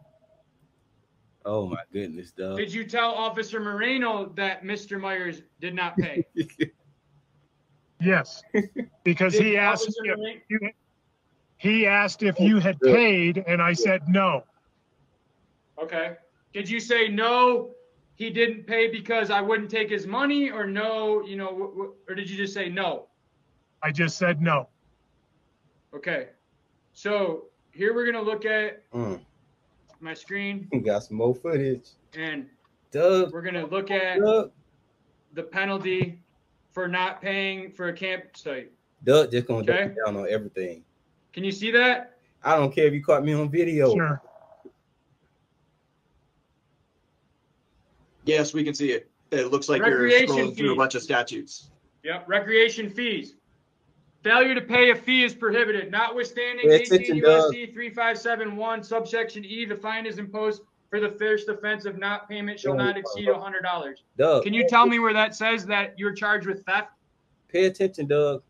Oh my goodness, Doug. Did you tell Officer Moreno that Mr. Myers did not pay? Yes, because he asked if you had paid, and I said no. Okay. Did you say no, he didn't pay because I wouldn't take his money, or no, you know, or did you just say no? I just said no. Okay. So here we're going to look at my screen. We got some more footage. And Doug, we're going to look at the penalty for not paying for a campsite. Doug just going to double down on everything. Can you see that? I don't care if you caught me on video. Sure. Yes, we can see it. It looks like you're scrolling through a bunch of statutes. Yep, recreation fees. Failure to pay a fee is prohibited, notwithstanding 18 U.S.C. 3571, subsection E. The fine is imposed for the first offense of not payment shall not exceed $100. Can you tell me where that says that you're charged with theft? Pay attention, Doug.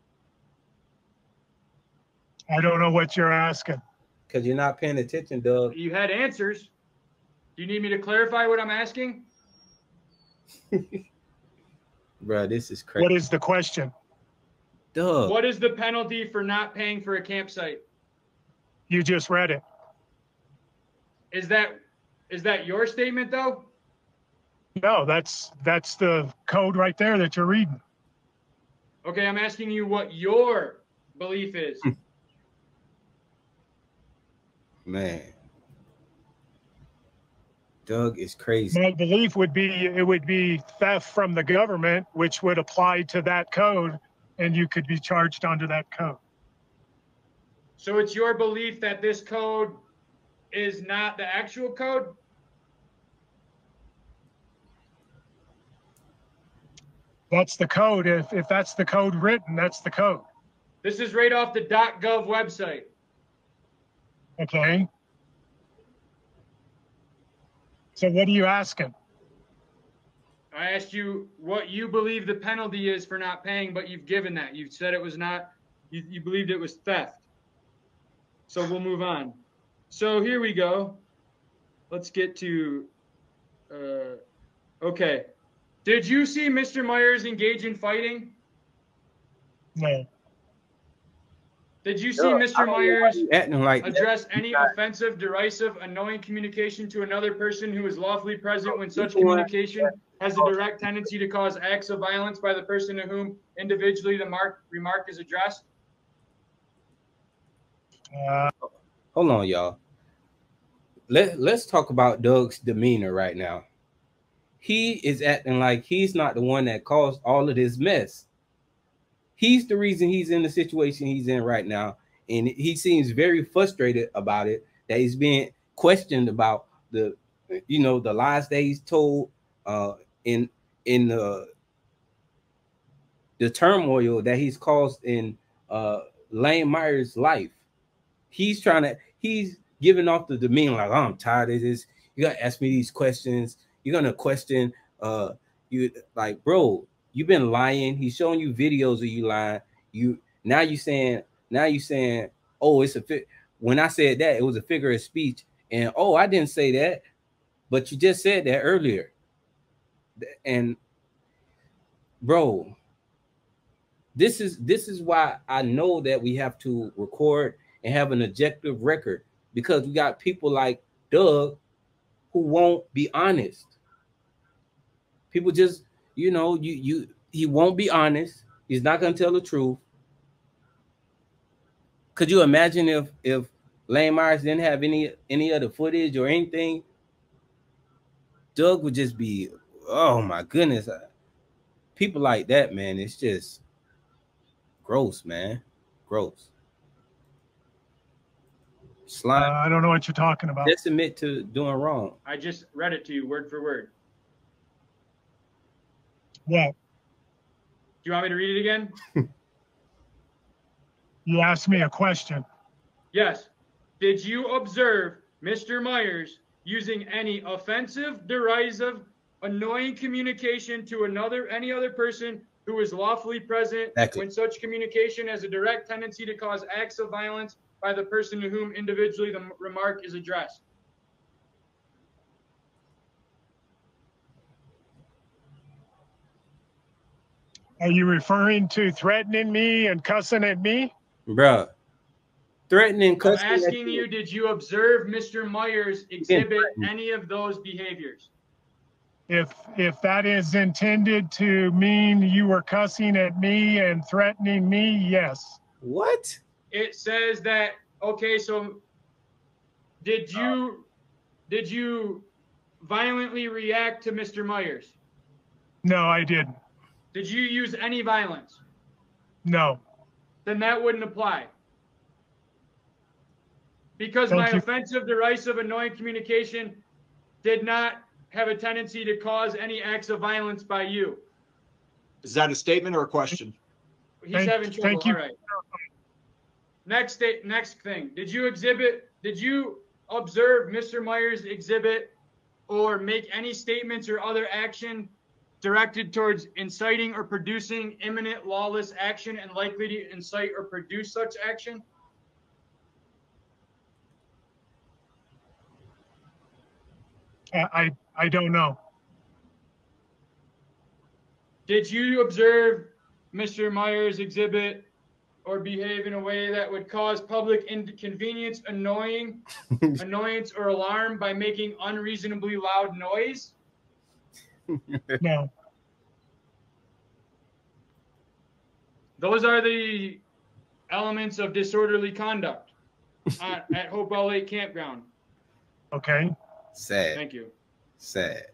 I don't know what you're asking. Because you're not paying attention, Doug. You had answers. Do you need me to clarify what I'm asking? Bro, this is crazy. What is the question? Doug. What is the penalty for not paying for a campsite? You just read it. Is that your statement though? No, that's the code right there that you're reading. Okay, I'm asking you what your belief is. Man. Doug is crazy. My belief would be it would be theft from the government, which would apply to that code, and you could be charged under that code. So it's your belief that this code is not the actual code? That's the code. If that's the code written, that's the code. This is right off the .gov website. Okay. So what are you asking? I asked you what you believe the penalty is for not paying, but you've given that. You've said it was not, you believed it was theft. So we'll move on. So here we go. Let's get to, okay. Did you see Mr. Myers engage in fighting? No. Did you see Mr. Myers address any offensive, derisive, annoying communication to another person who is lawfully present when such communication has a direct tendency to cause acts of violence by the person to whom individually the remark is addressed? Hold on, y'all. Let's talk about Doug's demeanor right now. He is acting like he's not the one that caused all of this mess. He's the reason he's in the situation he's in right now. And he seems very frustrated about it, that he's being questioned about the, you know, the lies that he's told in the turmoil that he's caused in Lane Myers' life. He's giving off the demeanor like, oh, I'm tired of this. You gotta ask me these questions. You're gonna question you, like, bro, you've been lying. He's showing you videos of you lying. Now you saying, oh, it's a fit. When I said that, it was a figure of speech. And oh, I didn't say that, but you just said that earlier. And bro, this is why I know that we have to record and have an objective record, because we got people like Doug who won't be honest. People just, you know, he won't be honest. He's not gonna tell the truth. Could you imagine if Lane Myers didn't have any other footage or anything? Doug would just be oh my goodness, people like that, man, it's just gross, man, gross. Slime. I don't know what you're talking about. Just admit to doing wrong. I just read it to you word for word. Yeah. Do you want me to read it again? You asked me a question. Yes. Did you observe Mr. Myers using any offensive, derisive, annoying communication to any other person who is lawfully present when such communication has a direct tendency to cause acts of violence by the person to whom individually the remark is addressed? Are you referring to threatening me and cussing at me? Bruh. Threatening, cussing. I'm asking you, did you observe Mr. Myers exhibit any of those behaviors? If that is intended to mean you were cussing at me and threatening me, yes. What? It says that, okay, so did you violently react to Mr. Myers? No, I didn't. Did you use any violence? No. Then that wouldn't apply. Because my offensive, derisive, annoying communication did not have a tendency to cause any acts of violence by you. Is that a statement or a question? He's having trouble. Thank you. All right. Next thing. Did you observe Mr. Myers exhibit or make any statements or other action directed towards inciting or producing imminent lawless action and likely to incite or produce such action? I don't know. Did you observe Mr. Myers exhibit or behave in a way that would cause public inconvenience, annoyance, or alarm by making unreasonably loud noise? No. Those are the elements of disorderly conduct at Hopewell Lake Campground. Okay. Sad. Thank you. Sad.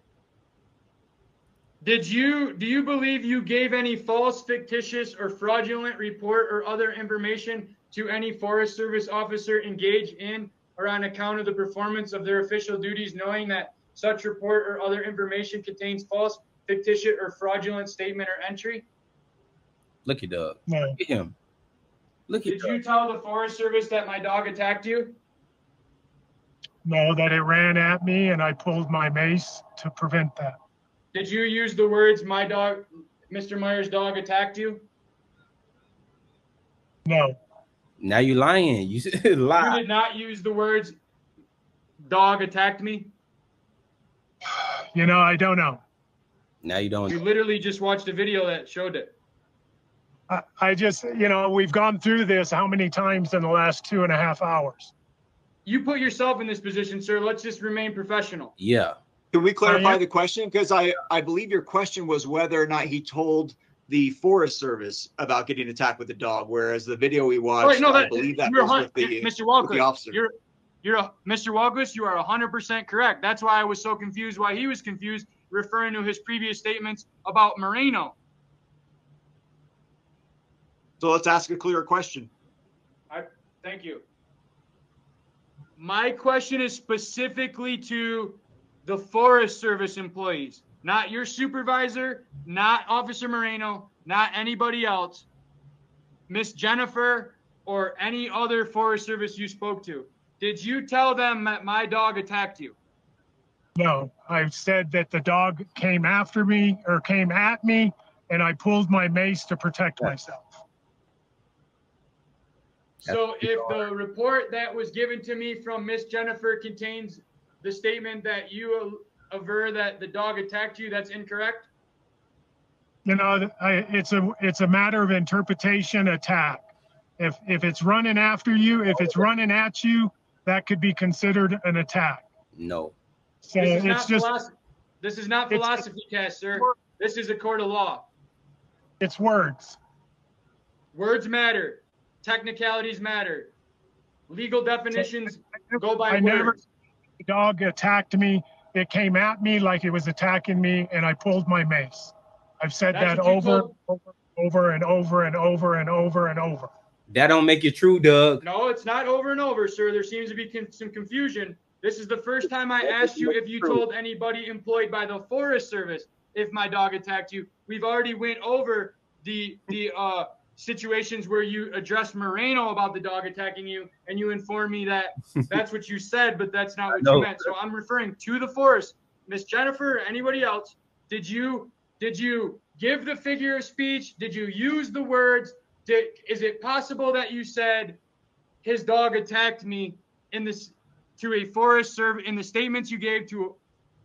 Do you believe you gave any false, fictitious, or fraudulent report or other information to any Forest Service officer engaged in or on account of the performance of their official duties, knowing that such report or other information contains false, fictitious, or fraudulent statement or entry? Look at Doug. No. Look at him. Look at Did you tell the Forest Service that my dog attacked you? No, that it ran at me and I pulled my mace to prevent that. Did you use the words, my dog, Mr. Myers' dog attacked you? No. Now you lying. You lie. You did not use the words, dog attacked me? You know, I don't know. Now you don't. You literally just watched a video that showed it. I just, we've gone through this how many times in the last 2.5 hours? You put yourself in this position, sir. Let's just remain professional. Yeah. Can we clarify the question? Because I believe your question was whether or not he told the Forest Service about getting attacked with a dog, whereas the video we watched, I believe that was with the, Mr. Walker, with the officer. Mr. Walkus, you are 100% correct. That's why I was so confused, why he was confused, referring to his previous statements about Moreno. So let's ask a clearer question. Thank you. My question is specifically to the Forest Service employees, not your supervisor, not Officer Moreno, not anybody else, Miss Jennifer, or any other Forest Service you spoke to. Did you tell them that my dog attacked you? No, I said that the dog came after me or came at me and I pulled my mace to protect myself. So if the report that was given to me from Miss Jennifer contains the statement that you aver that the dog attacked you, that's incorrect? It's a matter of interpretation. Attack. If it's running after you, if it's running at you, that could be considered an attack. No. So this is not philosophy cast, sir. This is a court of law. It's words. Words matter. Technicalities matter. Legal definitions go by words. The dog attacked me. it came at me like it was attacking me, and I pulled my mace. I've said That's that what you over, told- over and over and over and over and over. That don't make it true, Doug. No, it's not over and over, sir. There seems to be some confusion. This is the first time I asked you if you told anybody employed by the Forest Service if my dog attacked you. We've already went over the situations where you addressed Moreno about the dog attacking you, and you informed me that that's what you said, but that's not what you meant. So I'm referring to the forest. Miss Jennifer, or anybody else, did you give the figure of speech? Did you use the words? Is it possible that you said his dog attacked me in this to a Forest Service in the statements you gave to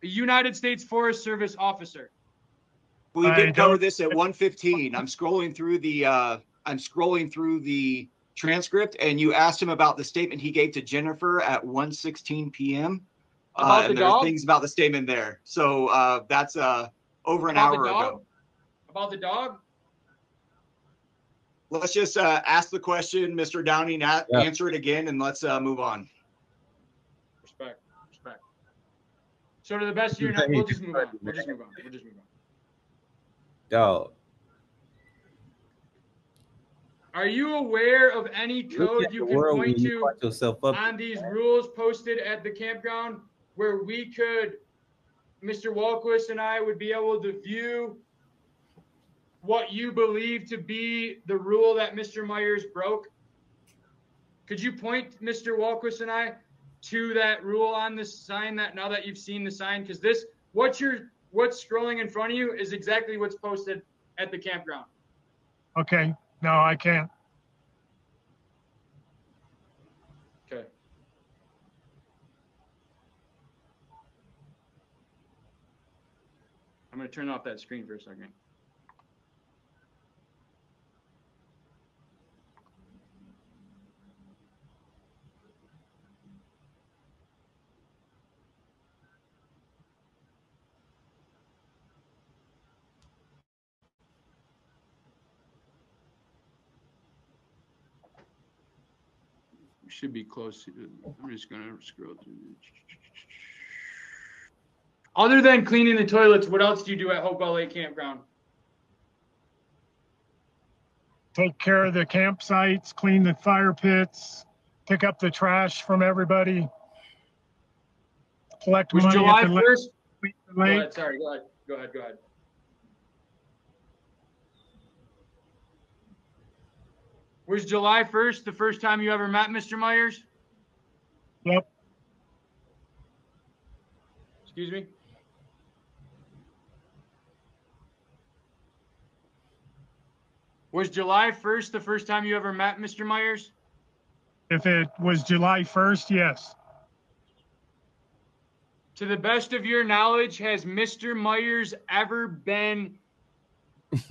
a United States Forest Service officer? We did cover this at 1:15. I'm scrolling through the transcript, and you asked him about the statement he gave to Jennifer at 1:16 p.m. About the there are dog? things about the statement there. So that's over an hour ago. About the dog? Let's just ask the question, Mr. Downing, answer it again, and let's move on. Respect. So to the best of your knowledge, we'll just move on. Dog. Are you aware of any code you can point to on these rules posted at the campground where we could, Mr. Walquist and I would be able to view what you believe to be the rule that Mr. Myers broke? Could you point, Mr. Walquist and I, to that rule on the sign that now that you've seen the sign? Because this, what's scrolling in front of you is exactly what's posted at the campground. Okay, no, I can't. Okay. I'm going to turn off that screen for a second. Should be close to, I'm just going to scroll through. Other than cleaning the toilets, what else do you do at Hopewell Lake Campground? Take care of the campsites, clean the fire pits, pick up the trash from everybody, collect money July at the 1st? lake. Go ahead, sorry, go ahead. Was July 1st the first time you ever met Mr. Myers? Yep. Excuse me? Was July 1st the first time you ever met Mr. Myers? If it was July 1st, yes. To the best of your knowledge, has Mr. Myers ever been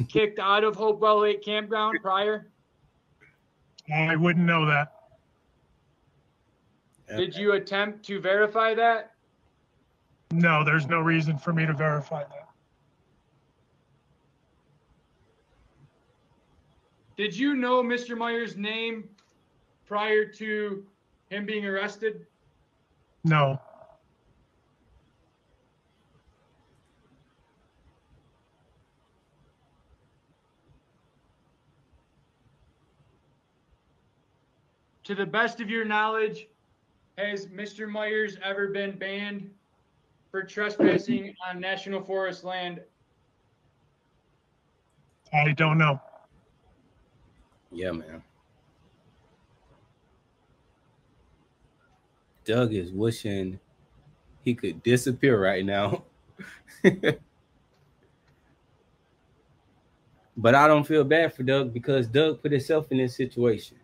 kicked out of Hopewell Lake Campground prior? I wouldn't know that. Did you attempt to verify that? No, there's no reason for me to verify that. Did you know Mr. Myers' name prior to him being arrested? No. To the best of your knowledge, has Mr. Myers ever been banned for trespassing on National Forest land? I don't know. Yeah, man. Doug is wishing he could disappear right now. But I don't feel bad for Doug because Doug put himself in this situation.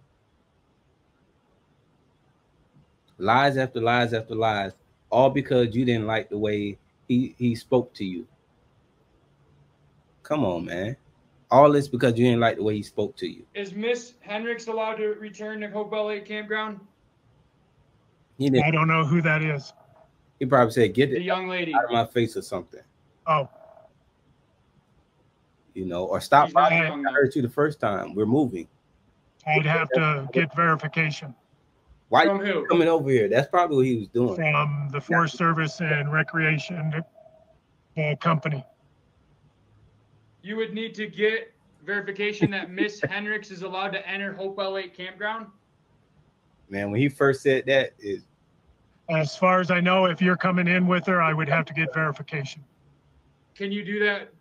Lies after lies after lies, all because you didn't like the way he spoke to you. Come on, man. All this because you didn't like the way he spoke to you. Is Miss Hendricks allowed to return to Hopewell Lake Campground? I don't know who that is. He probably said, "Get the young lady out of my face" or something. Oh. You know, or stop bothering me. I hurt you the first time. We're moving. I'd have to get verification. Why From you who? coming over here? That's probably what he was doing. From the Forest Service and Recreation Company. You would need to get verification that Miss Hendricks is allowed to enter Hopewell Lake Campground. Man, when he first said that, is As far as I know, if you're coming in with her, I would have to get verification. Can you do that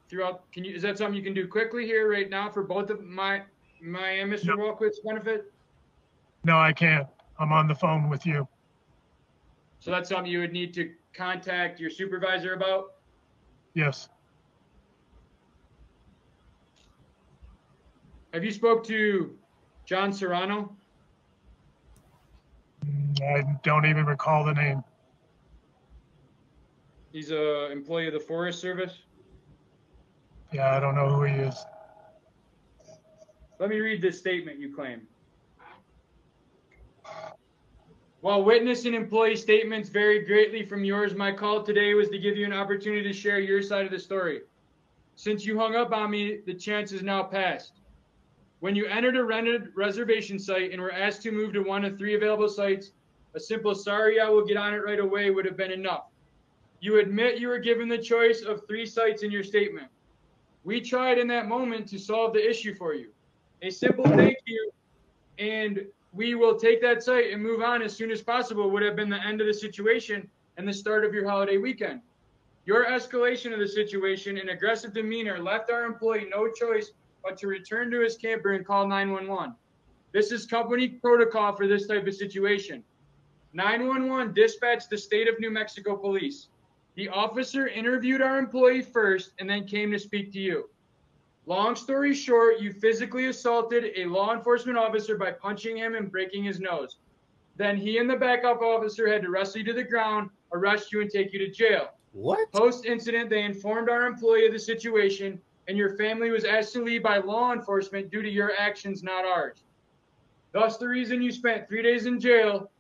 throughout? Is that something you can do quickly here right now for both of my and Mr. Walquist's benefit? No, I can't. I'm on the phone with you. So that's something you would need to contact your supervisor about? Yes. Have you spoke to John Serrano? I don't even recall the name. He's a employee of the Forest Service. Yeah, I don't know who he is. Let me read this statement you claim. While witness and employee statements vary greatly from yours, my call today was to give you an opportunity to share your side of the story. Since you hung up on me, the chance is now past. When you entered a rented reservation site and were asked to move to one of 3 available sites, a simple "sorry, I will get on it right away" would have been enough. You admit you were given the choice of 3 sites in your statement. We tried in that moment to solve the issue for you. A simple "thank you" and "we will take that site and move on as soon as possible" would have been the end of the situation and the start of your holiday weekend. Your escalation of the situation and aggressive demeanor left our employee no choice but to return to his camper and call 911. This is company protocol for this type of situation. 911 dispatched the state of New Mexico police. The officer interviewed our employee first and then came to speak to you. Long story short, you physically assaulted a law enforcement officer by punching him and breaking his nose. Then he and the backup officer had to wrestle you to the ground, arrest you, and take you to jail. what? Post-incident, they informed our employee of the situation, and your family was asked to leave by law enforcement due to your actions, not ours. Thus, the reason you spent 3 days in jail,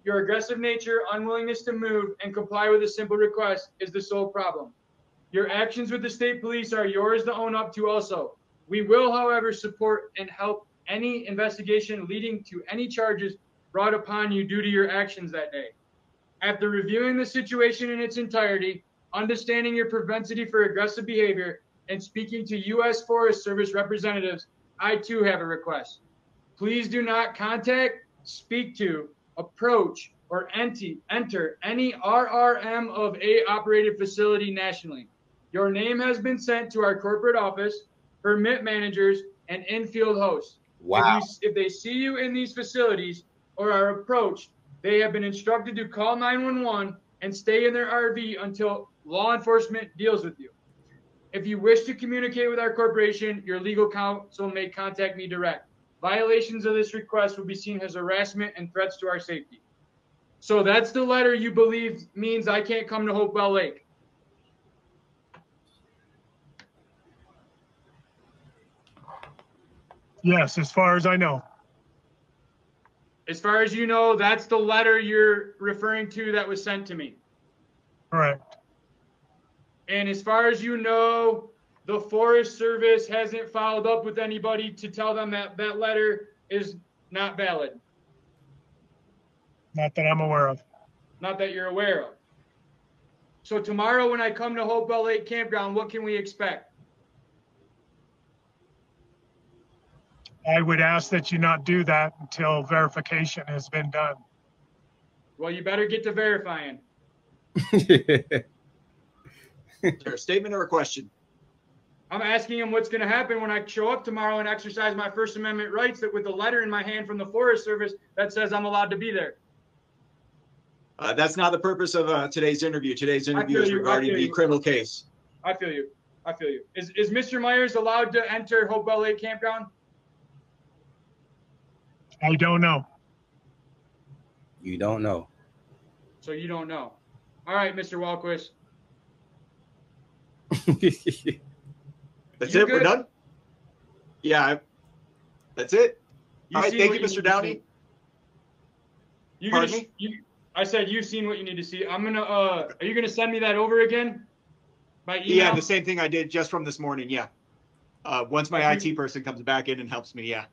your aggressive nature, unwillingness to move, and comply with a simple request is the sole problem. Your actions with the state police are yours to own up to also. We will, however, support and help any investigation leading to any charges brought upon you due to your actions that day. After reviewing the situation in its entirety, understanding your propensity for aggressive behavior, and speaking to U.S. Forest Service representatives, I too have a request. Please do not contact, speak to, approach, or enter any RRM of A operated facility nationally. Your name has been sent to our corporate office, permit managers, and infield hosts. Wow. If they see you in these facilities or are approached, they have been instructed to call 911 and stay in their RV until law enforcement deals with you. If you wish to communicate with our corporation, your legal counsel may contact me direct. Violations of this request will be seen as harassment and threats to our safety. So that's the letter you believe means I can't come to Hopewell Lake. Yes, as far as I know. As far as you know, that's the letter you're referring to that was sent to me. Correct. And as far as you know, the Forest Service hasn't followed up with anybody to tell them that that letter is not valid. Not that I'm aware of. Not that you're aware of. So tomorrow when I come to Hopewell Lake Campground, what can we expect? I would ask that you not do that until verification has been done. Well, you better get to verifying. Is there a statement or a question? I'm asking him what's going to happen when I show up tomorrow and exercise my First Amendment rights that with a letter in my hand from the Forest Service that says I'm allowed to be there. That's not the purpose of today's interview. Today's interview is regarding the criminal case. I feel you. I feel you. Is Mr. Myers allowed to enter Hopewell Lake Campground? I don't know. You don't know. So you don't know. All right, Mr. Walquist. That's You it. good? We're done. Yeah, that's it. All right. seen Thank what you, Mr. need to Downey. see. Pardon me? I said you've seen what you need to see. I'm gonna. Are you gonna send me that over again by email? Yeah, the same thing I did just from this morning. Yeah. Once my IT person comes back in and helps me. Yeah.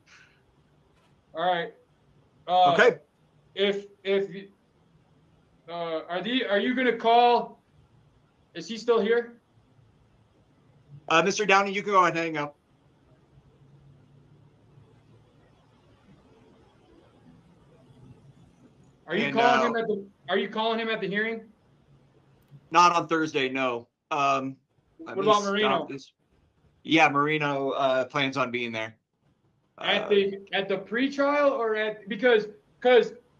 All right. Okay. Are you gonna call? Is he still here? Mr. Downey, you can go ahead and hang up. Are you calling him at the hearing? Not on Thursday, no. What about Marino? Yeah, Marino plans on being there. At the pre-trial or because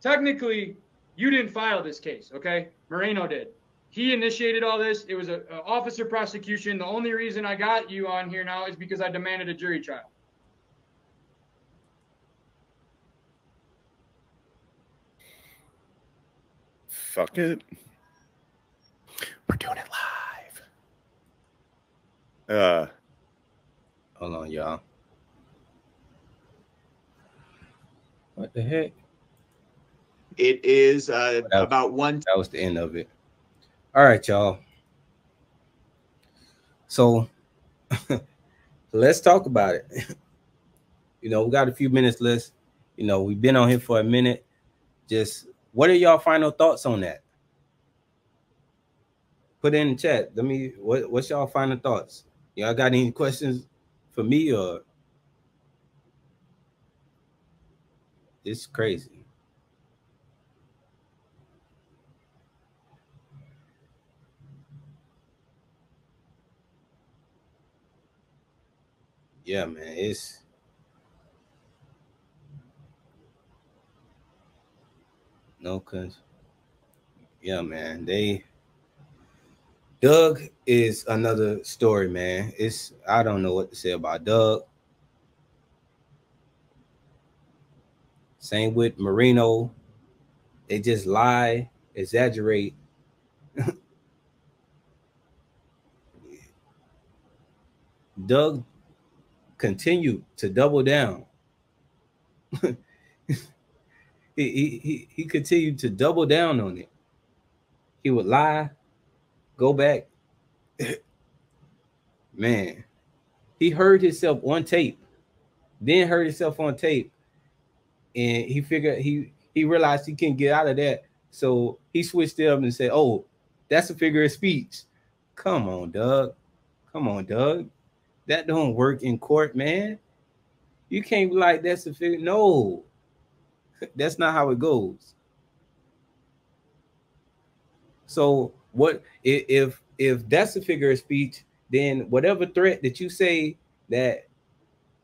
technically you didn't file this case, okay? Moreno did. He initiated all this. It was an officer prosecution. The only reason I got you on here now is because I demanded a jury trial. Fuck it. We're doing it live. Hold on, y'all. What the heck? It is about one. That was the end of it. All right, y'all. So let's talk about it. You know, we got a few minutes left. You know, we've been on here for a minute. Just what are y'all final thoughts on that? Put it in the chat. What's y'all final thoughts? Y'all got any questions for me, or it's crazy? Yeah, man, it's no cause. Yeah, man, Doug is another story, man. I don't know what to say about Doug. Same with Marino. They just lie, exaggerate. Doug continued to double down. he continued to double down on it. He would lie, go back. Man, he heard himself on tape, then heard himself on tape, and he figured he realized he couldn't get out of that, so he switched it up and said, "Oh, that's a figure of speech." Come on, Doug. Come on, Doug. That don't work in court, man. You can't be like that's a figure. No, that's not how it goes. So what if that's a figure of speech? Then whatever threat that you say that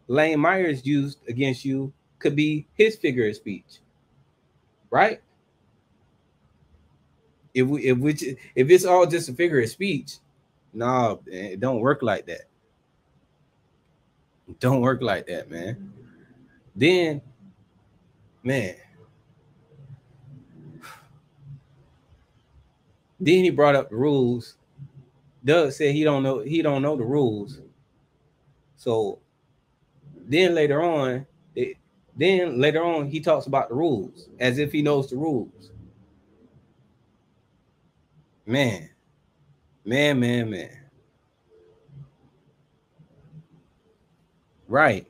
Lane Myers used against you could be his figure of speech, right? If it's all just a figure of speech, no, it don't work like that. It don't work like that, man. Then, man, then he brought up the rules. Doug said he don't know the rules. So then later on he talks about the rules as if he knows the rules. Man. Right.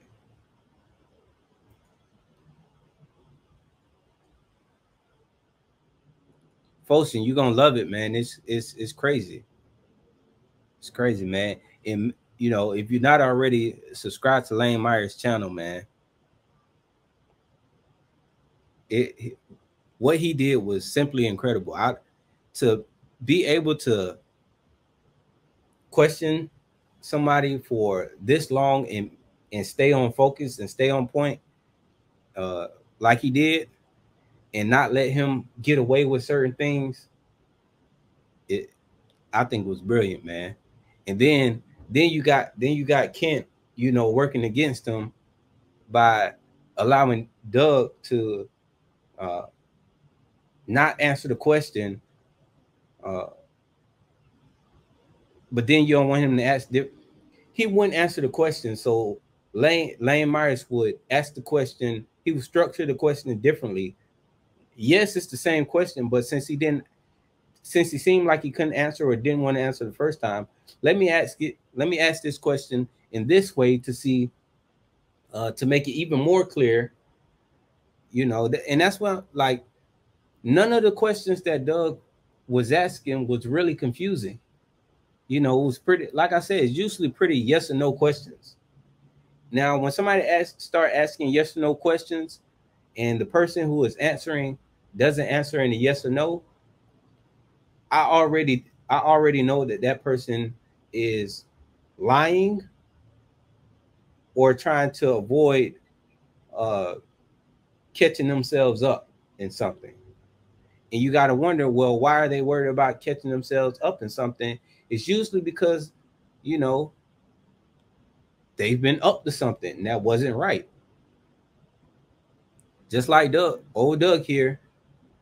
Folsom, you're gonna love it, man. It's crazy. It's crazy, man. And you know, if you're not already subscribed to Lane Myers' channel, man, what he did was simply incredible. To be able to question somebody for this long and stay on focus and stay on point, like he did, and not let him get away with certain things, I think was brilliant, man. And then you got Kent, you know, working against him by allowing Doug to not answer the question, but then you don't want him to ask. He wouldn't answer the question, so Lane Myers would ask the question. He would structure the question differently. Yes, it's the same question, but since he seemed like he couldn't answer or didn't want to answer the first time, let me ask this question in this way to see, to make it even more clear, You know, and that's what, like, none of the questions that Doug was asking was really confusing. You know, it was pretty, like I said, it's usually pretty yes or no questions. Now, when somebody start asking yes or no questions, and the person who is answering doesn't answer in a yes or no, I already know that that person is lying or trying to avoid uh, catching themselves up in something. And you got to wonder, well, why are they worried about catching themselves up in something? It's usually because, you know, they've been up to something that wasn't right. Just like old Doug here.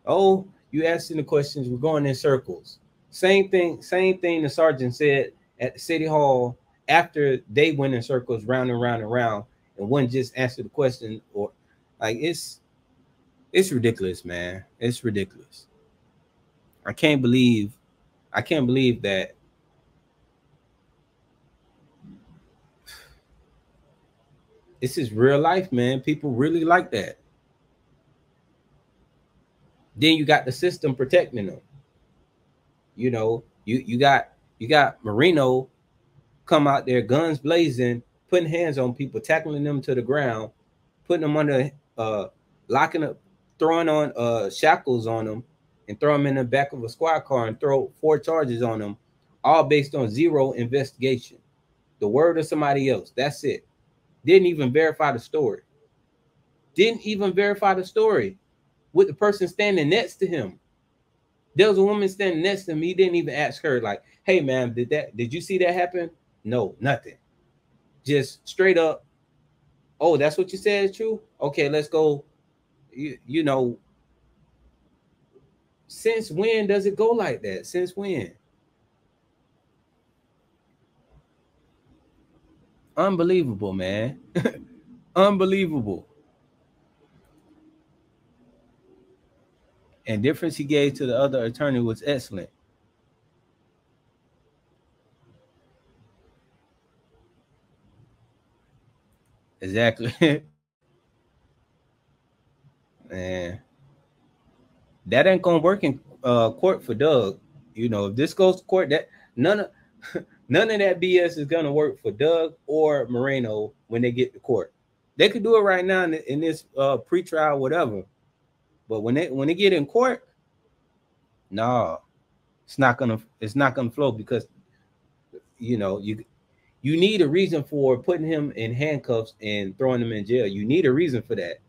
Oh, you asking the questions, we're going in circles. Same thing the sergeant said at the city hall after they went in circles round and round and round and wouldn't just answer the question. Or like, it's ridiculous, man. It's ridiculous. I can't believe that this is real life, man. People really like that. Then you got the system protecting them. You know, you got Marino come out there, guns blazing, putting hands on people, tackling them to the ground, putting them under, locking up, throwing on shackles on them, and throw them in the back of a squad car and throw 4 charges on them, all based on 0 investigation. The word of somebody else. That's it. Didn't even verify the story. With the person standing next to him. There was a woman standing next to him. He didn't even ask her, like, hey, ma'am, did you see that happen? No, nothing. Just straight up, oh, that's what you said is true? Okay, let's go. You know, since when does it go like that? Since when? Unbelievable, man. Unbelievable. And difference he gave to the other attorney was excellent. Exactly. Man, that ain't gonna work in court for Doug. You know, if this goes to court, that none of that BS is gonna work for Doug or Moreno when they get to court. They could do it right now in this pre-trial, whatever. But when they get in court, nah, it's not gonna flow, because you know you need a reason for putting him in handcuffs and throwing him in jail. You need a reason for that.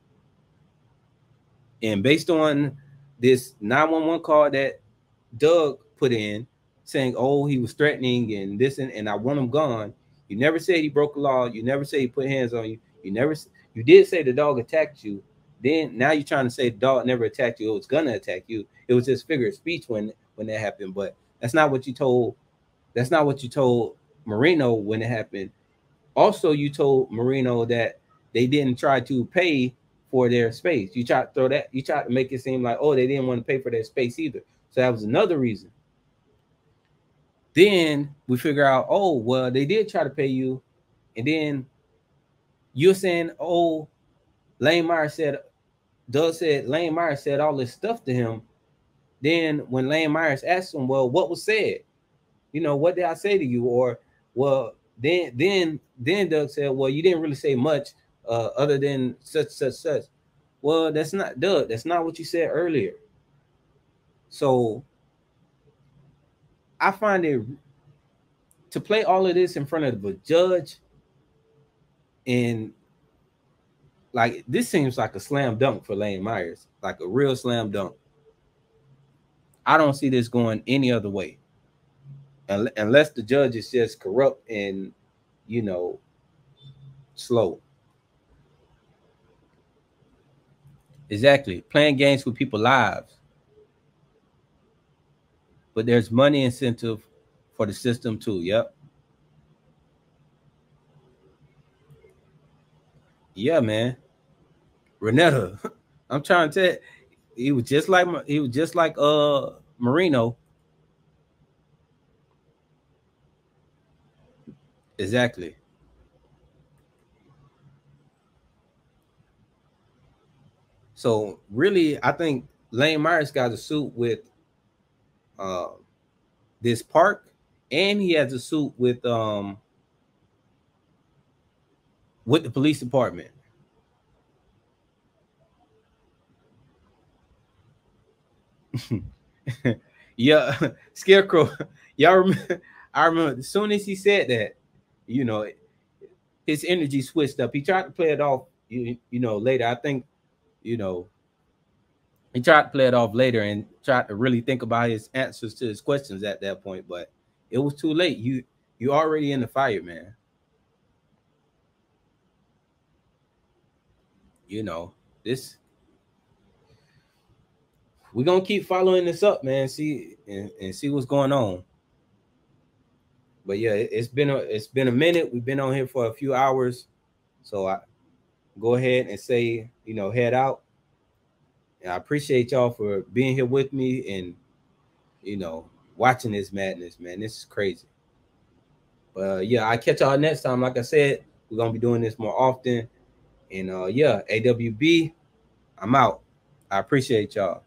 And based on this 911 call that Doug put in saying, oh, he was threatening and this and I want him gone. You never said he broke the law. You never said he put hands on you. You did say the dog attacked you. Then now you're trying to say the dog never attacked you. It was gonna attack you. It was just figure of speech when that happened. But that's not what you told. That's not what you told Marino when it happened. Also, you told Marino that they didn't try to pay for their space. You tried to throw that. You tried to make it seem like, oh, they didn't want to pay for their space either. So that was another reason. Then we figure out, oh, well, they did try to pay you. And then you're saying, oh, Doug said Lane Myers said all this stuff to him. Then when Lane Myers asked him, well, what was said? You know, what did I say to you? Or, well, then Doug said, well, you didn't really say much other than such. Well, that's not Doug. That's not what you said earlier. So I find it to play all of this in front of a judge, and like this seems like a slam dunk for Lane Myers, like a real slam dunk. I don't see this going any other way, unless the judge is just corrupt and, you know, slow. Exactly, playing games with people's lives. But there's money incentive for the system too. Yep. Yeah, man. Renetta, I'm trying to tell you, he was just like Marino. Exactly. So really, I think Lane Myers got a suit with this park, and he has a suit with the police department. Yeah, Scarecrow. Y'all remember? I remember as soon as he said that, you know, his energy switched up. He tried to play it off, you know, later. I think, you know, he tried to play it off later and tried to really think about his answers to his questions at that point, but it was too late. You already in the fire, man. You know, this, we're gonna keep following this up, man. See and see what's going on. But yeah, it's been a minute. We've been on here for a few hours, so I go ahead and say, you know, head out. And I appreciate y'all for being here with me and, you know, watching this madness, man. This is crazy. But yeah, I catch y'all next time. Like I said, we're gonna be doing this more often. And yeah, AWB, I'm out. I appreciate y'all.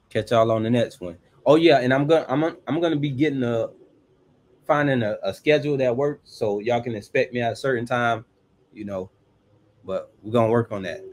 Catch y'all on the next one. Oh yeah, and I'm gonna be getting finding a schedule that works so y'all can expect me at a certain time, you know. But we're gonna work on that.